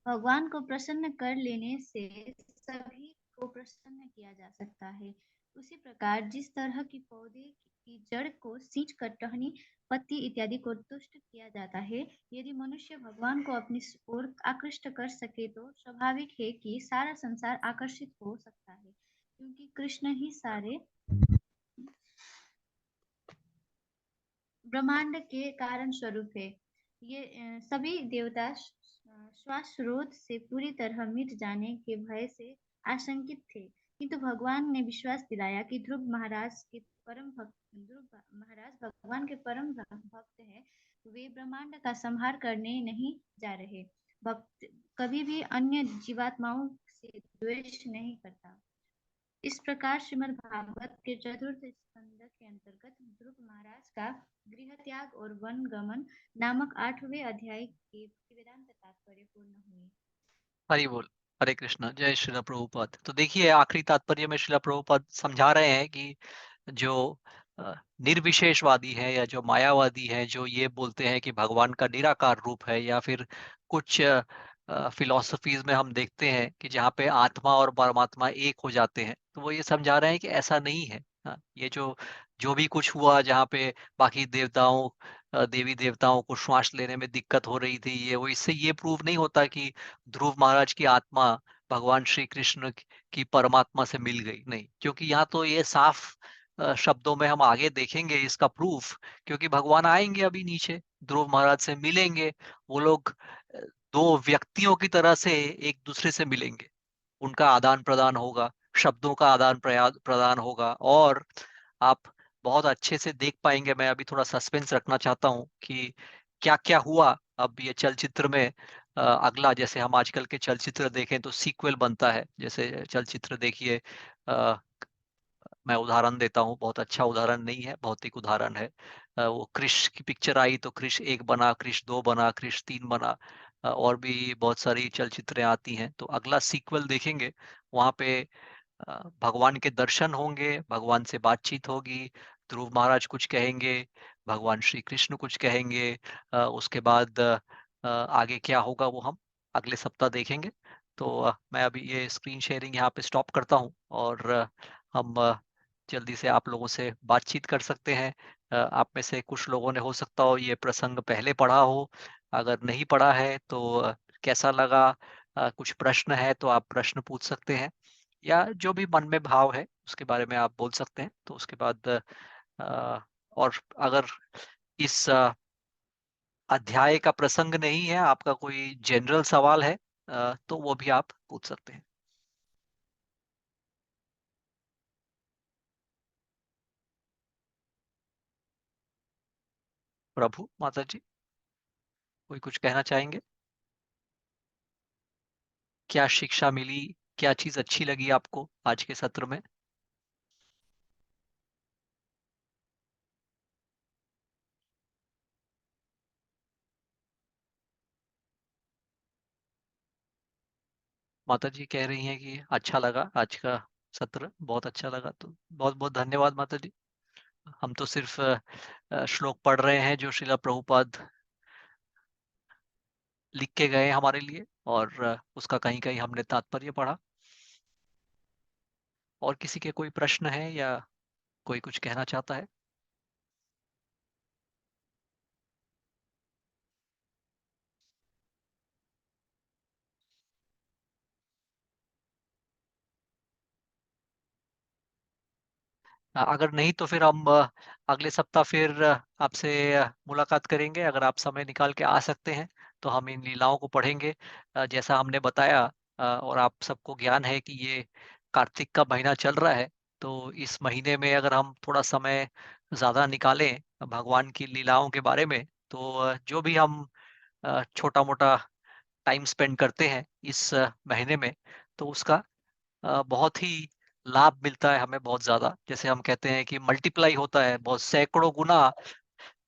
भगवान को प्रसन्न कर लेने से सभी को प्रसन्न किया जा सकता है। उसी प्रकार जिस तरह की पौधे की जड़ को सींच कर टहनी, पत्ती इत्यादि को तुष्ट किया जाता है, यदि मनुष्य भगवान को अपनी ओर आकृष्ट कर सके तो स्वाभाविक है कि सारा संसार आकर्षित हो सकता है, क्योंकि कृष्ण ही सारे ब्रह्मांड के कारण स्वरूप है। ये सभी देवता श्वासरोध से पूरी तरह मिट जाने के भय से आशंकित थे, किंतु भगवान ने विश्वास दिलाया कि ध्रुव महाराज भगवान के परम भक्त हैं। वे ब्रह्मांड का संहार करने नहीं जा रहे। भक्त कभी भी अन्य जीवात्माओं से द्वेष नहीं करता। इस प्रकार श्रीमद् भागवत के चतुर्थ स्कंद के अंतर्गत ध्रुव महाराज का गृह त्याग और वन गमन नामक 8वें अध्याय के वेदांत तात्पर्य पूर्ण हुए। हरि बोल। हरे कृष्ण। जय श्रीला प्रभुपाद। तो देखिए आखिरी तात्पर्य में श्रीला प्रभुपाद समझा रहे हैं कि जो निर्विशेषवादी है या जो मायावादी है, जो ये बोलते हैं कि भगवान का निराकार रूप है, या फिर कुछ फिलॉसफीज में हम देखते हैं कि जहाँ पे आत्मा और परमात्मा एक हो जाते हैं, तो वो ये समझा रहे हैं कि ऐसा नहीं है। ये जो जो भी कुछ हुआ, जहाँ पे बाकी देवताओं देवी देवताओं को श्वास लेने में दिक्कत हो रही थी, ये वो इससे ये प्रूव नहीं होता कि ध्रुव महाराज की आत्मा भगवान श्री कृष्ण की परमात्मा से मिल गई। नहीं, क्योंकि यहाँ तो ये साफ शब्दों में हम आगे देखेंगे इसका प्रूफ, क्योंकि भगवान आएंगे अभी नीचे, ध्रुव महाराज से मिलेंगे। वो लोग दो व्यक्तियों की तरह से एक दूसरे से मिलेंगे, उनका आदान प्रदान होगा, शब्दों का आदान प्रदान होगा, और आप बहुत अच्छे से देख पाएंगे। मैं अभी थोड़ा सस्पेंस रखना चाहता हूँ कि क्या क्या हुआ अब ये चलचित्र में। अगला, जैसे हम आजकल के चलचित्र देखें तो सीक्वल बनता है। जैसे चलचित्र देखिए, मैं उदाहरण देता हूँ, बहुत अच्छा उदाहरण नहीं है, भौतिक उदाहरण है। वो क्रिश की पिक्चर आई तो क्रिश 1 बना, क्रिश 2 बना, क्रिश 3 बना, और भी बहुत सारी चलचित्रें आती हैं। तो अगला सीक्वल देखेंगे, वहां पे भगवान के दर्शन होंगे, भगवान से बातचीत होगी, ध्रुव महाराज कुछ कहेंगे, भगवान श्री कृष्ण कुछ कहेंगे। उसके बाद आगे क्या होगा वो हम अगले सप्ताह देखेंगे। तो मैं अभी ये स्क्रीन शेयरिंग यहाँ पे स्टॉप करता हूँ, और हम जल्दी से आप लोगों से बातचीत कर सकते हैं। आप में से कुछ लोगों ने हो सकता हो ये प्रसंग पहले पढ़ा हो, अगर नहीं पढ़ा है तो कैसा लगा, कुछ प्रश्न है तो आप प्रश्न पूछ सकते हैं, या जो भी मन में भाव है उसके बारे में आप बोल सकते हैं। तो उसके बाद और अगर इस अध्याय का प्रसंग नहीं है, आपका कोई जनरल सवाल है, तो वो भी आप पूछ सकते हैं। प्रभु माता जी, कोई कुछ कहना चाहेंगे? क्या शिक्षा मिली, क्या चीज अच्छी लगी आपको आज के सत्र में? माता जी कह रही हैं कि अच्छा लगा, आज का सत्र बहुत अच्छा लगा। तो बहुत बहुत धन्यवाद माता जी। हम तो सिर्फ श्लोक पढ़ रहे हैं जो श्रीला प्रभुपाद लिख के गए हमारे लिए, और उसका कहीं कहीं हमने तात्पर्य पढ़ा। और किसी के कोई प्रश्न है या कोई कुछ कहना चाहता है? अगर नहीं तो फिर हम अगले सप्ताह फिर आपसे मुलाकात करेंगे। अगर आप समय निकाल के आ सकते हैं तो हम इन लीलाओं को पढ़ेंगे, जैसा हमने बताया। और आप सबको ज्ञान है कि ये कार्तिक का महीना चल रहा है, तो इस महीने में अगर हम थोड़ा समय ज़्यादा निकालें भगवान की लीलाओं के बारे में, तो जो भी हम छोटा मोटा टाइम स्पेंड करते हैं इस महीने में, तो उसका बहुत ही लाभ मिलता है हमें, बहुत ज्यादा। जैसे हम कहते हैं कि मल्टीप्लाई होता है बहुत, सैकड़ों गुना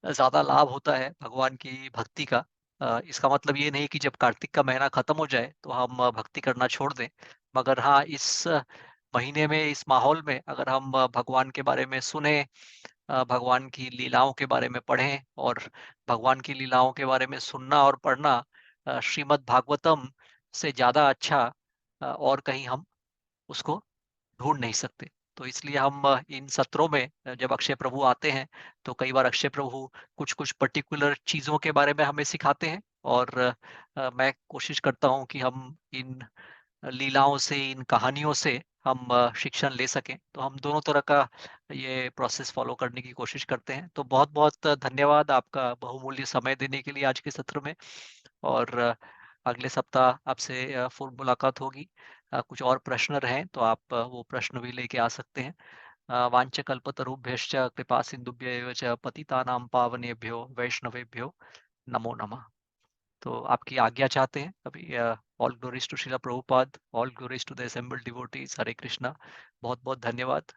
ज़्यादा लाभ होता है भगवान की भक्ति का। इसका मतलब ये नहीं कि जब कार्तिक का महीना खत्म हो जाए तो हम भक्ति करना छोड़ दें। मगर हाँ, इस महीने में, इस माहौल में अगर हम भगवान के बारे में सुनें, भगवान की लीलाओं के बारे में पढ़ें, और भगवान की लीलाओं के बारे में सुनना और पढ़ना श्रीमद् भागवतम से ज़्यादा अच्छा और कहीं हम उसको ढूँढ नहीं सकते। तो इसलिए हम इन सत्रों में जब अक्षय प्रभु आते हैं, तो कई बार अक्षय प्रभु कुछ-कुछ पर्टिकुलर चीज़ों के बारे में हमें सिखाते हैं, और मैं कोशिश करता हूँ कि हम इन लीलाओं से, इन कहानियों से हम शिक्षण ले सकें। तो हम दोनों तरह का ये प्रोसेस फ़ॉलो करने की कोशिश करते हैं। तो बहुत-बहुत धन्यवाद आपका बहुमूल्य समय देने के लिए आज के सत्र में, और अगले सप्ताह आपसे फिर मुलाकात होगी। कुछ और प्रश्न रहें तो आप वो प्रश्न भी लेके आ सकते हैं। वाञ्छकल्पतरुभ्यश्च कृपासिन्धुभ्य एव च पतितानां पावनेभ्यो वैष्णवेभ्यो नमो नमः। तो आपकी आज्ञा चाहते हैं अभी। All glories to Srila Prabhupada, all glories to the assembled devotees. Hare Krishna. बहुत बहुत धन्यवाद।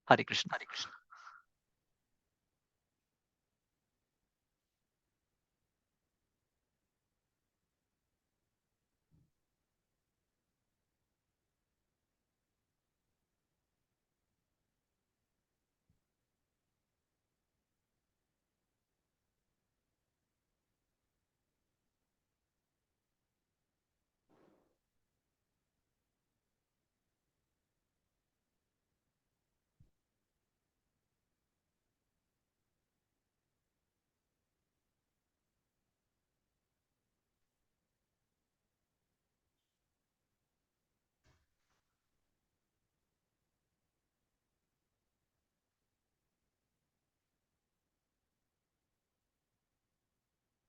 हरे कृष्ण, हरे कृष्ण।